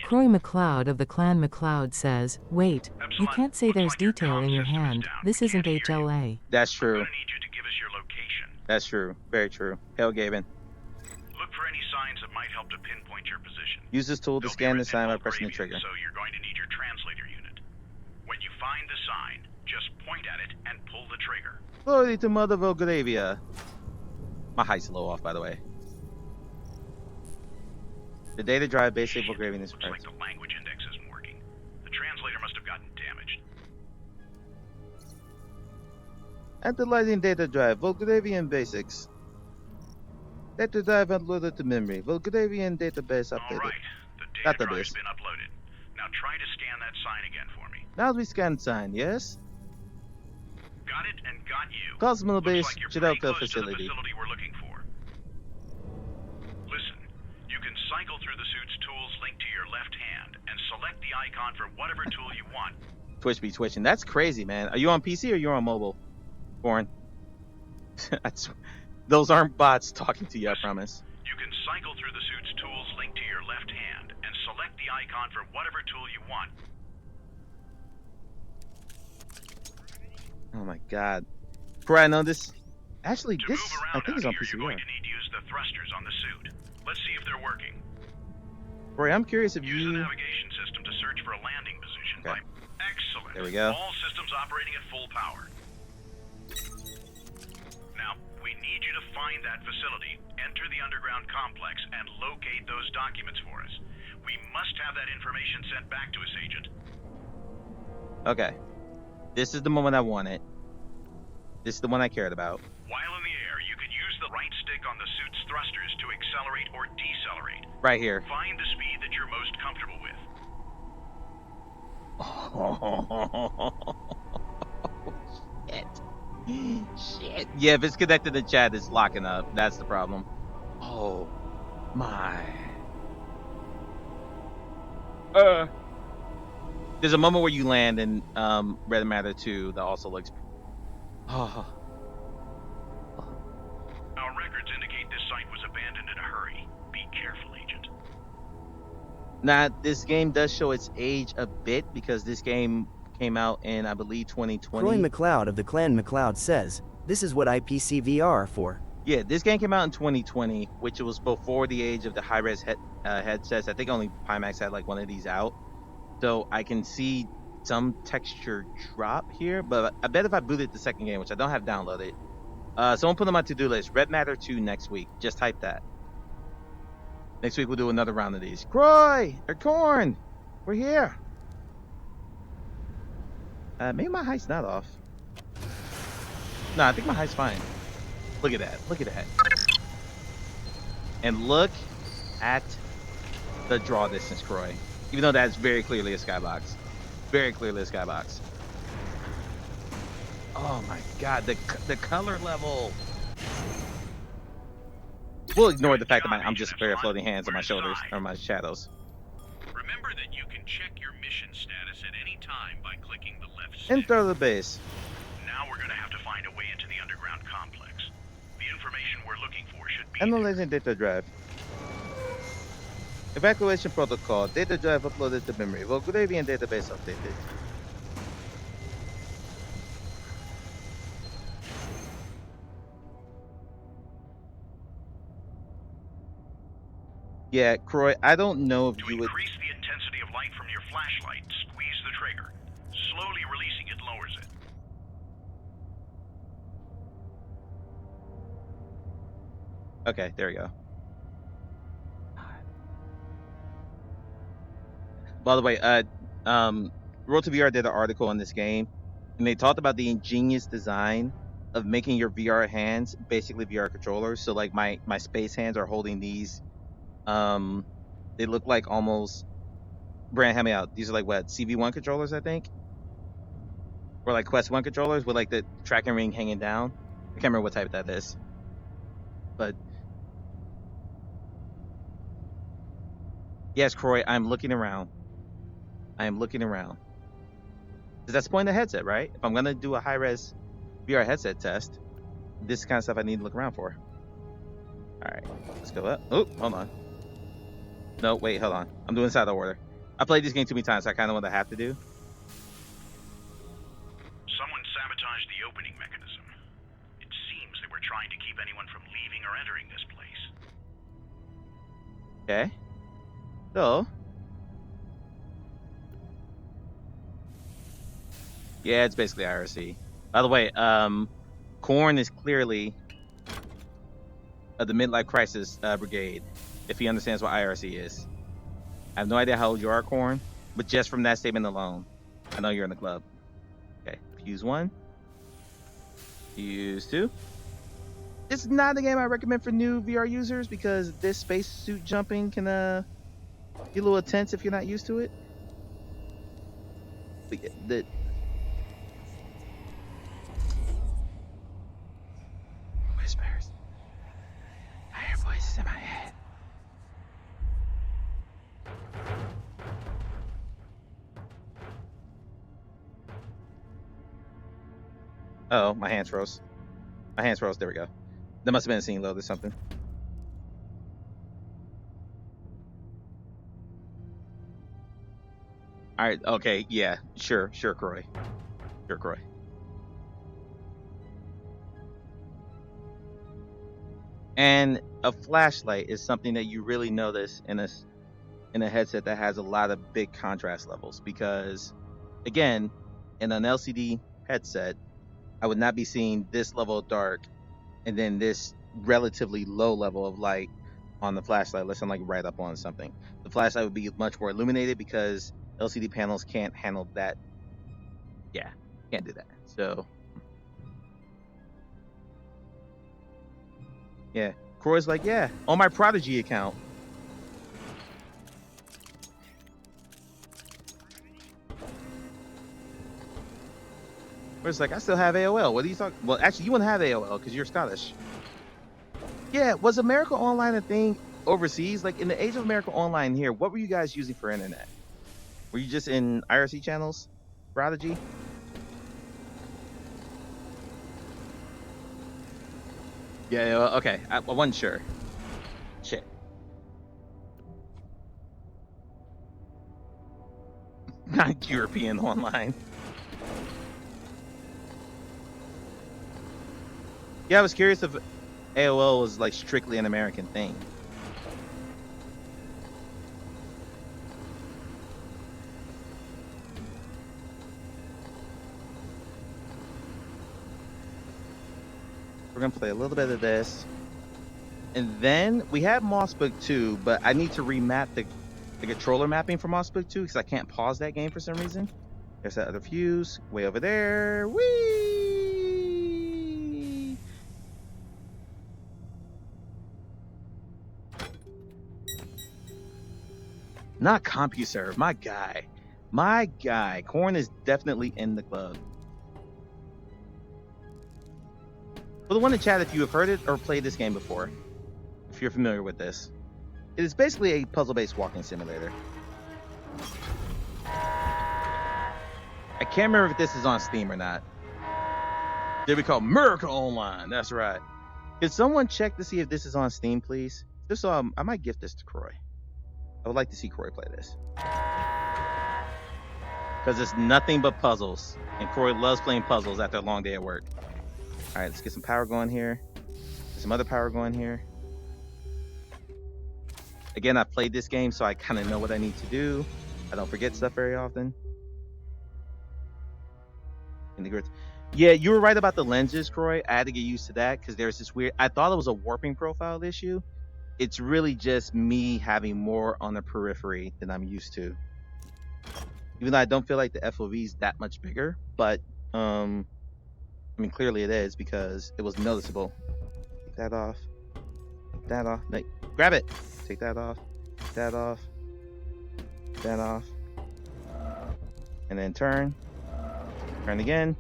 Croy McLeod of the Clan McLeod says, wait, you can't say there's detail in your hand. This isn't HLA. That's true. Need you to give us your location. That's true. Very true. Hell, Gaben. Look for any signs that might help to pinpoint your position. Use this tool to scan the sign by pressing the trigger. So you're going to need your translator unit. When you find the sign, just point at it and pull the trigger. Glory to Mother Volgravia. My height's a little off, by the way. The data drive basically Volgravian is Looks like the language index isn't working. The translator must have gotten damaged. Analyzing data drive, Volgravian basics. Data drive uploaded to memory. Volgravian database updated. Alright, the data drive's been uploaded. Now try to scan that sign again for me. Now we scan sign, yes? Got it and got you. Cosmo base, Looks like you're Chidalka pretty close to facility. the facility we're looking for. Listen, you can cycle through the suit's tools linked to your left hand and select the icon for whatever tool you want. Twitch be twitching. That's crazy, man. Are you on PC or you're on mobile? Foreign. Those aren't bots talking to you, I promise. You can cycle through the suit's tools linked to your left hand and select the icon for whatever tool you want. Oh my god. Bro, I know this. Actually, To this move I around think out is on here, PC. you're going to need to use the thrusters on the suit. Let's see if they're working. Roy, I'm curious if Use you. the navigation system to search for a landing position. Okay. Excellent. There we go. All systems operating at full power. Now, we need you to find that facility, enter the underground complex, and locate those documents for us. We must have that information sent back to us, Agent. Okay. This is the moment I wanted. This is the one I cared about. While in the air, you can use the right stick on the suit's thrusters to accelerate or decelerate. Right here. Find the speed that you're most comfortable with. Shit. Yeah, if it's connected to chat, it's locking up. That's the problem. Oh my. There's a moment where you land in Red Matter 2 that also looks. Oh. Our records indicate this site was abandoned in a hurry. Be careful, Agent. Now, this game does show its age a bit because this game came out in, I believe, 2020. Croy McLeod of the Clan McLeod says, this is what IPC VR are for. Yeah, this game came out in 2020, which was before the age of the high-res headsets. I think only Pimax had like one of these out. So I can see some texture drop here, but I bet if I booted the second game, which I don't have downloaded, someone put on my to-do list, Red Matter 2 next week. Just type that. Next week we'll do another round of these. Croy! Or Corn! We're here! Maybe my height's not off. No, I think my height's fine. Look at that. Look at that. And look at the draw distance, Croy. Even though that's very clearly a skybox. Very clearly a skybox. Oh my god, the color level. We'll ignore the fact that I'm just a pair of floating hands on my shoulders or my shadows. Remember that you can check your mission status at any time by clicking the left stick. Enter the base. Now we're going to have to find a way into the underground complex. The information we're looking for should be Analyzing data drive. Evacuation protocol. Data drive uploaded to memory. Volgravian database updated. Yeah, Croy, I don't know if you would. increase the intensity of light from your flashlight. Squeeze the trigger. Slowly releasing it lowers it. Okay, there we go. By the way, Road to VR did an article on this game, and they talked about the ingenious design of making your VR hands basically VR controllers. So like my space hands are holding these. They look like almost. Brand, help me out. These are like what, CV1 controllers, I think, or like Quest 1 controllers with like the tracking ring hanging down. I can't remember what type that is, but yes, Croy, I'm looking around. I am looking around. Because that's the point of the headset, right? If I'm going to do a high-res VR headset test, this is the kind of stuff I need to look around for. All right, let's go up. Oh, hold on. No, wait, hold on. I'm doing this out of order. I played this game too many times, so I kind of what I have to do. Someone sabotaged the opening mechanism. It seems they were trying to keep anyone from leaving or entering this place. Okay. So. Yeah, it's basically IRC. By the way, Korn is clearly of the Midlife Crisis Brigade, if he understands what IRC is. I have no idea how old you are, Korn, but just from that statement alone, I know you're in the club. Okay, Fuse 1. Fuse 2. This is not a game I recommend for new VR users because this spacesuit jumping can get a little intense if you're not used to it. But yeah, whispers. I hear voices in my head. Oh, my hands froze. My hands froze. There we go. That must have been a scene load or something. All right. Okay. Yeah. Sure, Croy. Sure, Croy. And a flashlight is something that you really notice in a headset that has a lot of big contrast levels because, again, in an LCD headset, I would not be seeing this level of dark and then this relatively low level of light on the flashlight unless I'm like right up on something. The flashlight would be much more illuminated because LCD panels can't handle that. Yeah, can't do that. So, yeah. Croy's like, yeah, on my Prodigy account. Croy's like, I still have AOL. What are you talking? Well, actually, you wouldn't have AOL because you're Scottish. Yeah, was America Online a thing overseas? Like in the age of America Online here, what were you guys using for internet? Were you just in IRC channels? Prodigy? Yeah, okay. I wasn't sure. Shit. Not European online. Yeah, I was curious if AOL was like strictly an American thing. We're gonna play a little bit of this. And then we have Mossbook 2, but I need to remap the controller mapping for Mossbook 2 because I can't pause that game for some reason. There's that other fuse way over there. Whee! Not CompuServe, my guy. My guy. Korn is definitely in the club. For the one in chat, if you have heard it or played this game before, if you're familiar with this, it is basically a puzzle-based walking simulator. I can't remember if this is on Steam or not. They call America Online. That's right. Can someone check to see if this is on Steam, please? Just so I might gift this to Croy. I would like to see Croy play this. Because it's nothing but puzzles. And Croy loves playing puzzles after a long day at work. Alright, let's get some power going here. Get some other power going here. Again, I've played this game, so I kind of know what I need to do. I don't forget stuff very often. Yeah, you were right about the lenses, Croy. I had to get used to that because there's this weird... I thought it was a warping profile issue. It's really just me having more on the periphery than I'm used to. Even though I don't feel like the FOV is that much bigger, but I mean, clearly it is because it was noticeable. Take that off. Take that off. No, grab it. Take that off. Take that off. Take that off. And then turn. Turn again.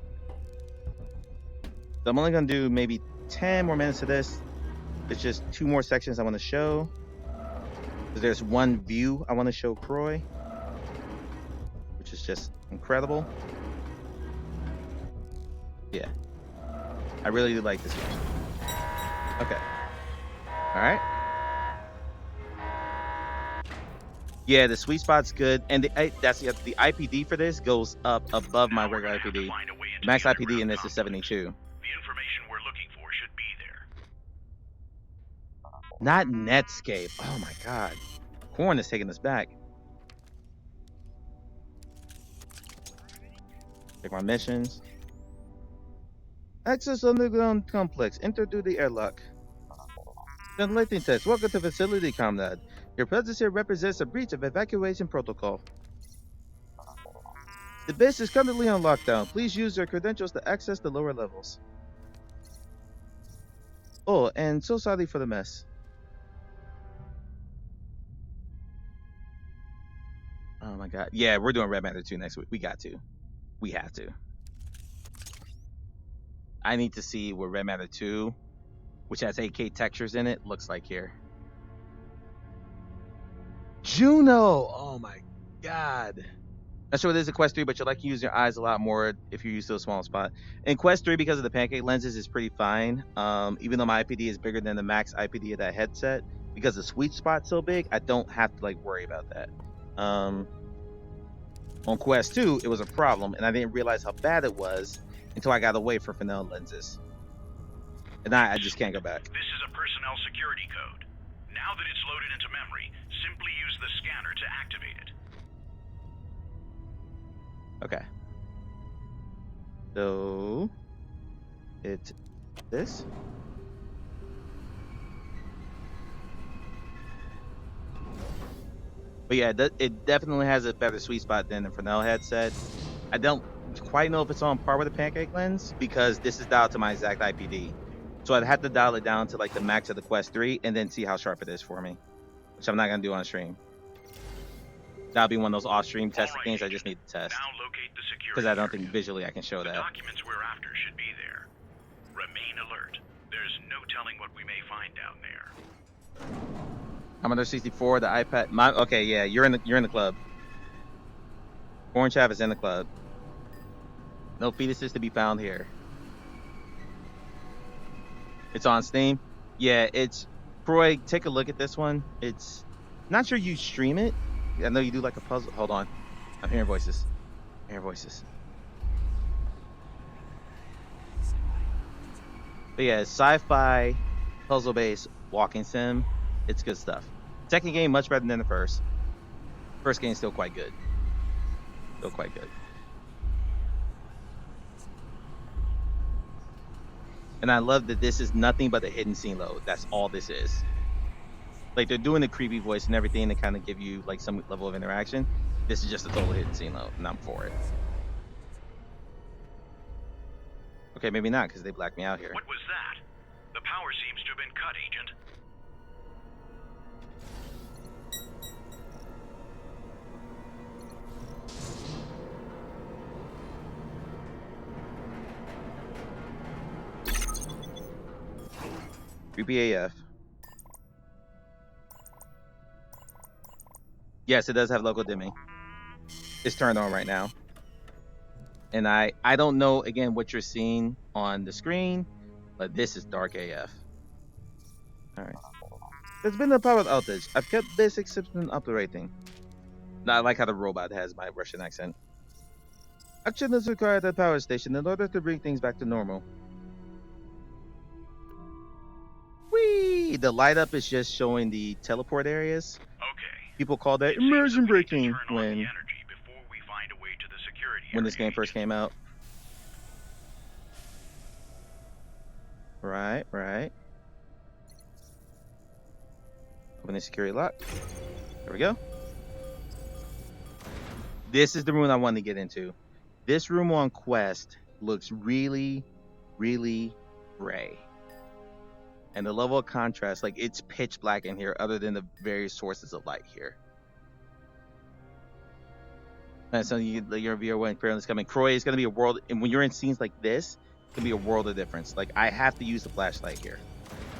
So I'm only going to do maybe 10 more minutes of this. It's just 2 more sections I want to show. There's one view I want to show Croy, which is just incredible. Yeah. I really do like this game. Okay. Alright. Yeah, the sweet spot's good, and the IPD for this goes up above my regular IPD. The max IPD in this is 72. The information we're looking for should be there. Not Netscape. Oh my god. Corn is taking us back. Check my missions. Access underground complex. Enter through the airlock. Ventilating test. Welcome to facility, comrade. Your presence here represents a breach of evacuation protocol. The base is currently on lockdown. Please use your credentials to access the lower levels. Oh, and so sorry for the mess. Oh my god. Yeah, we're doing Red Matter 2 next week. We got to. We have to. I need to see what Red Matter 2, which has 8K textures in it, looks like here. Juno! Oh my god. Not sure what it is in Quest 3, but you'll like to use your eyes a lot more if you're used to a small spot. In Quest 3, because of the pancake lenses, it's pretty fine. Even though my IPD is bigger than the max IPD of that headset, because the sweet spot's so big, I don't have to like worry about that. On Quest 2, it was a problem, and I didn't realize how bad it was until I got away from Fresnel lenses. And I just can't go back. This is a personnel security code. Now that it's loaded into memory, simply use the scanner to activate it. Okay. So it's this. But yeah, it definitely has a better sweet spot than the Fresnel headset. I don't quite know if it's on par with the pancake lens because this is dialed to my exact IPD. So I'd have to dial it down to like the max of the Quest 3 and then see how sharp it is for me, which I'm not going to do on stream. That'll be one of those off-stream testing things I just need to test. Now locate the security Because I don't think visually I can show The that. documents we're after should be there. Remain alert. There's no telling what we may find down there. Commodore 64, the iPad. Okay, yeah, you're in the club. Orange Chav is in the club. No fetuses to be found here. It's on Steam. Yeah, it's Troy. Take a look at this one. It's not sure you stream it. I know you do like a puzzle. Hold on, I'm hearing voices. But yeah, sci-fi, puzzle-based walking sim. It's good stuff. Second game much better than the first. First game still quite good. And I love that this is nothing but a hidden scene load. That's all this is. Like they're doing the creepy voice and everything to kind of give you like some level of interaction. This is just a total hidden scene load, and I'm for it. Okay, maybe not because they blacked me out here. What was that? The power seems to have been cut, Agent. Creepy AF. Yes, it does have local dimming. It's turned on right now. And I don't know, again, what you're seeing on the screen, but this is dark AF. Alright. There's been a power outage. I've kept basic system operating. Now, I like how the robot has my Russian accent. Action is required at the power station in order to bring things back to normal. Whee! The light up is just showing the teleport areas. Okay. People call that immersion breaking when this game first came out. Right. Open the security lock. There we go. This is the room I wanted to get into. This room on Quest looks really, really gray. And the level of contrast, like it's pitch black in here other than the various sources of light here. And so your VR when apparently is coming. Croy is going to be a world, and when you're in scenes like this, it's going to be a world of difference. Like I have to use the flashlight here.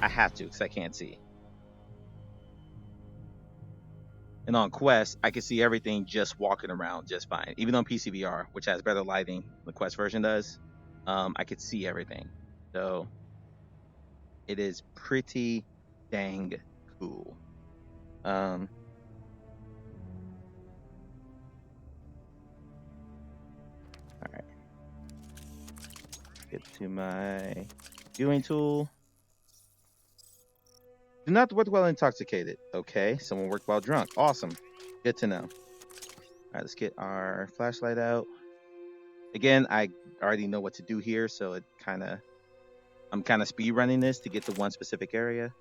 I have to because I can't see. And on Quest, I can see everything just walking around just fine. Even on PCVR, which has better lighting, the Quest version does, I could see everything. So it is pretty dang cool. Get to my viewing tool. Do not work while intoxicated. Okay, someone worked while drunk. Awesome. Good to know. All right, let's get our flashlight out. Again, I already know what to do here, so I'm kind of speed running this to get to one specific area.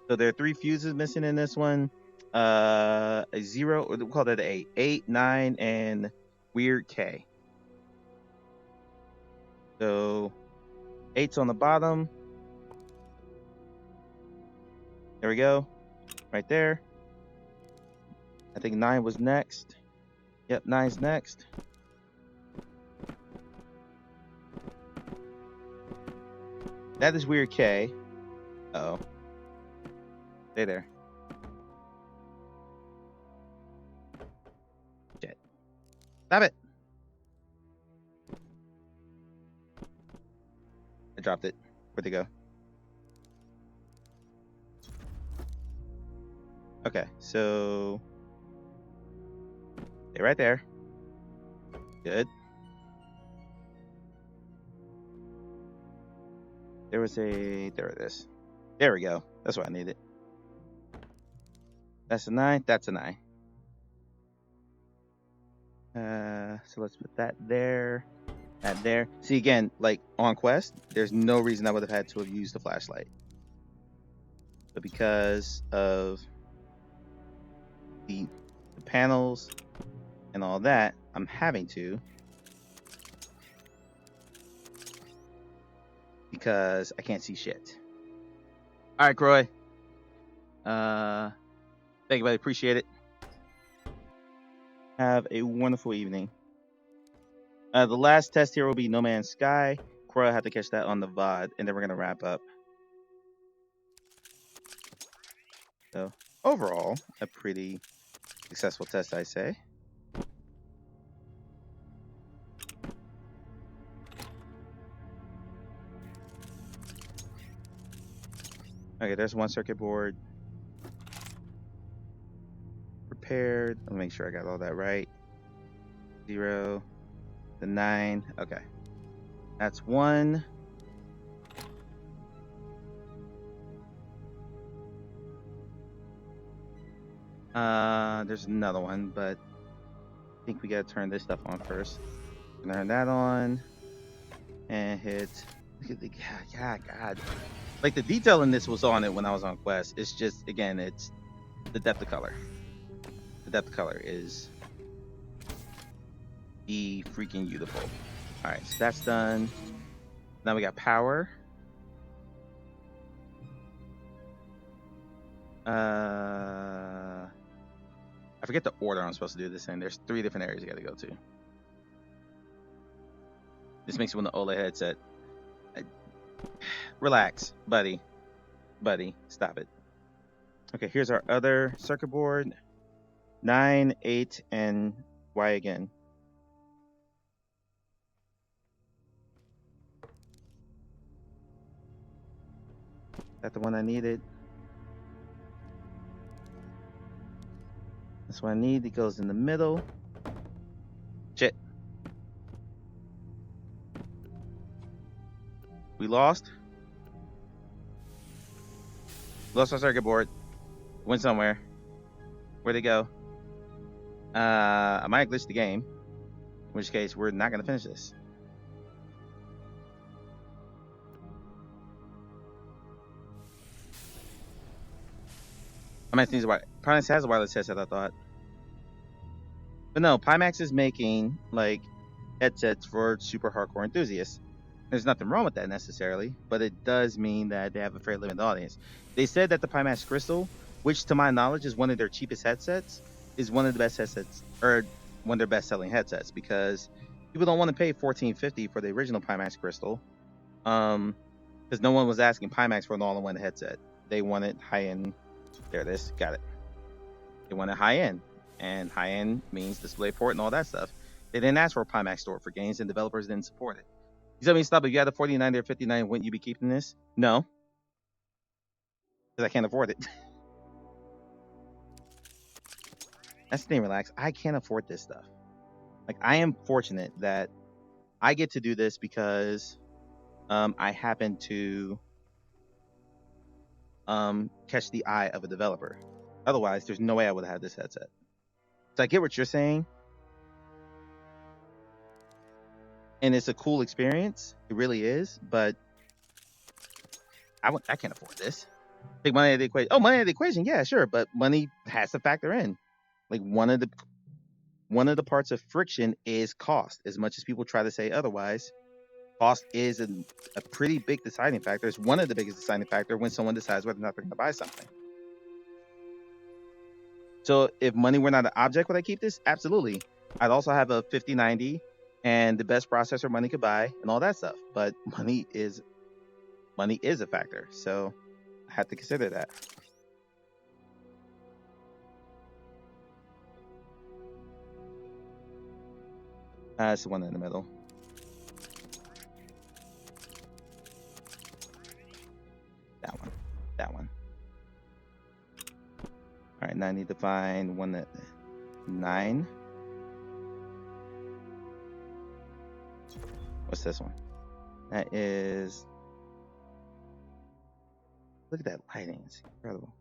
So there are 3 fuses missing in this one. A 0, or we'll call that an 8. 8, 9, and weird K. So 8's on the bottom. There we go. Right there. I think 9 was next. Yep, 9's next. That is weird K. Uh-oh. Stay there. Shit. Stop it. I dropped it. Where'd it go? Okay, so stay right there. Good. There it is. There we go. That's what I needed. That's a 9. That's a 9. So let's put that there. That there. See, again, like on Quest, there's no reason I would have had to have used the flashlight. But because of the panels and all that, I'm having to. Because I can't see shit. All right, Croy. Thank you, buddy. Appreciate it. Have a wonderful evening. The last test here will be No Man's Sky. Croy will have to catch that on the VOD, and then we're going to wrap up. So, overall, a pretty successful test, I say. Okay, there's one circuit board. Prepared. Let me make sure I got all that right. 0. The 9. Okay. That's 1. There's another one, but I think we gotta turn this stuff on first. Turn that on. And hit. Look at the. God. Like, the detail in this was on it when I was on Quest. It's just, again, it's the depth of color. The depth of color is freaking beautiful. Alright, so that's done. Now we got power. I forget the order I'm supposed to do this in. There's 3 different areas you gotta go to. This makes it with the OLED headset. Relax, buddy. Buddy, stop it. Okay, here's our other circuit board. 9, 8, and Y again. That's the one I needed. That's what I need. It goes in the middle. Shit. We lost. Lost our circuit board. Went somewhere. Where'd it go? I might glitch the game. In which case, we're not going to finish this. Pimax has a wireless headset, I thought. But no, Pimax is making, like, headsets for super hardcore enthusiasts. There's nothing wrong with that necessarily, but it does mean that they have a fairly limited audience. They said that the Pimax Crystal, which to my knowledge is one of their cheapest headsets, is one of the best headsets, or one of their best selling headsets, because people don't want to pay $14.50 for the original Pimax Crystal, because no one was asking Pimax for an all-in-one headset. They wanted high-end. There it is. Got it. They wanted high-end, and high-end means DisplayPort and all that stuff. They didn't ask for a Pimax store for games, and developers didn't support it. You tell me, stop, if you had a 49 or 59, wouldn't you be keeping this? No. Because I can't afford it. That's the thing, relax. I can't afford this stuff. Like, I am fortunate that I get to do this because I happened to catch the eye of a developer. Otherwise, there's no way I would have had this headset. So I get what you're saying, and it's a cool experience. It really is, but I can't afford this. Take money out of the equation. Oh, money out of the equation, yeah, sure, but money has to factor in. Like one of the parts of friction is cost. As much as people try to say otherwise, cost is a pretty big deciding factor. It's one of the biggest deciding factor when someone decides whether or not they're going to buy something. So if money were not an object, would I keep this? Absolutely. I'd also have a 5090 and the best processor money could buy and all that stuff. But money is a factor. So I have to consider that. It's the one in the middle. That one. All right, now I need to find one that 9. What's this one? That is. Look at that lighting. It's incredible.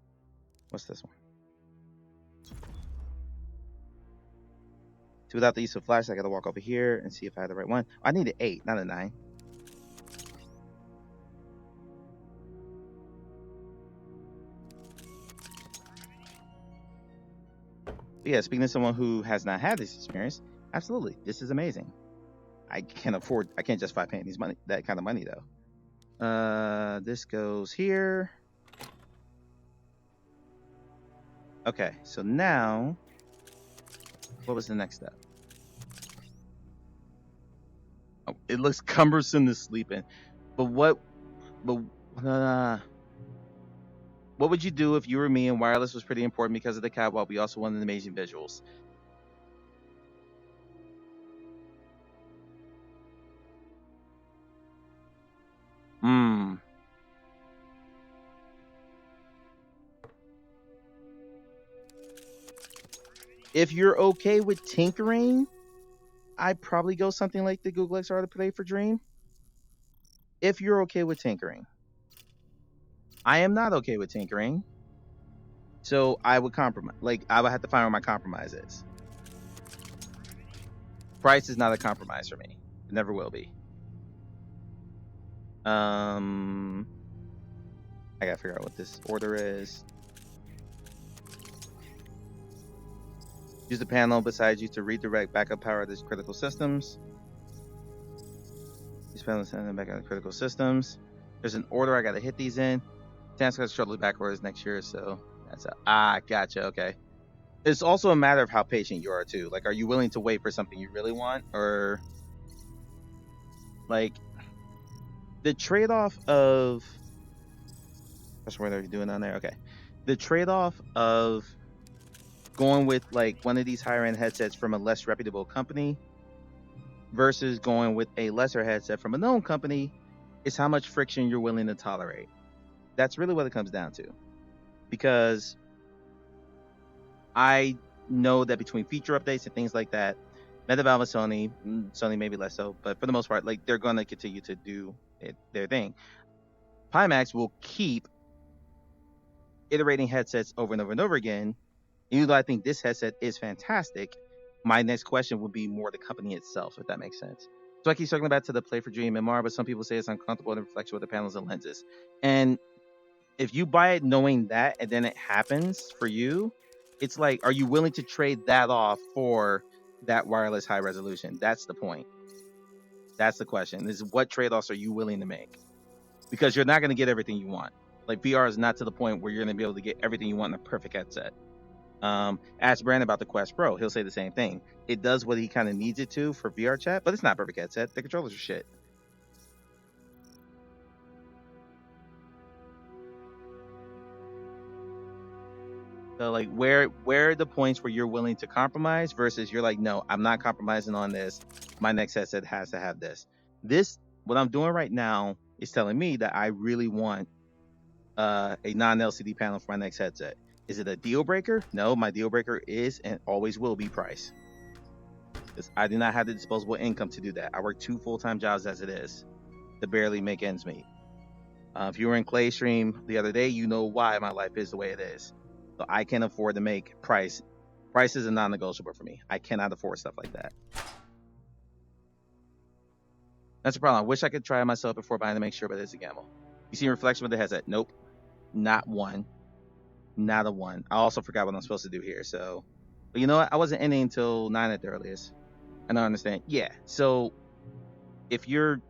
What's this one? So without the use of flash, I got to walk over here and see if I had the right one. I need an 8, not a 9. But yeah, speaking to someone who has not had this experience, absolutely, this is amazing. I can't justify paying that kind of money though. This goes here. Okay, so now, what was the next step? Oh, it looks cumbersome to sleep in, but what would you do if you were me and wireless was pretty important because of the catwalk? We also wanted amazing visuals. If you're okay with tinkering, I'd probably go something like the Google XR to play for Dream. If you're okay with tinkering. I am not okay with tinkering. So I would compromise. Like, I would have to find where my compromise is. Price is not a compromise for me. It never will be. I gotta figure out what this order is. Use the panel beside you to redirect backup power to critical systems. Use panel to send them back out to critical systems. There's an order I gotta hit these in. Chance to shortly back orders next year, so that's gotcha. Okay. It's also a matter of how patient you are too. Like, are you willing to wait for something you really want, or like the trade-off of? That's what they're doing on there. Okay, the trade-off of going with like one of these higher-end headsets from a less reputable company versus going with a lesser headset from a known company is how much friction you're willing to tolerate. That's really what it comes down to, because I know that between feature updates and things like that, MetaValve and Sony maybe less so, but for the most part, like, they're going to continue to do their thing. Pimax will keep iterating headsets over and over and over again. Even though I think this headset is fantastic, my next question would be more the company itself, if that makes sense. So I keep circling back to the Play for Dream MR, but some people say it's uncomfortable in the reflection with the panels and lenses. And if you buy it knowing that and then it happens for you, it's like, are you willing to trade that off for that wireless high resolution? That's the point. That's the question, is what trade-offs are you willing to make? Because you're not going to get everything you want. Like, VR is not to the point where you're going to be able to get everything you want in a perfect headset. Ask Brandon about the Quest Pro. He'll say the same thing. It does what he kind of needs it to for VR chat, but it's not a perfect headset. The controllers are shit. So, like, where are the points where you're willing to compromise versus you're like, no, I'm not compromising on this. My next headset has to have this. What I'm doing right now is telling me that I really want a non-LCD panel for my next headset. Is it a deal breaker? No, my deal breaker is and always will be price. Because I do not have the disposable income to do that. I work 2 full-time jobs as it is. to barely make ends meet. If you were in Clay Stream the other day, you know why my life is the way it is. So I can't afford to make price. Price is a non-negotiable for me. I cannot afford stuff like that. That's the problem. I wish I could try it myself before buying to make sure, but it's a gamble. You see reflection with the headset? Nope. Not one. Not a one. I also forgot what I'm supposed to do here. So, but you know what? I wasn't ending until 9 at the earliest. I don't understand. Yeah. So if you're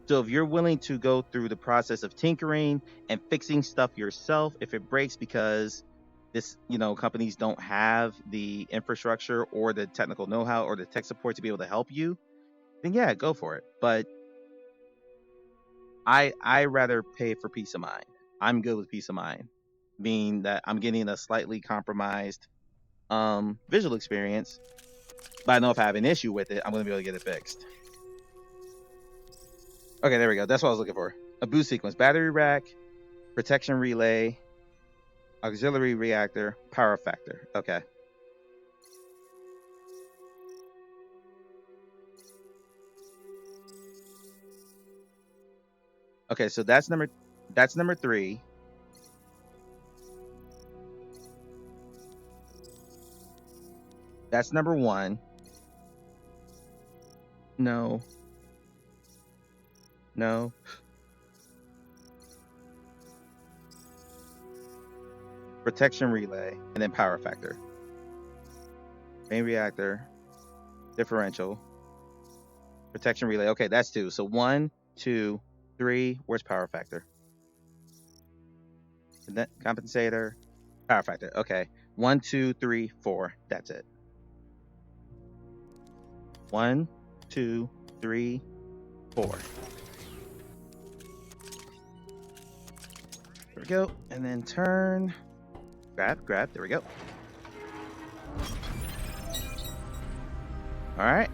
willing to go through the process of tinkering and fixing stuff yourself, if it breaks because this, companies don't have the infrastructure or the technical know-how or the tech support to be able to help you, then yeah, go for it. But I rather pay for peace of mind. I'm good with peace of mind, meaning that I'm getting a slightly compromised visual experience, but I know if I have an issue with it, I'm going to be able to get it fixed. Okay, there we go. That's what I was looking for. A boost sequence, battery rack, protection relay, auxiliary reactor, power factor. Okay. Okay, so that's number 3. That's number 1. No. Protection relay, and then power factor. Main reactor, differential, protection relay. Okay, that's 2. So 1, 2, 3. Where's power factor? And then compensator, power factor. Okay, 1, 2, 3, 4. That's it. 1, 2, 3, 4. There we go. And then turn. Grab. There we go. All right.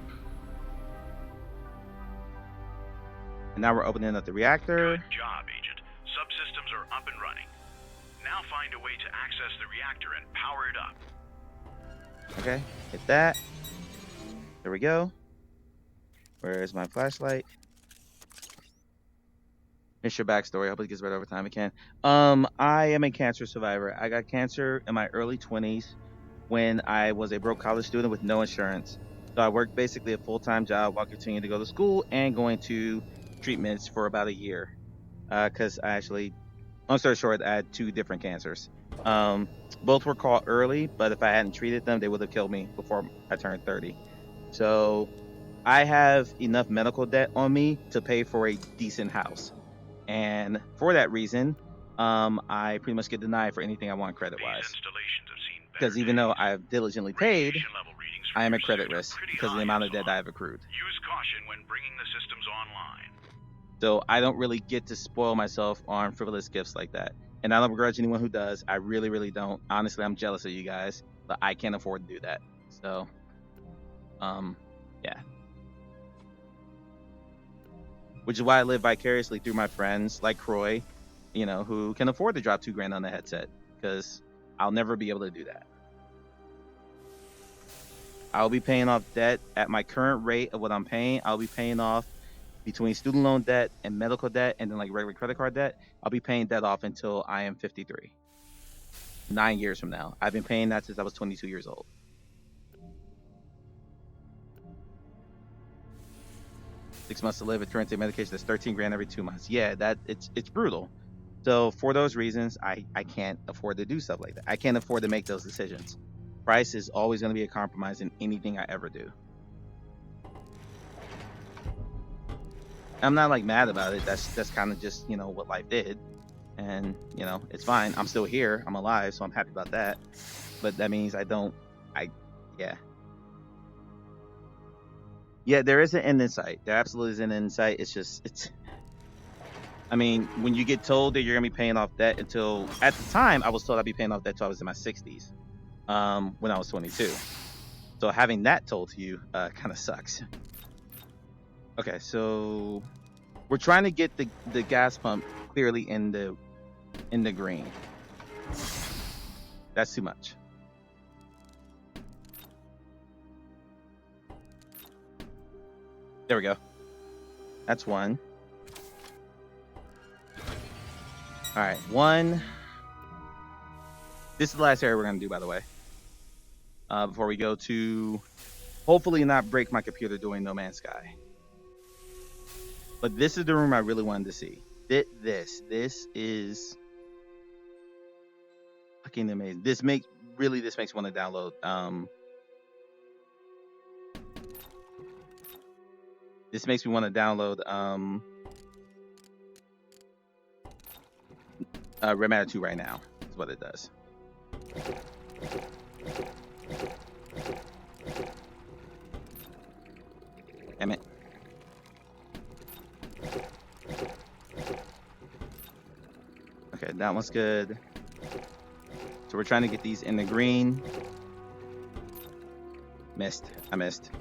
And now we're opening up the reactor. Good job, Agent. Subsystems are up and running. Now find a way to access the reactor and power it up. Okay, hit that. There we go. Where's my flashlight? Finish your backstory. I hope it gets better over time. It can. I am a cancer survivor. I got cancer in my early 20s when I was a broke college student with no insurance. So I worked basically a full-time job while continuing to go to school and going to treatments for about a year. Because I actually, long story short, I had 2 different cancers. Both were caught early, but if I hadn't treated them, they would have killed me before I turned 30. So I have enough medical debt on me to pay for a decent house. And for that reason, I pretty much get denied for anything I want credit-wise. Because even though I've diligently paid, I am at credit risk because of the amount of debt I have accrued. Use caution when bringing the systems online. So I don't really get to spoil myself on frivolous gifts like that. And I don't begrudge anyone who does. I really, really don't. Honestly, I'm jealous of you guys, but I can't afford to do that. So, yeah. Which is why I live vicariously through my friends like Croy, who can afford to drop $2,000 on the headset, because I'll never be able to do that. I'll be paying off debt at my current rate of what I'm paying. I'll be paying off between student loan debt and medical debt and then like regular credit card debt. I'll be paying debt off until I am 53. 9 years from now. I've been paying that since I was 22 years old. $6 months to live, a current medication that's $13,000 every 2 months. Yeah, it's brutal. So for those reasons, I can't afford to do stuff like that. I can't afford to make those decisions. Price is always going to be a compromise in anything I ever do. I'm not like mad about it. That's kind of just, what life did. And, it's fine. I'm still here. I'm alive, so I'm happy about that. But that means yeah. Yeah, there is an end in sight. There absolutely is an end in sight. When you get told that you're going to be paying off debt until, at the time, I was told I'd be paying off debt until I was in my 60s, when I was 22. So having that told to you kind of sucks. Okay, so we're trying to get the gas pump clearly in the green. That's too much. There we go. That's one. All right, one. This is the last area we're gonna do, by the way. Before we go to, hopefully not break my computer doing No Man's Sky. But this is the room I really wanted to see. This is fucking amazing. This makes me want to download. This makes me want to download Red Matter 2 right now. Is what it does. Damn it. Okay, that one's good. So we're trying to get these in the green. Missed. I missed.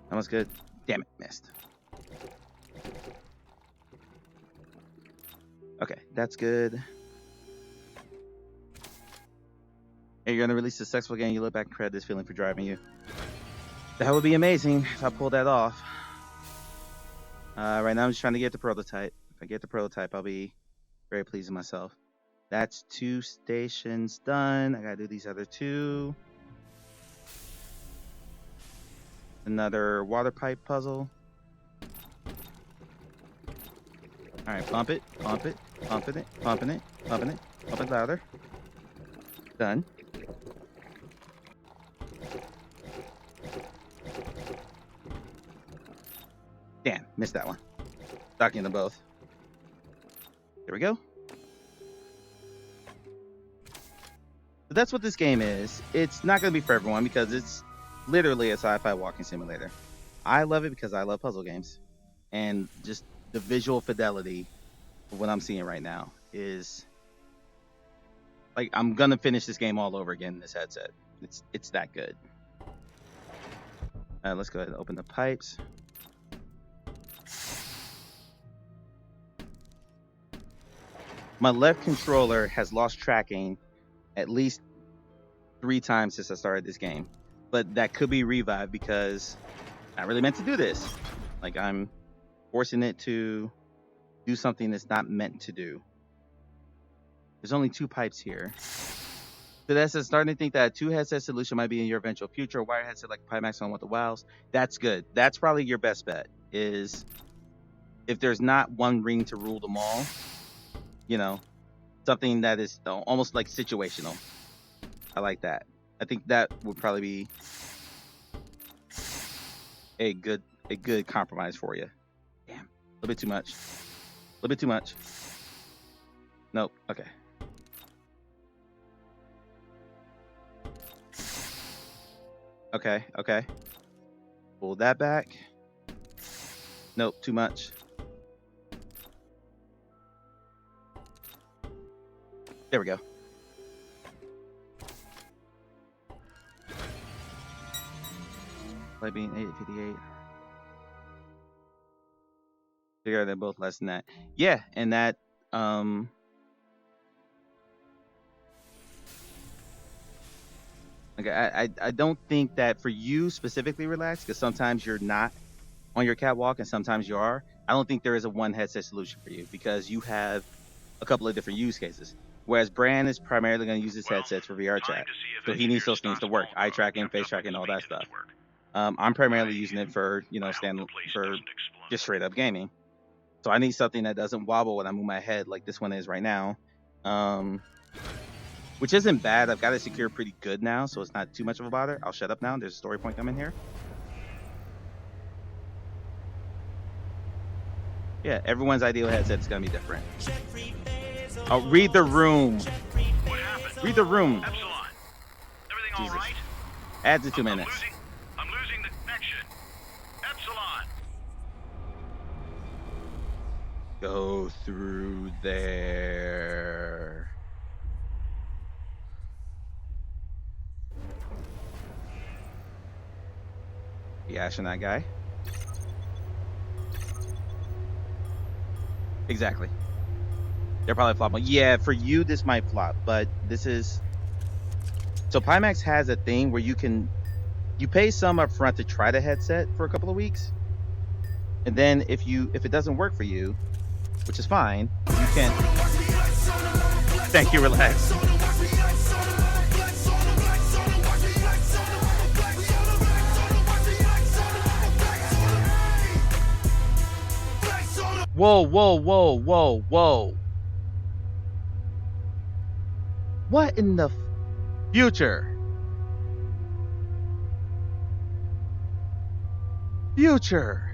That one's good. Damn it, missed. Okay, that's good. Hey, you're gonna release a successful game. You look back and credit this feeling for driving you. That would be amazing if I pulled that off. Right now I'm just trying to get the prototype. If I get the prototype, I'll be very pleased with myself. That's 2 stations done. I gotta do these other 2. Another water pipe puzzle. All right, pump it, pumping it, pumping it, pump it louder. Done. Damn, missed that one. Stuck into both. There we go. So that's what this game is. It's not going to be for everyone because it's literally a sci-fi walking simulator. I love it because I love puzzle games. And just the visual fidelity of what I'm seeing right now is like I'm going to finish this game all over again in this headset. It's that good. Let's go ahead and open the pipes. My left controller has lost tracking at least 3 times since I started this game. But that could be revived because I really meant to do this. Like I'm forcing it to do something it's not meant to do. There's only 2 pipes here. So that's starting to think that a 2-headset solution might be in your eventual future. A wired headset like Pimax on with the wows. That's good. That's probably your best bet is if there's not one ring to rule them all, you know, something that is almost like situational. I like that. I think that would probably be a good compromise for you. Damn, a little bit too much. A little bit too much. Nope. Okay. Okay. Pull that back. Nope, too much. There we go. Play being 858. Figure they're both less than that. Yeah, and that like I don't think that for you specifically relax because sometimes you're not on your catwalk and sometimes you are. I don't think there is a one headset solution for you because you have a couple of different use cases. Whereas Brand is primarily going to use his headsets for VR chat, so he needs those things to work, eye tracking, face tracking, all that stuff. I'm primarily using it for for just straight up gaming. So I need something that doesn't wobble when I move my head like this one is right now, which isn't bad. I've got it secured pretty good now, so it's not too much of a bother. I'll shut up now. There's a story point coming here. Yeah, everyone's ideal headset is going to be different. Oh, read the room. Read the room. Epsilon. Everything Jesus. all right? Add to 2 minutes. I'm losing the connection. Epsilon. Go through there. The astronaut guy. Exactly. They're probably flopping. Yeah, for you this might flop, but this is so Pimax has a thing where you can you pay some up front to try the headset for a couple of weeks, and then if it doesn't work for you, which is fine, you can. Thank you. Relax. Whoa, whoa, whoa, whoa, whoa. What in the future? Future.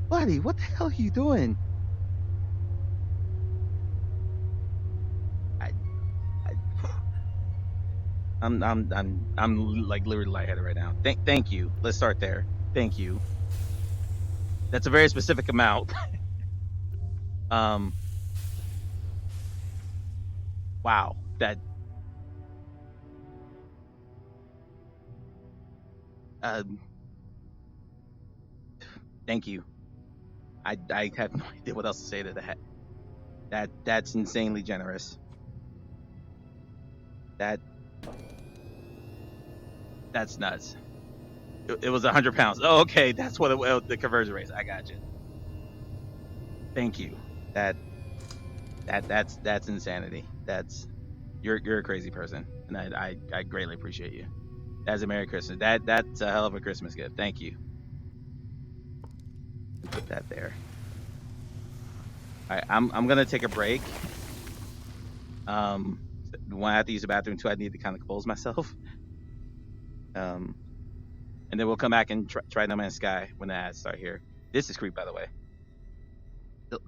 Buddy, what the hell are you doing? I'm like literally lightheaded right now. Thank you. Let's start there. Thank you. That's a very specific amount. Wow. Thank you. I have no idea what else to say to that. That's insanely generous. That's nuts. It was 100 pounds. Oh, okay. That's what the conversion rate is. I got you. Thank you. That's insanity. You're a crazy person, and I greatly appreciate you. That's a Merry Christmas. That's a hell of a Christmas gift. Thank you. Put that there. All right, I'm gonna take a break. One, I have to use the bathroom. Two, I need to kind of close myself. And then we'll come back and try No Man's Sky when the ads start here. This is creep, by the way.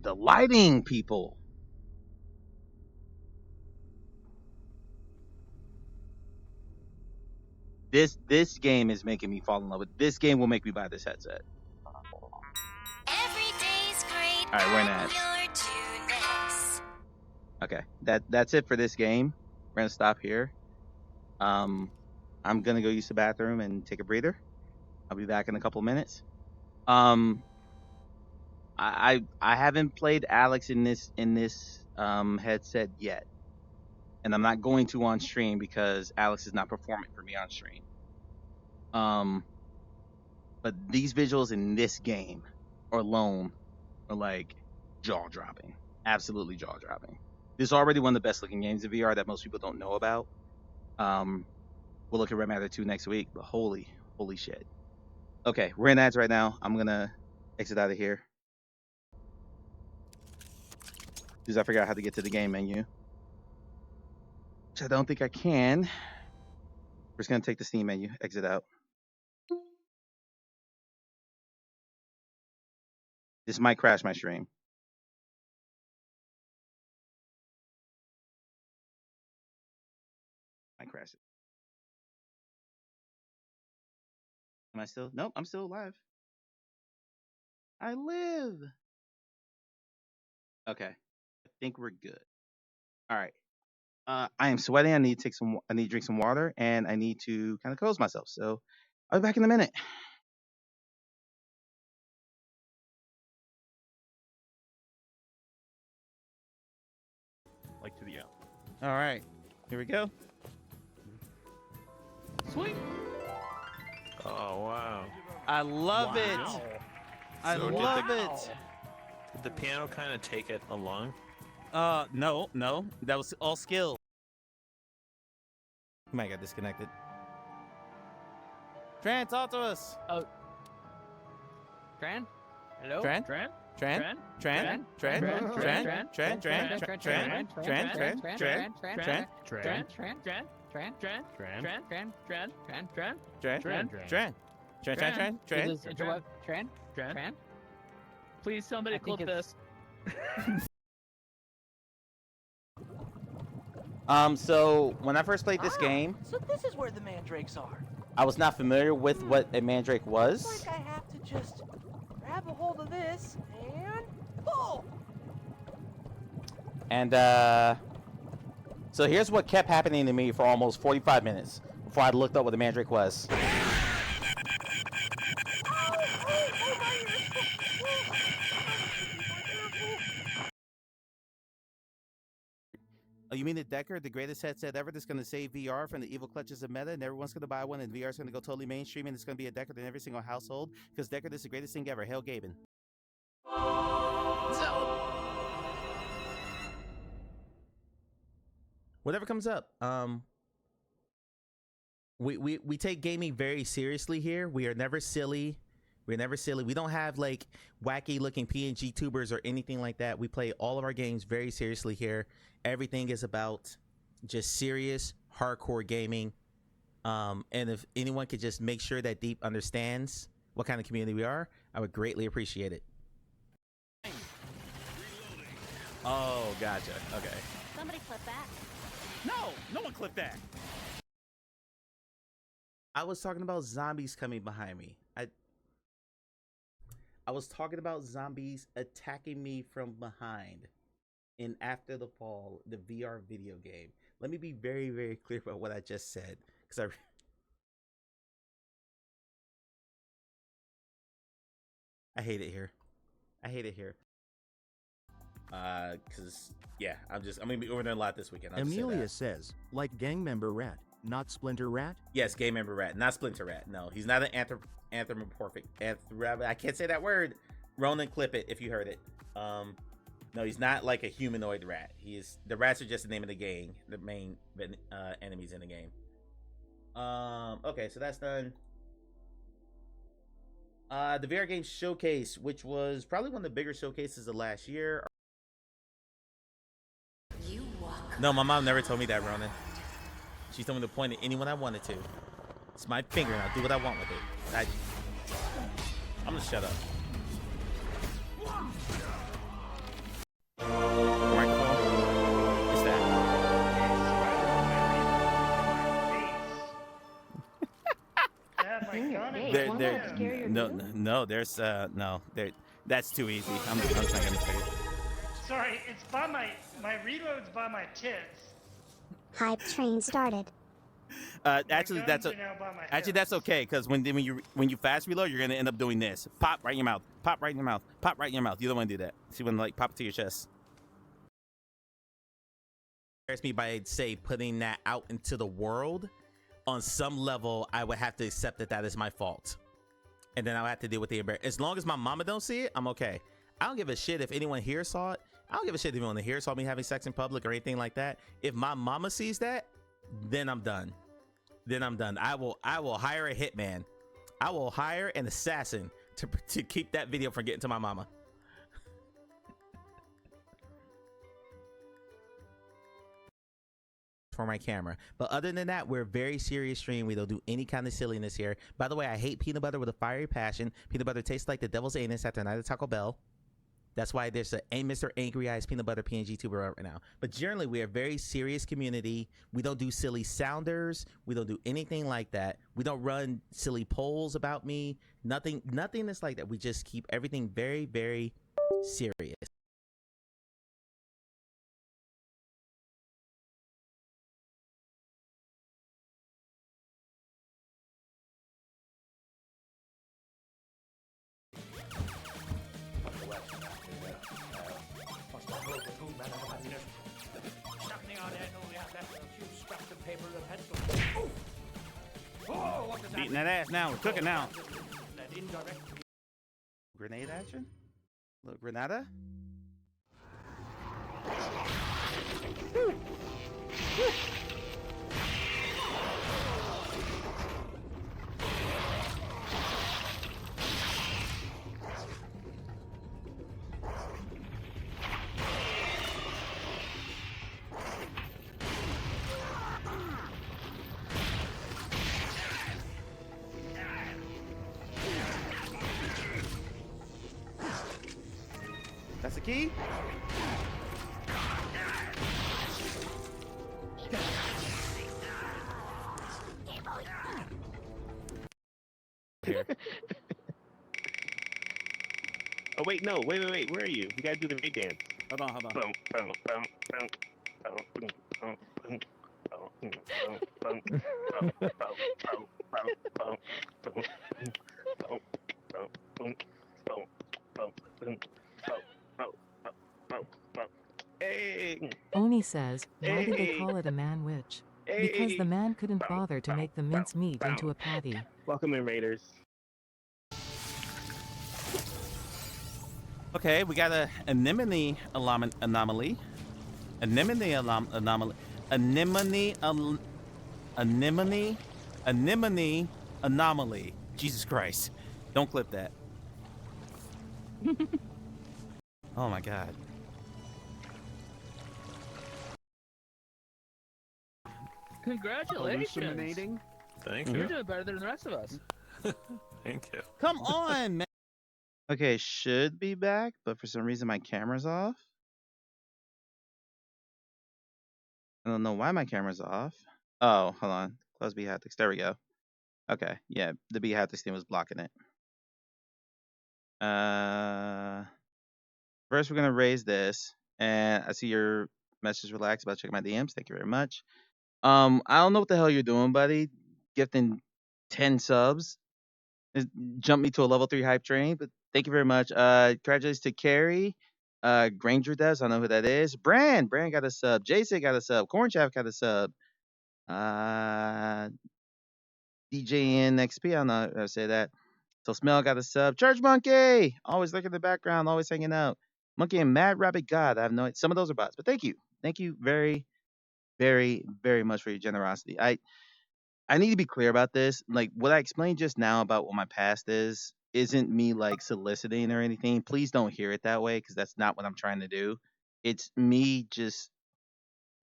The lighting, people. This game is making me fall in love with. This game will make me buy this headset. Every day's great. All right, we're in ads. Okay, that's it for this game. We're gonna stop here. I'm gonna go use the bathroom and take a breather. I'll be back in a couple minutes. I haven't played Alex in this headset yet, and I'm not going to on stream because Alex is not performing for me on stream. But these visuals in this game alone are like jaw dropping, absolutely jaw dropping. This is already one of the best looking games in VR that most people don't know about. We'll look at Red Matter 2 next week, but holy shit. Okay, we're in ads right now. I'm gonna exit out of here. Because I figured out how to get to the game menu. Which I don't think I can. We're just gonna take the Steam menu, exit out. This might crash my stream. Might crash it. Am I still? Nope, I'm still alive. I live. Okay, I think we're good. All right. I am sweating. I need to drink some water, and I need to kind of close myself. So I'll be back in a minute. Like to the out. All right, here we go. Sweet. Oh wow. I love it. I love it. Did the piano kind of take it along? No, that was all skill. You might get disconnected. Tran, talk to us. Oh. Tran? Hello? Tran? Tran? Tran? Tran? Tran? Tran? Tran? Please, somebody clip this. So when I first played this game, So this is where the mandrakes are. I was not familiar with what a mandrake was. It's like I have to just grab a hold of this and pull. And so here's what kept happening to me for almost 45 minutes before I looked up what the mandrake was. Oh, Oh, you mean the Decker, the greatest headset ever that's going to save VR from the evil clutches of meta, and everyone's going to buy one, and VR is going to go totally mainstream, and it's going to be a Decker in every single household? Because Decker, this is the greatest thing ever. Hail Gaben. Whatever comes up. We take gaming very seriously here. We are never silly. We're never silly. We don't have like wacky looking PNG tubers or anything like that. We play all of our games very seriously here. Everything is about just serious, hardcore gaming. And if anyone could just make sure that Deep understands what kind of community we are, I would greatly appreciate it. Oh, gotcha. Okay. Somebody clip that. No one clipped that. I was talking about zombies coming behind me. I was talking about zombies attacking me from behind in After the Fall, the VR video game. Let me be very, very clear about what I just said, because I hate it here. I hate it here. Because yeah, I'm gonna be over there a lot this weekend. Amelia says, like gang member Rat, not Splinter Rat? Yes, gang member Rat, not Splinter Rat. No, he's not an anthropomorphic. I can't say that word. Ronan, clip it if you heard it. No, he's not like a humanoid rat. The rats are just the name of the gang, the main enemies in the game. Okay, so that's done. The VR game showcase, which was probably one of the bigger showcases of last year. No, my mom never told me that, Ronan. She told me to point at anyone I wanted to. It's my finger, and I'll do what I want with it. I'm gonna shut up. Microphone? What's that? That's too easy. I'm just not gonna figure it. Sorry, it's by my reload's by my tits. Hype train started. Actually, that's okay, because when you fast reload, you're gonna end up doing this. Pop right in your mouth. Pop right in your mouth. Pop right in your mouth. You don't want to do that. See when like pop it to your chest. Embarrass me by say putting that out into the world. On some level, I would have to accept that is my fault, and then I would have to deal with the embarrassment. As long as my mama don't see it, I'm okay. I don't give a shit if anyone here saw it. I don't give a shit if anyone here saw me having sex in public or anything like that. If my mama sees that, then I'm done. Then I'm done. I will hire a hitman. I will hire an assassin to keep that video from getting to my mama. For my camera. But other than that, we're a very serious stream. We don't do any kind of silliness here. By the way, I hate peanut butter with a fiery passion. Peanut butter tastes like the devil's anus after a night at Taco Bell. That's why there's a Mr. Angry Eyes peanut butter PNG tuber right now. But generally, we are a very serious community. We don't do silly sounders. We don't do anything like that. We don't run silly polls about me. Nothing that's like that. We just keep everything very, very serious. Beating that ass now. We're cooking now. Grenade action? Little grenada? That's the key? Here. Oh wait, no, wait, where are you? You gotta do the raid dance. Hold on. Hey! Oni says, why did they Hey. call it a man witch? Because the man couldn't bother to make the mince meat into a patty. Welcome in, Raiders. Okay, we got a anemone anomaly. Anemone anomaly. Anemone anomaly. Jesus Christ. Don't clip that. Oh my God. Congratulations. Hallucinating? Thank You're you. doing better than the rest of us. Thank you. Come on, man. Okay, should be back, but for some reason my camera's off. I don't know why my camera's off. Oh, hold on. Close B haptics. There we go. Okay, yeah, the B haptics thing was blocking it. First we're gonna raise this, and I see your message relaxed about checking my DMs. Thank you very much. I don't know what the hell you're doing, buddy. Gifting 10 subs. It jumped me to a level 3 hype train, but thank you very much. Congratulations to Carrie. Granger does. I know who that is. Brand got a sub. Jason got a sub. Corn Chaff got a sub. DJN XP, I don't know how to say that. So Smell got a sub. Church Monkey, always looking in the background, always hanging out. Monkey and Mad Rabbit God, I have no. Some of those are bots, but thank you very, very, very much for your generosity. I need to be clear about this. Like what I explained just now about what my past is, isn't me like soliciting or anything. Please don't hear it that way because that's not what I'm trying to do. It's me just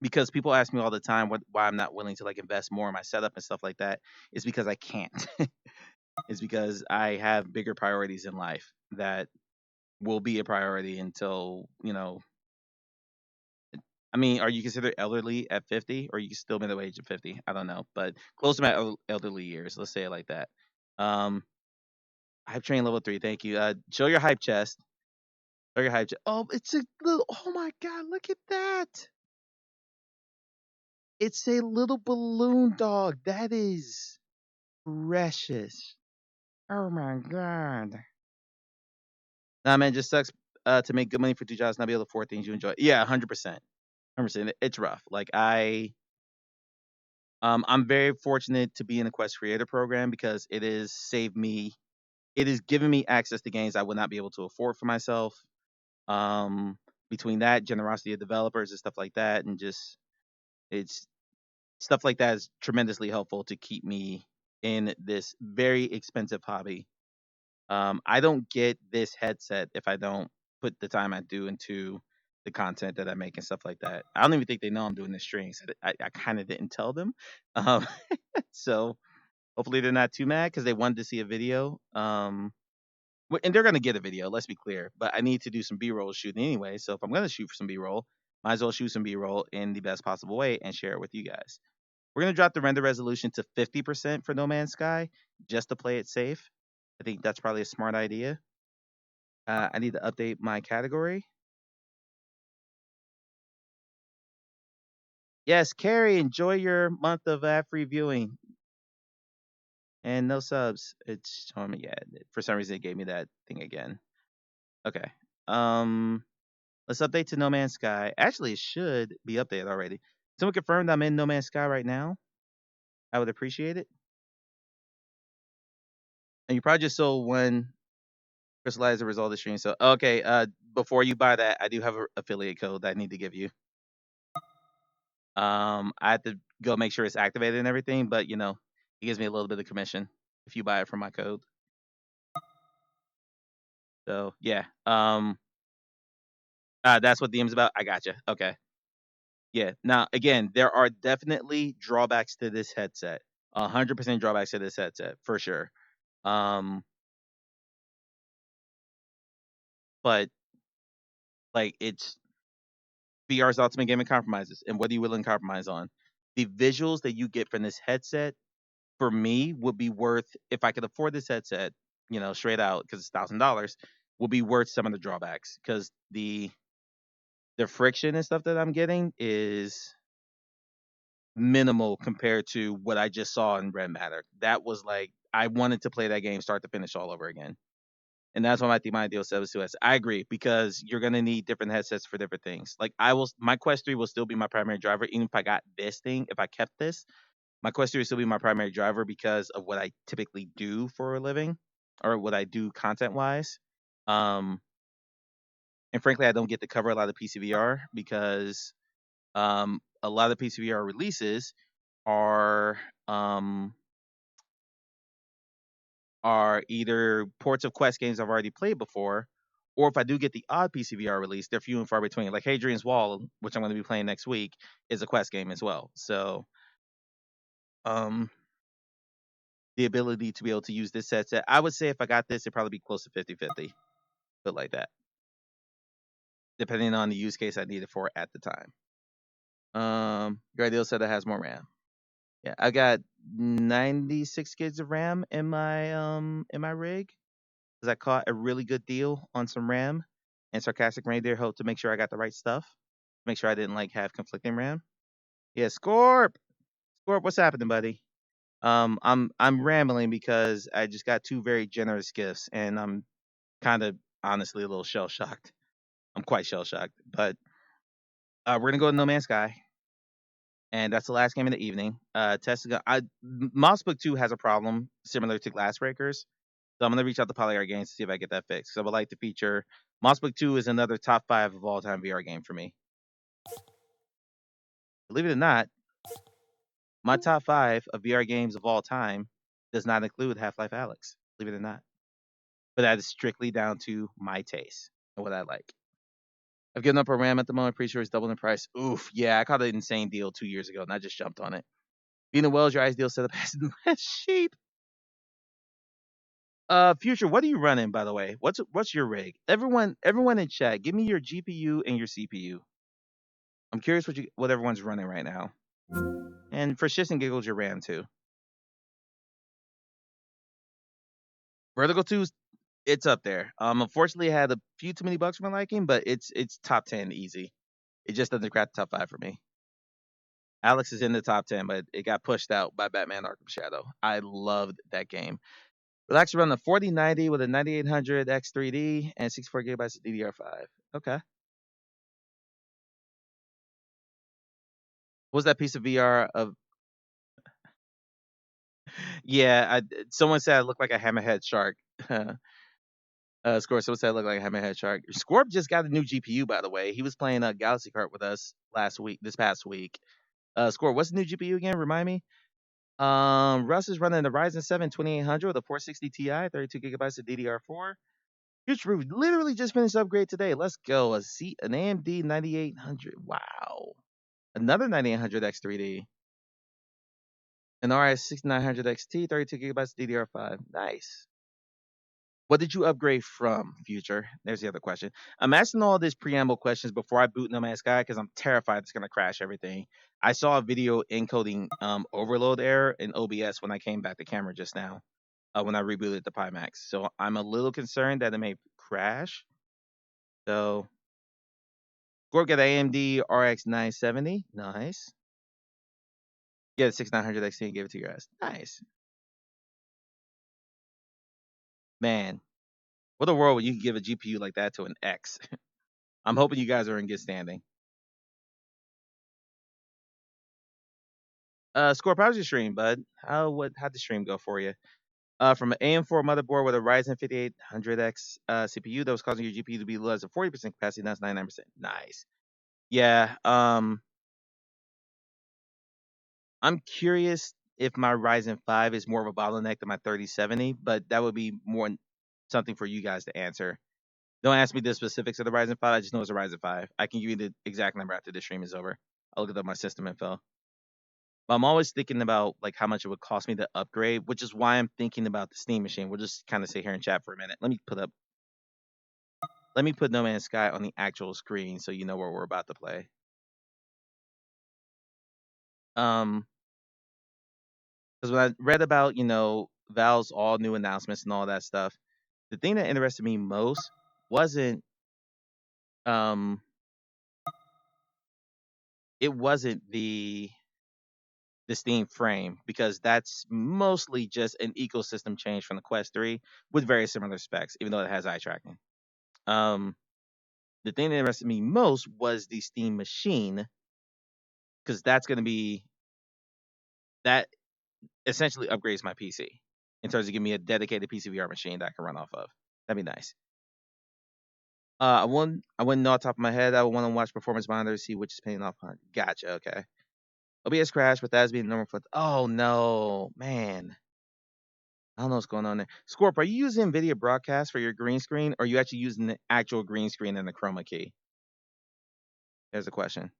because people ask me all the time why I'm not willing to like invest more in my setup and stuff like that. It's because I can't. It's because I have bigger priorities in life that will be a priority until, I mean, are you considered elderly at 50 or are you still middle age at 50? I don't know, but close to my elderly years. Let's say it like that. Hype train level 3. Thank you. Show your hype chest. Show your hype chest. Oh, it's a little, oh my God, look at that. It's a little balloon dog. That is precious. Oh my God. Nah, man, it just sucks to make good money for 2 jobs, not be able to afford things you enjoy. Yeah, 100%. 100%. It's rough. Like I'm very fortunate to be in the Quest Creator program because it has saved me. It has given me access to games I would not be able to afford for myself. Um, Between that, generosity of developers and stuff like that, and just it's stuff like that is tremendously helpful to keep me in this very expensive hobby. I don't get this headset if I don't put the time I do into the content that I make and stuff like that. I don't even think they know I'm doing the streams. I kind of didn't tell them. Um, so hopefully they're not too mad because they wanted to see a video. And they're gonna get a video. Let's be clear. But I need to do some B-roll shooting anyway. So if I'm gonna shoot for some B-roll, might as well shoot some B-roll in the best possible way and share it with you guys. We're gonna drop the render resolution to 50% for No Man's Sky just to play it safe. I think that's probably a smart idea. I need to update my category. Yes, Carrie, enjoy your month of free viewing and no subs. It's showing me, yeah. For some reason, it gave me that thing again. Okay. Let's update to No Man's Sky. Actually, it should be updated already. Someone confirmed I'm in No Man's Sky right now. I would appreciate it. And you probably just sold one crystallize the result of the stream. So okay, before you buy that, I do have an affiliate code that I need to give you. I have to go make sure it's activated and everything, but it gives me a little bit of commission if you buy it from my code. So yeah, that's what the DM's about. I gotcha. Okay. Yeah. Now again, there are definitely drawbacks to this headset. 100% drawbacks to this headset for sure. But like it's VR's ultimate gaming compromises, and what are you willing to compromise on? The visuals that you get from this headset for me would be worth if I could afford this headset, straight out because it's $1,000, would be worth some of the drawbacks because the friction and stuff that I'm getting is minimal compared to what I just saw in Red Matter. That was like I wanted to play that game start to finish all over again. And that's why my deal said was 2 headsets. I agree because you're gonna need different headsets for different things. Like my Quest 3 will still be my primary driver, even if I got this thing. If I kept this, my Quest 3 will still be my primary driver because of what I typically do for a living, or what I do content wise. Um, and frankly, I don't get to cover a lot of PCVR because a lot of PCVR releases are um, are either ports of Quest games I've already played before, or if I do get the odd PCVR release, they're few and far between. Like Hadrian's Wall, which I'm going to be playing next week, is a Quest game as well. So, um, the ability to be able to use this headset, I would say if I got this, it'd probably be close to 50-50, but like that, depending on the use case I need it for at the time. Your ideal setup has more RAM. Yeah, I got 96 gigs of RAM in my rig because I caught a really good deal on some RAM, and Sarcastic Reindeer helped to make sure I got the right stuff, make sure I didn't like have conflicting RAM. Yeah, Scorp, what's happening, buddy? I'm rambling because I just got 2 very generous gifts, and I'm kind of honestly a little shell shocked. I'm quite shell shocked, but we're gonna go to No Man's Sky, and that's the last game of the evening. Moss Book 2 has a problem similar to Glassbreakers, so I'm gonna reach out to Polyart Games to see if I get that fixed. So I would like to feature Moss Book 2 is another top 5 of all time VR game for me. Believe it or not, my top 5 of VR games of all time does not include Half-Life Alyx. Believe it or not, but that is strictly down to my taste and what I like. I've given up a RAM at the moment. Pretty sure it's doubled in price. Oof, yeah, I caught an insane deal 2 years ago, and I just jumped on it. Being a Wells, your eyes deal set up as less sheep. Future, what are you running, by the way? What's your rig? Everyone in chat, give me your GPU and your CPU. I'm curious what everyone's running right now. And for shits and giggles, your RAM too. Vertical 2's it's up there. Unfortunately, I had a few too many bucks for my liking, but it's top 10 easy. It just doesn't crack the top 5 for me. Alex is in the top 10, but it got pushed out by Batman Arkham Shadow. I loved that game. Relax run the 4090 with a 9800 X3D and 64 gigabytes of DDR5. Okay. What was that piece of VR of? Yeah, someone said I look like a hammerhead shark. Scorp, someone said I look like a hammerhead shark. Scorp just got a new GPU, by the way. He was playing Galaxy Kart with us this past week. Scorp, what's the new GPU again? Remind me. Russ is running the Ryzen 7 2800 with a 460 Ti, 32 gigabytes of DDR4. Future Roof literally just finished upgrade today. Let's go. An AMD 9800. Wow. Another 9800 X3D. An RS 6900 XT, 32 gigabytes DDR5. Nice. What did you upgrade from, Future? There's the other question. I'm asking all these preamble questions before I boot No Man's Sky because I'm terrified it's going to crash everything. I saw a video encoding overload error in OBS when I came back to camera just now, when I rebooted the Pimax. So I'm a little concerned that it may crash. So, Gorg got AMD RX 970. Nice. Yeah, the 6900 XT and gave it to your ass. Nice. Man, what a world when you can give a GPU like that to an X. I'm hoping you guys are in good standing. Scorp, how's your stream, bud? How'd the stream go for you? From an AM4 motherboard with a Ryzen 5800X CPU that was causing your GPU to be less than 40% capacity, now it's 99%. Nice. Yeah. I'm curious if my Ryzen 5 is more of a bottleneck than my 3070, but that would be more something for you guys to answer. Don't ask me the specifics of the Ryzen 5. I just know it's a Ryzen 5. I can give you the exact number after the stream is over. I'll look it up my system info. But I'm always thinking about like how much it would cost me to upgrade, which is why I'm thinking about the Steam machine. We'll just kind of sit here and chat for a minute. Let me put No Man's Sky on the actual screen so you know what we're about to play. Because when I read about, Valve's all new announcements and all that stuff, the thing that interested me most wasn't it wasn't the the Steam frame, because that's mostly just an ecosystem change from the Quest 3 with very similar specs, even though it has eye tracking. The thing that interested me most was the Steam machine, because that's going to be that essentially upgrades my PC in terms of giving me a dedicated PCVR machine that I can run off of. That'd be nice. I wouldn't know off the top of my head. I would want to watch performance monitors, see which is paying off. Gotcha. Okay. OBS crashed, but that's being normal for. Oh no, man. I don't know what's going on there. Scorp, are you using NVIDIA Broadcast for your green screen, or are you actually using the actual green screen and the chroma key? There's a question.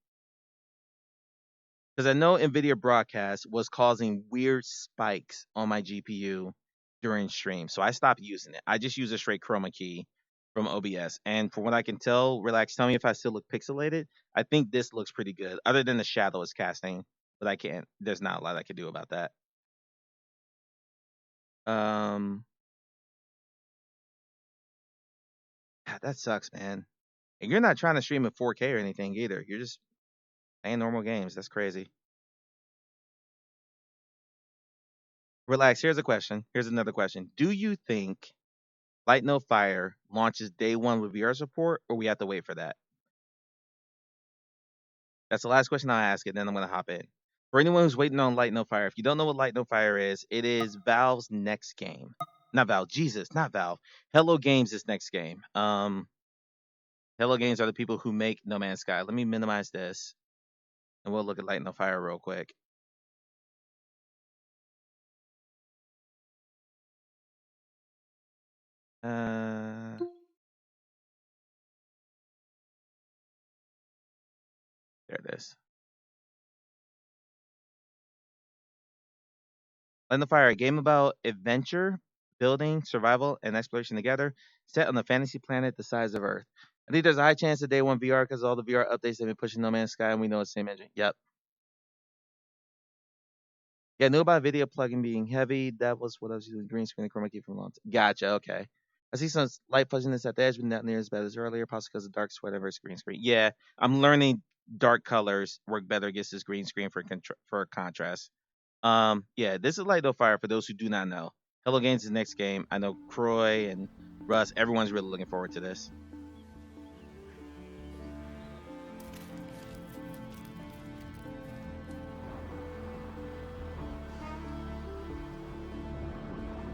Because I know NVIDIA Broadcast was causing weird spikes on my GPU during stream, so I stopped using it. I just use a straight chroma key from OBS, and from what I can tell, relax. Tell me if I still look pixelated. I think this looks pretty good, other than the shadow it's casting, but I can't. There's not a lot I can do about that. That sucks, man. And you're not trying to stream in 4K or anything either. You're just playing normal games. That's crazy. Relax. Here's a question. Here's another question. Do you think Light No Fire launches day one with VR support, or we have to wait for that? That's the last question I'll ask it, then I'm going to hop in. For anyone who's waiting on Light No Fire, if you don't know what Light No Fire is, it is Valve's next game. Not Valve. Jesus, not Valve. Hello Games' next game. Hello Games are the people who make No Man's Sky. Let me minimize this, and we'll look at Light No Fire real quick. There it is. Light the Fire, a game about adventure, building, survival, and exploration together, set on a fantasy planet the size of Earth. I think there's a high chance of day one VR because all the VR updates they've been pushing No Man's Sky, and we know it's the same engine. Yep. Yeah, knew about video plugin being heavy. That was what I was using green screen and chroma key from long time. Gotcha. Okay. I see some light fuzziness at the edge, but not near as bad as earlier, possibly because of dark sweater versus green screen. Yeah, I'm learning dark colors work better against this green screen for contrast. Yeah, this is Light No Fire for those who do not know. Hello Games is the next game. I know Croy and Russ, everyone's really looking forward to this.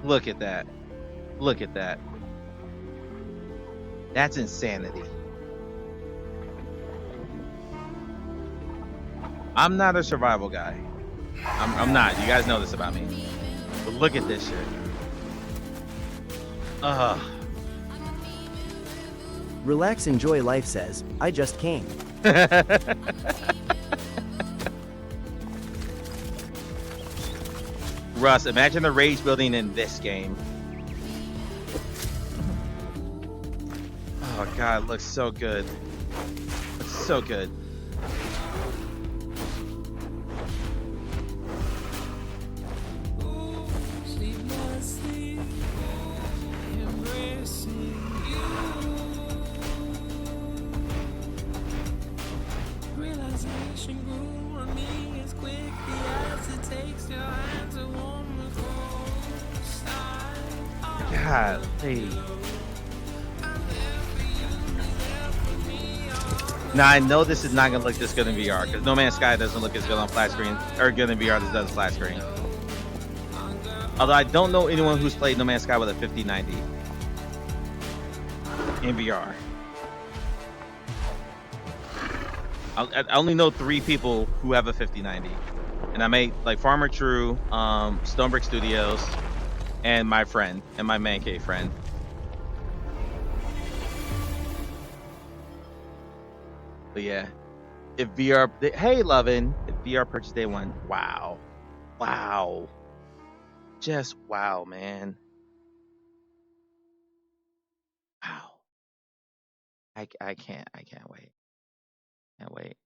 Look at that. Look at that. That's insanity. I'm not a survival guy. I'm not. You guys know this about me. But look at this shit. Relax, enjoy life says, I just came. Russ, imagine the rage building in this game. Oh god, it looks so good. It's so good. God, hey. Now I know this is not gonna look this good in VR because No Man's Sky doesn't look as good on flat screen or good in VR as it does flat screen. Although I don't know anyone who's played No Man's Sky with a 5090 in VR. I only know 3 people who have a 5090, and I made like Farmer True, Stonebrick Studios, and my friend and my man cave friend. But yeah, if VR, hey Lovin, if VR purchase day one, wow, just wow, man, wow. I can't wait,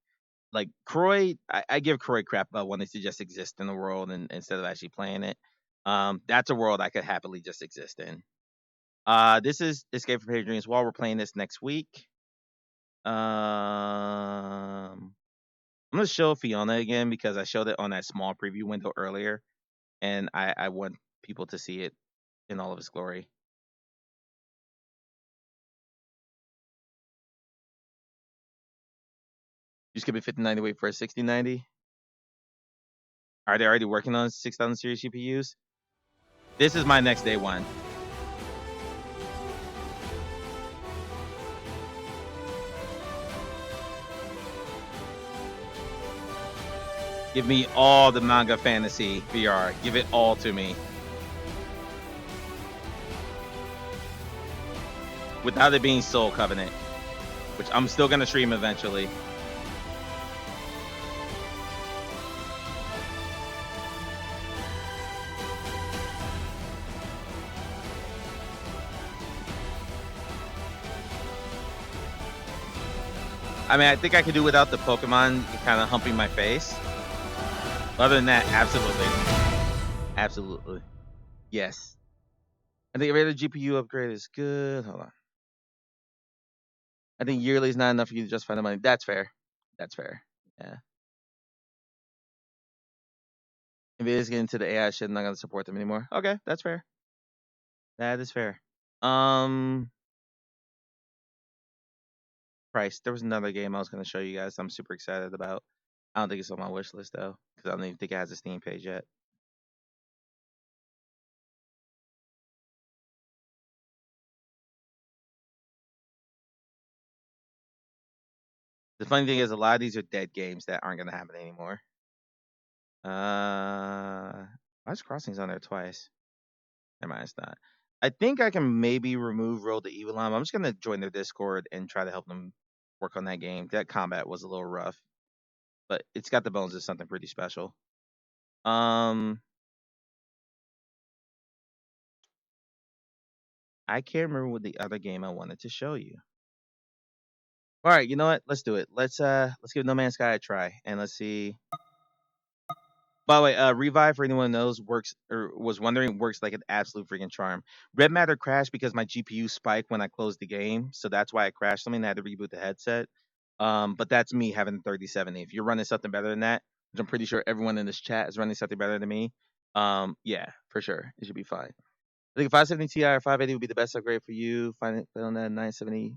Like Croy, I give Croy crap about wanting to just exist in the world and instead of actually playing it. That's a world I could happily just exist in. This is Escape from Hadrian's Wall. We're playing this next week. I'm gonna show Fiona again because I showed it on that small preview window earlier, and I want people to see it in all of its glory. You skip a 5090, wait for a 6090. Are they already working on 6000 series GPUs? This is my next day one. Give me all the manga fantasy VR. Give it all to me. Without it being Soul Covenant, which I'm still gonna stream eventually. I mean, I think I could do without the Pokemon kind of humping my face. Other than that, absolutely. Absolutely. Yes. I think every other GPU upgrade is good. Hold on. I think yearly is not enough for you to justify the money. That's fair. That's fair. Yeah. If it is getting to the AI shit, I'm not going to support them anymore. Okay, that's fair. That is fair. Price. There was another game I was going to show you guys I'm super excited about. I don't think it's on my wish list, though, because I don't even think it has a Steam page yet. The funny thing is, a lot of these are dead games that aren't going to happen anymore. Ice Crossing's on there twice. Never mind, it's not. I think I can maybe remove Roll to Evilon. I'm just going to join their Discord and try to help them work on that game. That combat was a little rough, but it's got the bones of something pretty special. I can't remember what the other game I wanted to show you. All right, you know what? Let's do it. Let's give No Man's Sky a try, and let's see. By the way, Revive, for anyone who knows, works or was wondering, works like an absolute freaking charm. Red Matter crashed because my GPU spiked when I closed the game, so that's why it crashed something. I had to reboot the headset. But that's me having a 3070. If you're running something better than that, which I'm pretty sure everyone in this chat is running something better than me, yeah, for sure, it should be fine. I think a 570 Ti or 580 would be the best upgrade for you. Find on that 970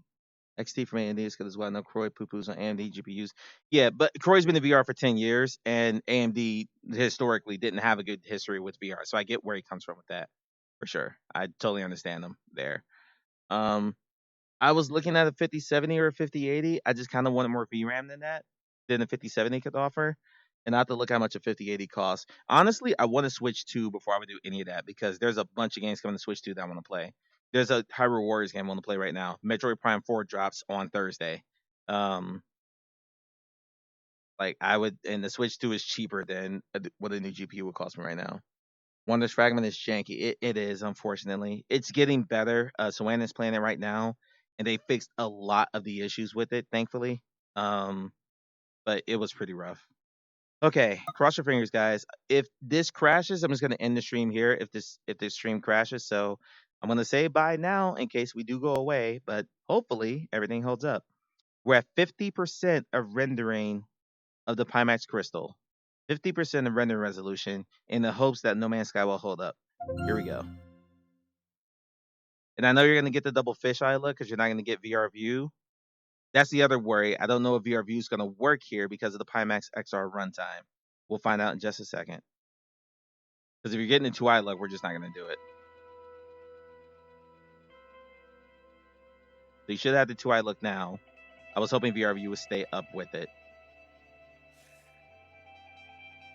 XT from AMD is good as well. No Croy poo-poos on AMD GPUs. Yeah, but Croy's been in VR for 10 years, and AMD historically didn't have a good history with VR. So I get where he comes from with that, for sure. I totally understand him there. I was looking at a 5070 or a 5080. I just kind of wanted more VRAM than a 5070 could offer. And I have to look how much a 5080 costs. Honestly, I want to Switch 2 before I would do any of that because there's a bunch of games coming to Switch 2 that I want to play. There's a Hyrule Warriors game I want to play right now. Metroid Prime 4 drops on Thursday. Like I would, and the Switch 2 is cheaper than what a new GPU would cost me right now. Wonders Fragment is janky. It is, unfortunately. It's getting better. Soana's playing it right now, and they fixed a lot of the issues with it, thankfully. But it was pretty rough. Okay, cross your fingers, guys. If this crashes, I'm just gonna end the stream here. If this stream crashes, so I'm gonna say bye now in case we do go away. But hopefully everything holds up. We're at 50% of rendering of the Pimax crystal, 50% of rendering resolution, in the hopes that No Man's Sky will hold up. Here we go. And I know you're gonna get the double fisheye look because you're not gonna get VR view. That's the other worry. I don't know if VR view is gonna work here because of the Pimax XR runtime. We'll find out in just a second. Because if you're getting a 2-eye look, we're just not gonna do it. So you should have the 2-eye look now. I was hoping VR view would stay up with it.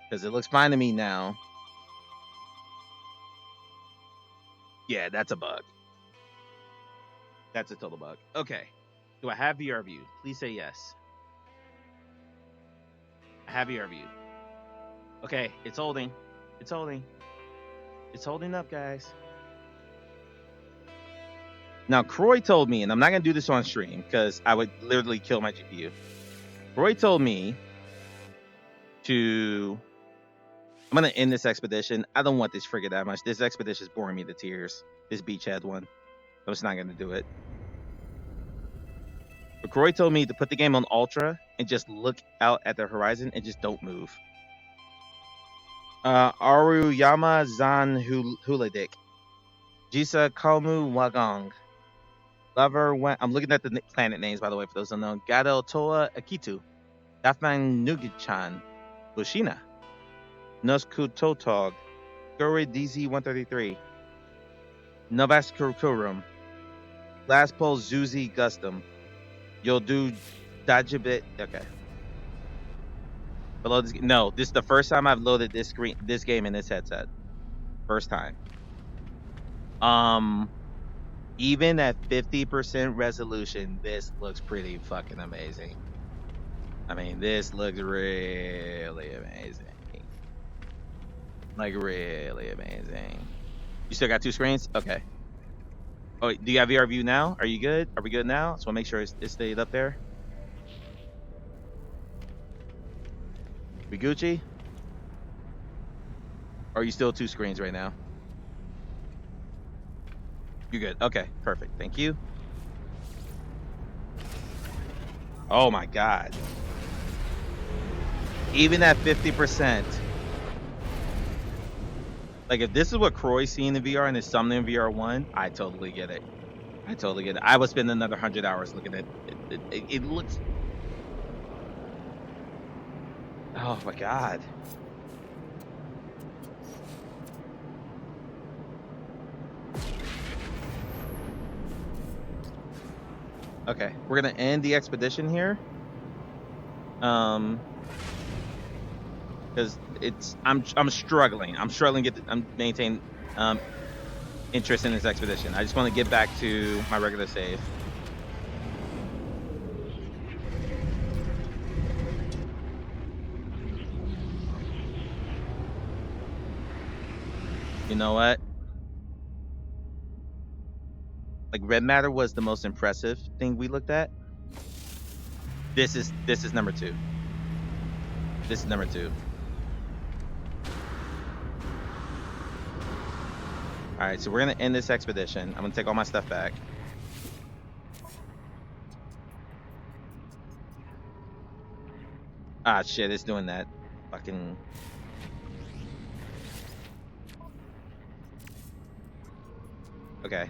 Because it looks fine to me now. Yeah, that's a bug. That's a total bug. Okay. Do I have VR view? Please say yes. I have VR view. Okay, it's holding. It's holding. It's holding up, guys. Now, Croy told me, and I'm not going to do this on stream because I would literally kill my GPU. Croy told me to... I'm going to end this expedition. I don't want this frigate that much. This expedition is boring me to tears. This beachhead one. I'm just not going to do it. But Croy told me to put the game on ultra and just look out at the horizon and just don't move. Aruyama Zan Huladik. Jisa Kalmu Wagong. Lover went. I'm looking at the planet names, by the way, for those unknown. Gado Toa Akitu. Dafman Nugichan. Bushina. Nosku Totog. Gori DZ 133. Novas Kurukurum. Last Pole Zuzi Gustum. You'll do Dajibit. Okay. Below this. No, this is the first time I've loaded this game in this headset. First time. Even at 50% resolution, this looks pretty fucking amazing. I mean, this looks really amazing. Like, really amazing. You still got 2 screens? Okay. Oh, do you have VR view now? Are you good? Are we good now? So make sure it stayed up there. We Gucci? Or are you still 2 screens right now? You're good. Okay, perfect. Thank you. Oh my God. Even at 50%. Like, if this is what Croy's seeing in VR and it's something in VR 1, I totally get it. I totally get it. I would spend another 100 hours looking at it. It looks... Oh my God. Okay, we're gonna end the expedition here. Because I'm struggling. I'm struggling to maintain interest in this expedition. I just want to get back to my regular save. You know what? Like, red matter was the most impressive thing we looked at. This is number 2. This is number 2. All right, so we're gonna end this expedition. I'm gonna take all my stuff back. Ah, shit, it's doing that. Fucking. Okay.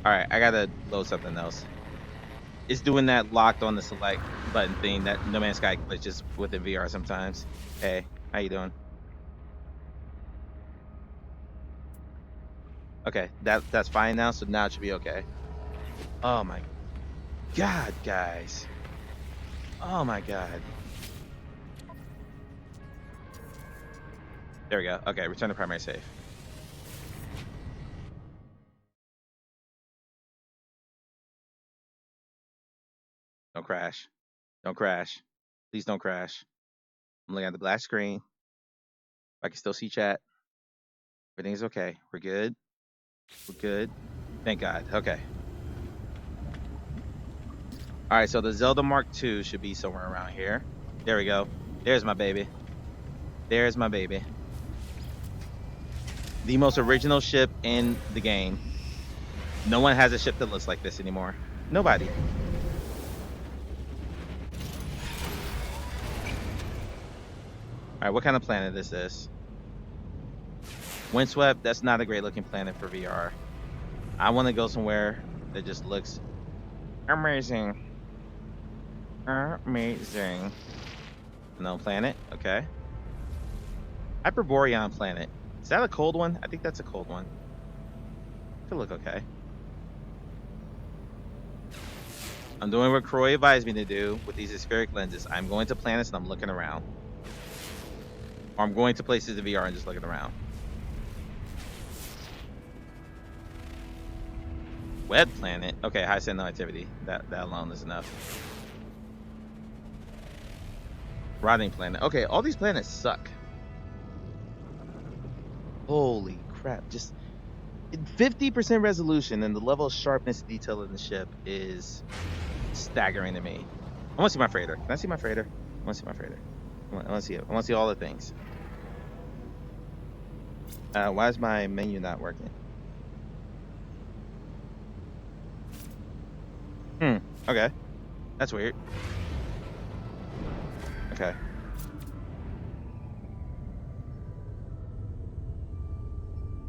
All right, I gotta load something else. It's doing that locked on the select button thing that No Man's Sky glitches within VR sometimes. Hey, how you doing? Okay, that's fine now, so now it should be okay. Oh my God, guys. Oh my God. There we go. Okay, return to primary save. Don't crash. Don't crash. Please don't crash. I'm looking at the black screen. I can still see chat. Everything's okay. We're good. We're good. Thank God. Okay. All right, so the Zelda Mark II should be somewhere around here. There we go. There's my baby. There's my baby. The most original ship in the game. No one has a ship that looks like this anymore. Nobody. All right, what kind of planet is this? Windswept, that's not a great looking planet for VR. I want to go somewhere that just looks amazing. Amazing. No planet, okay. Hyperborean planet. Is that a cold one? I think that's a cold one. Could look okay. I'm doing what Croy advised me to do with these spheric lenses. I'm going to planets and I'm looking around. Or I'm going to places in VR and just looking around. Wet planet. Okay, high signal activity. That alone is enough. Rotting planet. Okay, all these planets suck. Holy crap. Just 50% resolution and the level of sharpness and detail in the ship is staggering to me. I want to see my freighter. Can I see my freighter? I want to see my freighter. I want to see it. I want to see all the things. Why is my menu not working? Okay. That's weird. Okay.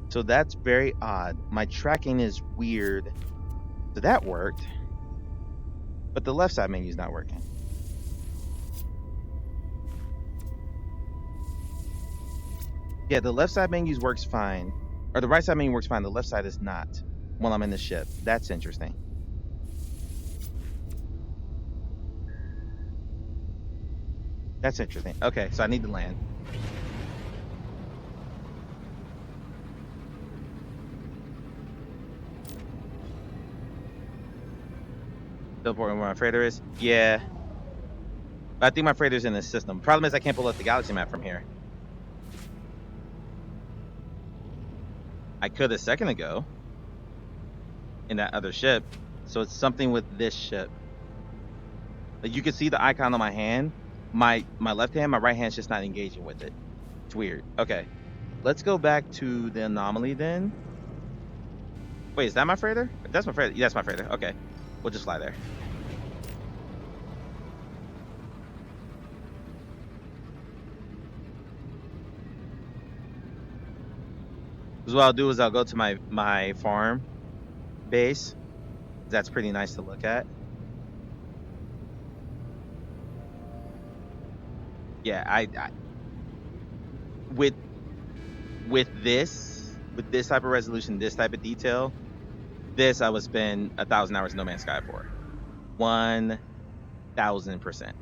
So that's very odd. My tracking is weird. So that worked. But the left side menu is not working. Yeah, the left side menu works fine. Or the right side menu works fine. The left side is not while I'm in the ship. That's interesting. That's interesting. Okay, so I need to land. Teleporting where my freighter is? Yeah. But I think my freighter's in the system. Problem is I can't pull up the galaxy map from here. I could a second ago in that other ship. So it's something with this ship. Like you can see the icon on my hand. My left hand, my right hand's just not engaging with it. It's weird. Okay. Let's go back to the anomaly then. Wait, is that my freighter? If that's my freighter. Yeah, that's my freighter. Okay. We'll just fly there. Because what I'll do is I'll go to my farm base. That's pretty nice to look at. Yeah, I with this type of resolution, this type of detail, this I would spend 1,000 hours in No Man's Sky for. 1,000%.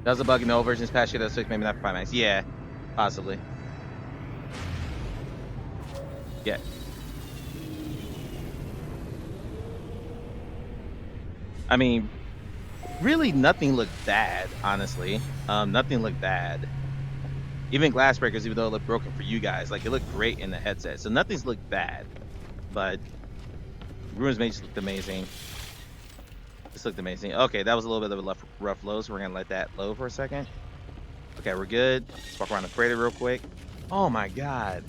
That was a bug in the old versions patch year that was maybe not for Pimax. Yeah, possibly. Yeah. I mean, really nothing looked bad, honestly. Nothing looked bad. Even glass breakers, even though it looked broken for you guys, like it looked great in the headset. So nothing's looked bad, but Ruins Mage looked amazing. This looked amazing. Okay, that was a little bit of a rough low, so we're gonna let that low for a second. Okay, we're good. Let's walk around the crater real quick. Oh my god.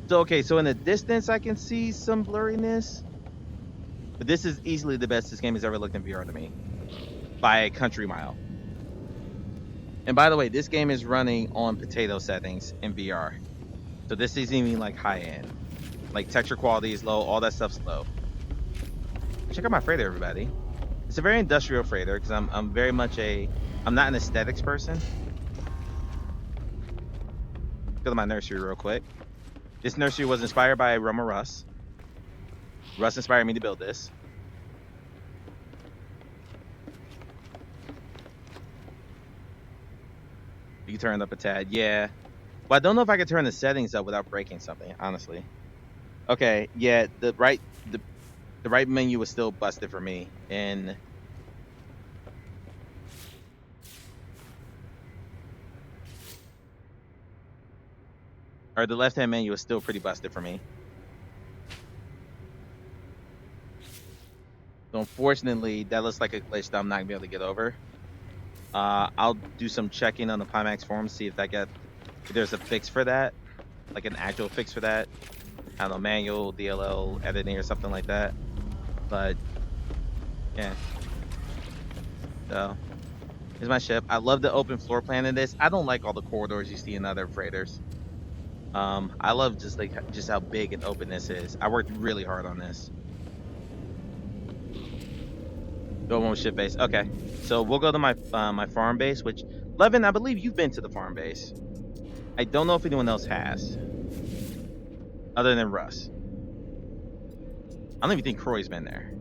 So okay, so in the distance I can see some blurriness. But this is easily the best this game has ever looked in VR to me. By a country mile. And by the way, this game is running on potato settings in VR. So this isn't even like high end. Like texture quality is low, all that stuff's low. Check out my freighter, everybody. It's a very industrial freighter because I'm very much I'm not an aesthetics person. Go to my nursery real quick. This nursery was inspired by Roma Russ. Russ inspired me to build this. You can turn it up a tad, yeah. Well, I don't know if I can turn the settings up without breaking something, honestly. Okay, yeah, the right menu was still busted for me, and or the left-hand menu is still pretty busted for me. So unfortunately, that looks like a glitch that I'm not gonna be able to get over. I'll do some checking on the Pimax forum, see if there's a fix for that, like an actual fix for that. I don't know, manual DLL editing or something like that. But yeah. So here's my ship. I love the open floor plan in this. I don't like all the corridors you see in other freighters. I love just how big and open this is. I worked really hard on this. Go one ship base. Okay, so we'll go to my my farm base. Which Levin, I believe you've been to the farm base. I don't know if anyone else has, other than Russ. I don't even think Croy's been there.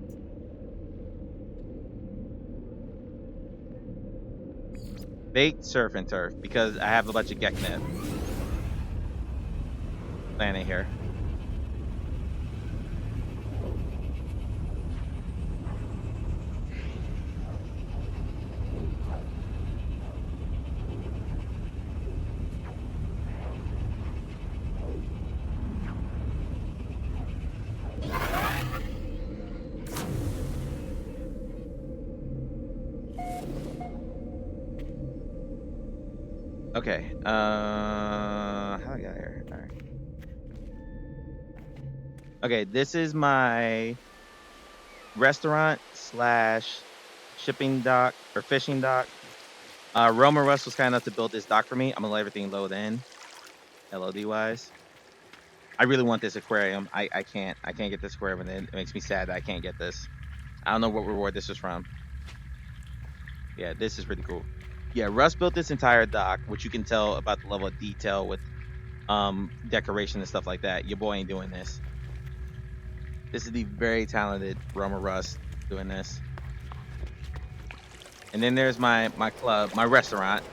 Baked surf and turf because I have a bunch of Geknet planning here. Okay, how do I get here? All right. Okay, this is my restaurant slash shipping dock or fishing dock. Roman Russ was kind enough to build this dock for me. I'm gonna let everything load in, LOD wise. I really want this aquarium. I can't get this aquarium, and it makes me sad that I can't get this. I don't know what reward this is from. Yeah, this is pretty cool. Yeah, Russ built this entire dock, which you can tell about the level of detail with decoration and stuff like that. Your boy ain't doing this. This is the very talented Roma Russ doing this. And then there's my club, my restaurant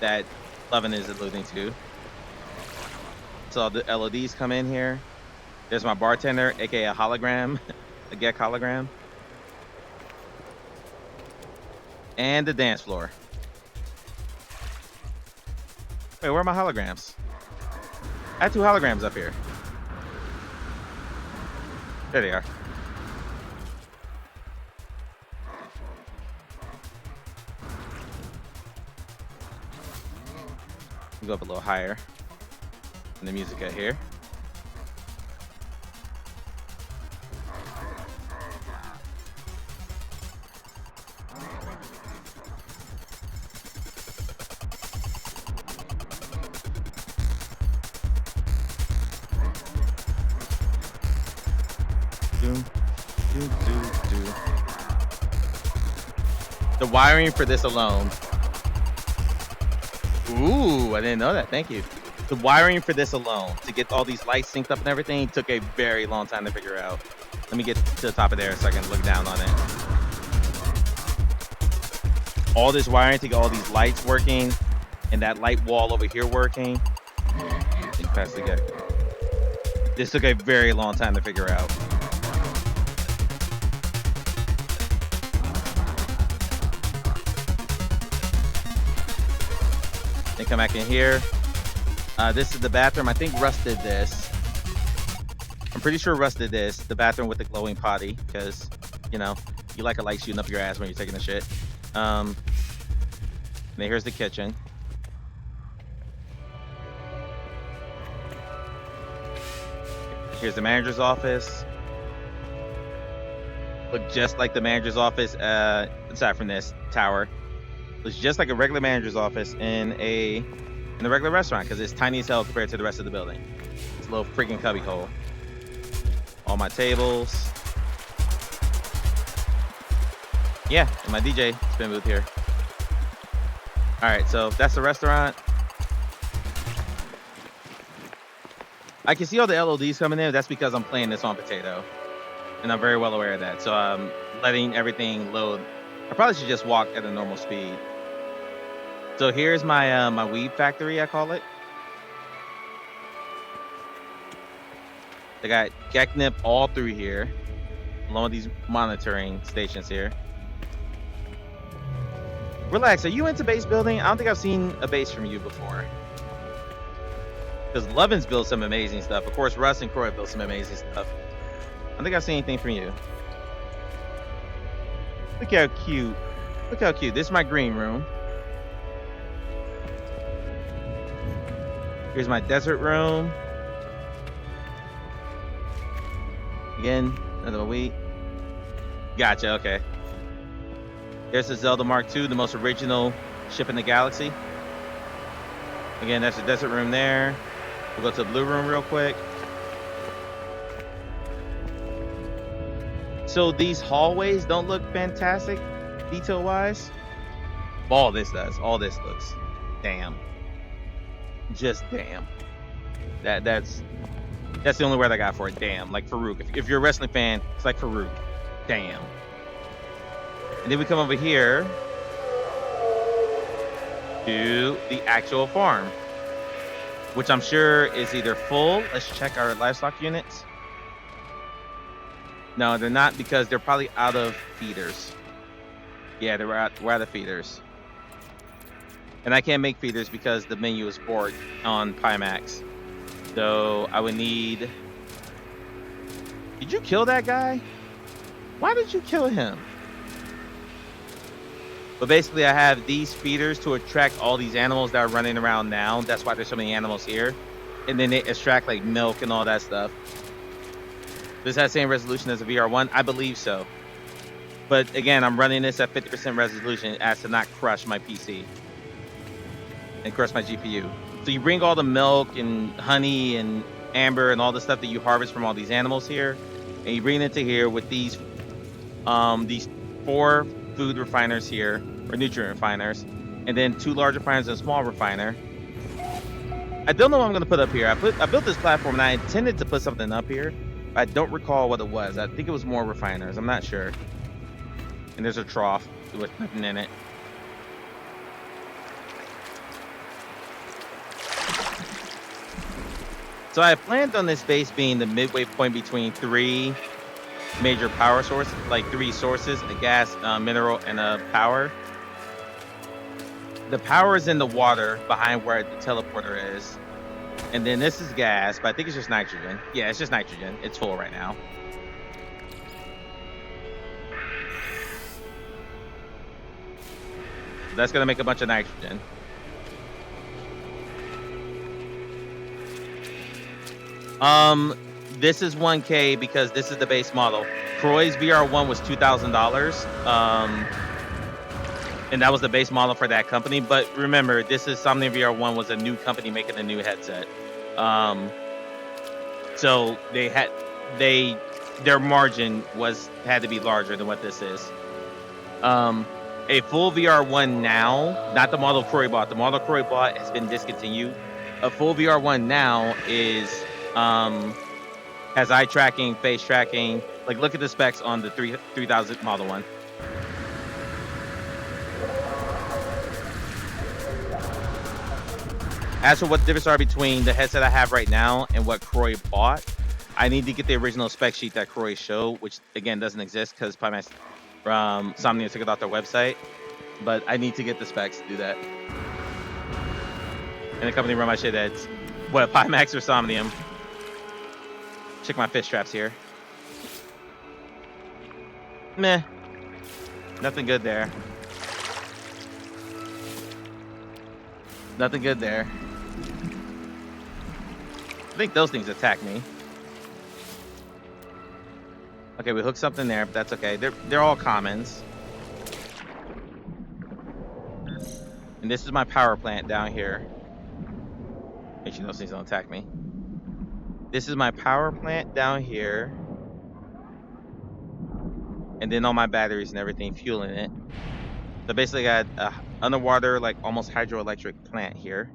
that Lovin is alluding to. So the LODs come in here. There's my bartender, aka a hologram, a Gek hologram. And the dance floor. Wait, where are my holograms? I had 2 holograms up here. There they are. Go up a little higher. And the music out here. The wiring for this alone. Ooh, I didn't know that. Thank you. The wiring for this alone, to get all these lights synced up and everything, took a very long time to figure out. Let me get to the top of there so I can look down on it. All this wiring to get all these lights working, and that light wall over here working. You pass the Gek. This took a very long time to figure out. Then come back in here. This is the bathroom. I think Russ did this. I'm pretty sure Russ did this. The bathroom with the glowing potty, because, you know, you like a light shooting up your ass when you're taking a shit. And then here's the kitchen. Here's the manager's office. Look just like the manager's office, aside from this tower. Looks just like a regular manager's office in a regular restaurant, because it's tiny as hell compared to the rest of the building. It's a little freaking cubby hole. All my tables. Yeah, and my DJ spin booth here. All right, so that's the restaurant. I can see all the LODs coming in. That's because I'm playing this on potato, and I'm very well aware of that. So I'm letting everything load. I probably should just walk at a normal speed. So here's my my weed factory, I call it. They got Geknip all through here, along with these monitoring stations here. Relax, are you into base building? I don't think I've seen a base from you before. Because Lovin's built some amazing stuff. Of course, Russ and Croy built some amazing stuff. I don't think I've seen anything from you. Look how cute. Look how cute. This is my green room. Here's my desert room. Again, another wheat. Gotcha, okay. Here's the Zelda Mark II, the most original ship in the galaxy. Again, that's the desert room there. We'll go to the blue room real quick. So these hallways don't look fantastic detail-wise. All this does. All this looks damn. Just damn. That's the only word I got for it. Damn. Like Farouk. If you're a wrestling fan, it's like Farouk. Damn. And then we come over here to the actual farm, which I'm sure is either full. Let's check our livestock units. No, they're not, because they're probably out of feeders. Yeah, we're out of feeders. And I can't make feeders because the menu is bored on Pimax. So I would need... Did you kill that guy? Why did you kill him? But basically I have these feeders to attract all these animals that are running around now. That's why there's so many animals here. And then they extract like milk and all that stuff. Does that have the same resolution as a VR1? I believe so. But again, I'm running this at 50% resolution as to not crush my PC and crush my GPU. So you bring all the milk and honey and amber and all the stuff that you harvest from all these animals here, and you bring it into here with these 4 food refiners here, or nutrient refiners, and then 2 large refiners and a small refiner. I don't know what I'm going to put up here. I built this platform and I intended to put something up here. I don't recall what it was. I think it was more refiners. I'm not sure. And there's a trough with nothing in it. So I planned on this base being the midway point between 3 major power sources, like 3 sources, a gas, mineral, and a power. The power is in the water behind where the teleporter is. And then this is gas, but I think it's just nitrogen. Yeah, it's just nitrogen. It's full right now. That's going to make a bunch of nitrogen. This is 1K because this is the base model. Croy's VR1 was $2,000. And that was the base model for that company. But remember, this is Somnium VR1 was a new company making a new headset. So their margin had to be larger than what this is. A full VR1 now, not the model Croy bought. The model Croy bought has been discontinued. A full VR1 now is has eye tracking, face tracking. Like, look at the specs on the 3000 model one. As for what the difference are between the headset I have right now and what Croy bought, I need to get the original spec sheet that Croy showed, which again doesn't exist because Pimax Somnium took it off their website. But I need to get the specs to do that. And the company run my shit at what, Pimax or Somnium. Check my fish traps here. Meh. Nothing good there. Nothing good there. I think those things attack me. Okay, we hooked something there, but that's okay. They're all commons. And this is my power plant down here. Make sure those things don't attack me. This is my power plant down here. And then all my batteries and everything fueling it. So basically I got a underwater, like almost hydroelectric plant here.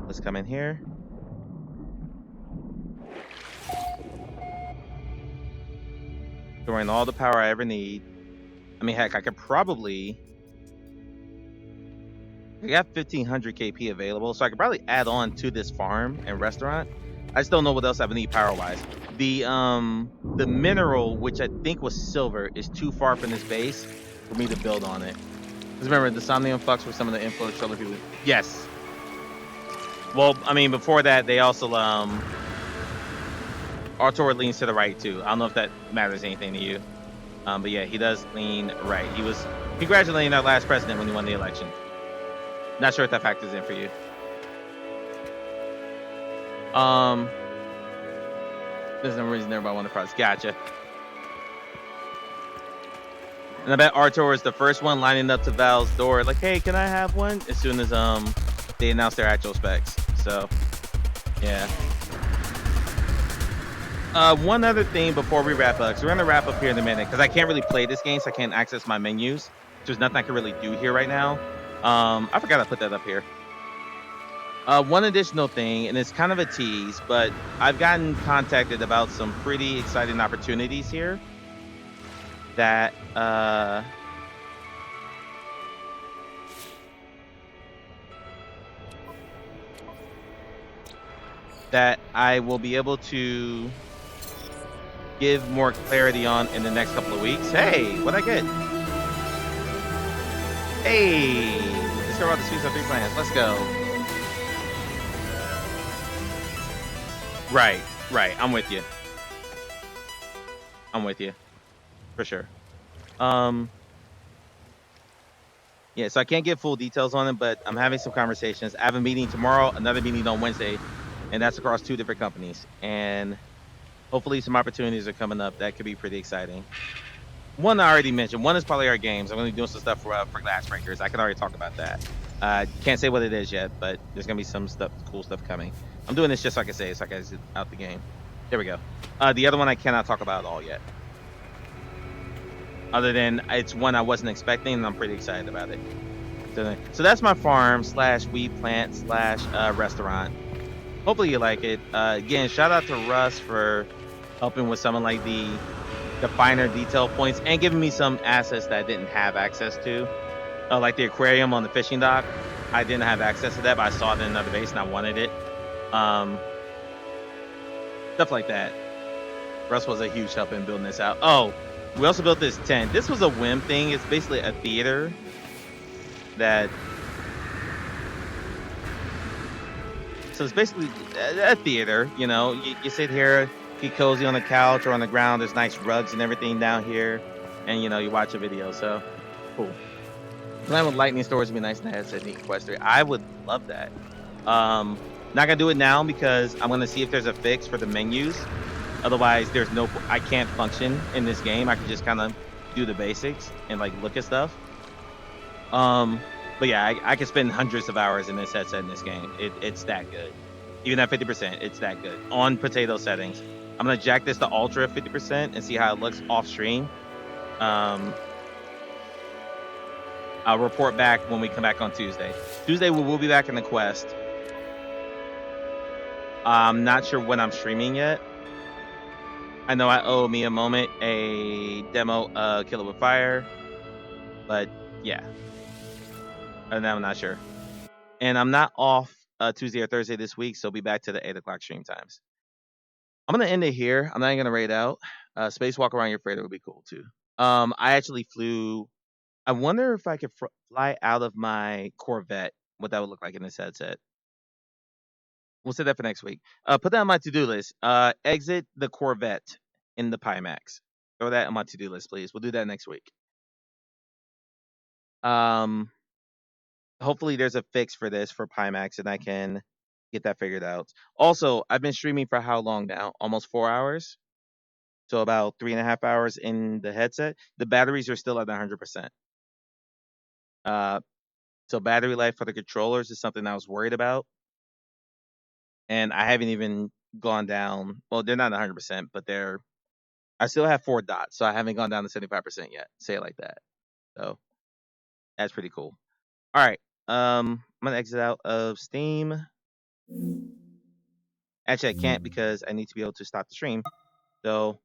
Let's come in here. Storing all the power I ever need. I mean, heck, I could probably... I got 1500 KP available, so I could probably add on to this farm and restaurant. I just don't know what else I would need power-wise. The mineral, which I think was silver, is too far from this base for me to build on it. Because remember, the Somnium fucks were some of the influence controller people. Yes. Well, I mean, before that, they also Artur leans to the right too. I don't know if that matters anything to you, but yeah, he does lean right. He was congratulating our last president when he won the election. Not sure if that factors in for you. There's no reason everybody wanted products. Gotcha. And I bet Artur is the first one lining up to Val's door, like, hey, can I have one? As soon as they announce their actual specs. So, yeah. One other thing before we wrap up, because we're gonna wrap up here in a minute, because I can't really play this game, so I can't access my menus. There's nothing I can really do here right now. I forgot to put that up here. One additional thing, and it's kind of a tease, but I've gotten contacted about some pretty exciting opportunities here that that I will be able to give more clarity on in the next couple of weeks. Hey, what'd I get? Hey, let's go about the Sweets on 3 plans. Let's go. Right. I'm with you. For sure. Yeah, so I can't give full details on it, but I'm having some conversations. I have a meeting tomorrow, another meeting on Wednesday, and that's across 2 different companies. And Hopefully, some opportunities are coming up that could be pretty exciting. One I already mentioned. One is probably our games. I'm going to be doing some stuff for Glass Breakers. I can already talk about that. Can't say what it is yet, but there's going to be some stuff, cool stuff coming. I'm doing this just so I can say it, so I can exit out the game. There we go. The other one I cannot talk about at all yet. Other than it's one I wasn't expecting, and I'm pretty excited about it. So that's my farm / weed plant / restaurant. Hopefully you like it. Again, shout out to Russ for helping with some of like the finer detail points and giving me some assets that I didn't have access to. Like the aquarium on the fishing dock. I didn't have access to that, but I saw it in another base and I wanted it. Stuff like that. Russ was a huge help in building this out. Oh, we also built this tent. This was a whim thing. It's basically a theater that. So it's basically a theater. You know, you sit here, get cozy on the couch or on the ground. There's nice rugs and everything down here, and you know you watch a video. So cool. Playing with lightning storage would be nice in the headset. Neat Equestria. I would love that. Not gonna do it now because I'm gonna see if there's a fix for the menus. Otherwise, there's no. I can't function in this game. I can just kind of do the basics and like look at stuff. But yeah, I could spend hundreds of hours in this headset in this game. It's that good. Even at 50%, it's that good. On potato settings. I'm gonna jack this to ultra 50% and see how it looks off stream. I'll report back when we come back on Tuesday. Tuesday we will be back in the quest. I'm not sure when I'm streaming yet. I know I owe me a moment a demo Kill It With Fire. But yeah. And I'm not sure. And I'm not off Tuesday or Thursday this week, so I'll be back to the 8 o'clock stream times. I'm gonna end it here. I'm not even gonna raid out. Spacewalk around your freighter would be cool too. I actually flew. I wonder if I could fly out of my Corvette. What that would look like in this headset. We'll say that for next week. Put that on my to-do list. Exit the Corvette in the Pimax. Throw that on my to-do list, please. We'll do that next week. Hopefully there's a fix for this for Pimax and I can get that figured out. Also, I've been streaming for how long now? Almost 4 hours. So about 3.5 hours in the headset. The batteries are still at 100%. So battery life for the controllers is something I was worried about. And I haven't even gone down. Well, they're not 100%, but I still have 4 dots, so I haven't gone down to 75% yet. Say it like that. So that's pretty cool. All right. I'm gonna exit out of Steam. Actually, I can't because I need to be able to stop the stream. So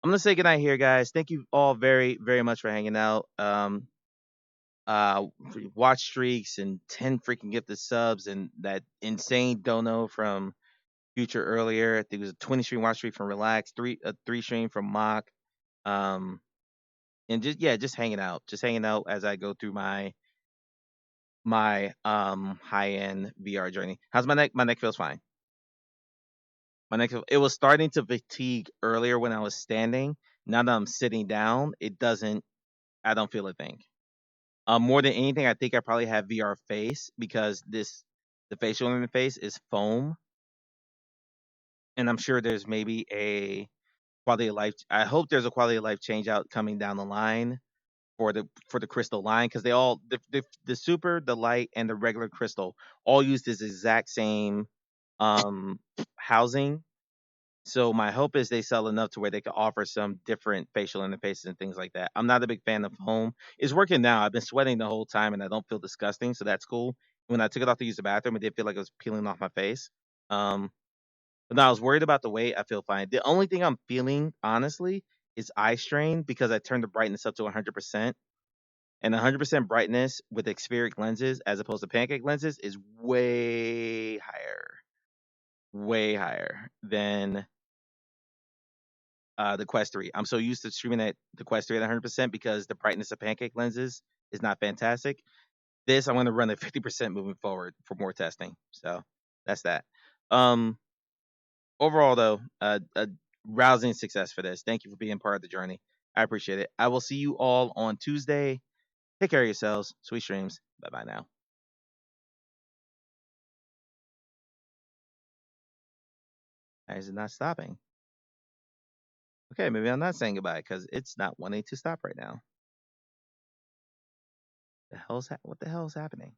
I'm gonna say goodnight here, guys. Thank you all very, very much for hanging out. Watch streaks and 10 freaking gifted subs and that insane dono from Future earlier. I think it was a 20 stream watch streak from Relax, 3 stream from Mock. And just hanging out. Just hanging out as I go through my high-end VR journey. How's my neck? My neck feels fine. It was starting to fatigue earlier when I was standing. Now that I'm sitting down, I don't feel a thing. More than anything, I think I probably have VR face because the facial interface is foam. And I'm sure there's maybe a quality of life. I hope there's a quality of life change out coming down the line for the crystal line because they all the super, the light, and the regular crystal all use this exact same housing. So my hope is they sell enough to where they can offer some different facial interfaces and things like that. I'm not a big fan of foam. It's working now. I've been sweating the whole time and I don't feel disgusting, so that's cool. When I took it off to use the bathroom, it did feel like it was peeling off my face. But no, I was worried about the weight. I feel fine. The only thing I'm feeling, honestly, is eye strain because I turned the brightness up to 100%. And 100% brightness with Xperic lenses as opposed to pancake lenses is way higher than the Quest 3. I'm so used to streaming at the Quest 3 at 100% because the brightness of pancake lenses is not fantastic. This I'm going to run at 50% moving forward for more testing. So that's that. Overall, though, a rousing success for this. Thank you for being part of the journey. I appreciate it. I will see you all on Tuesday. Take care of yourselves. Sweet streams. Bye bye now. Why is it not stopping? Okay, maybe I'm not saying goodbye because it's not wanting to stop right now. What the hell's happening?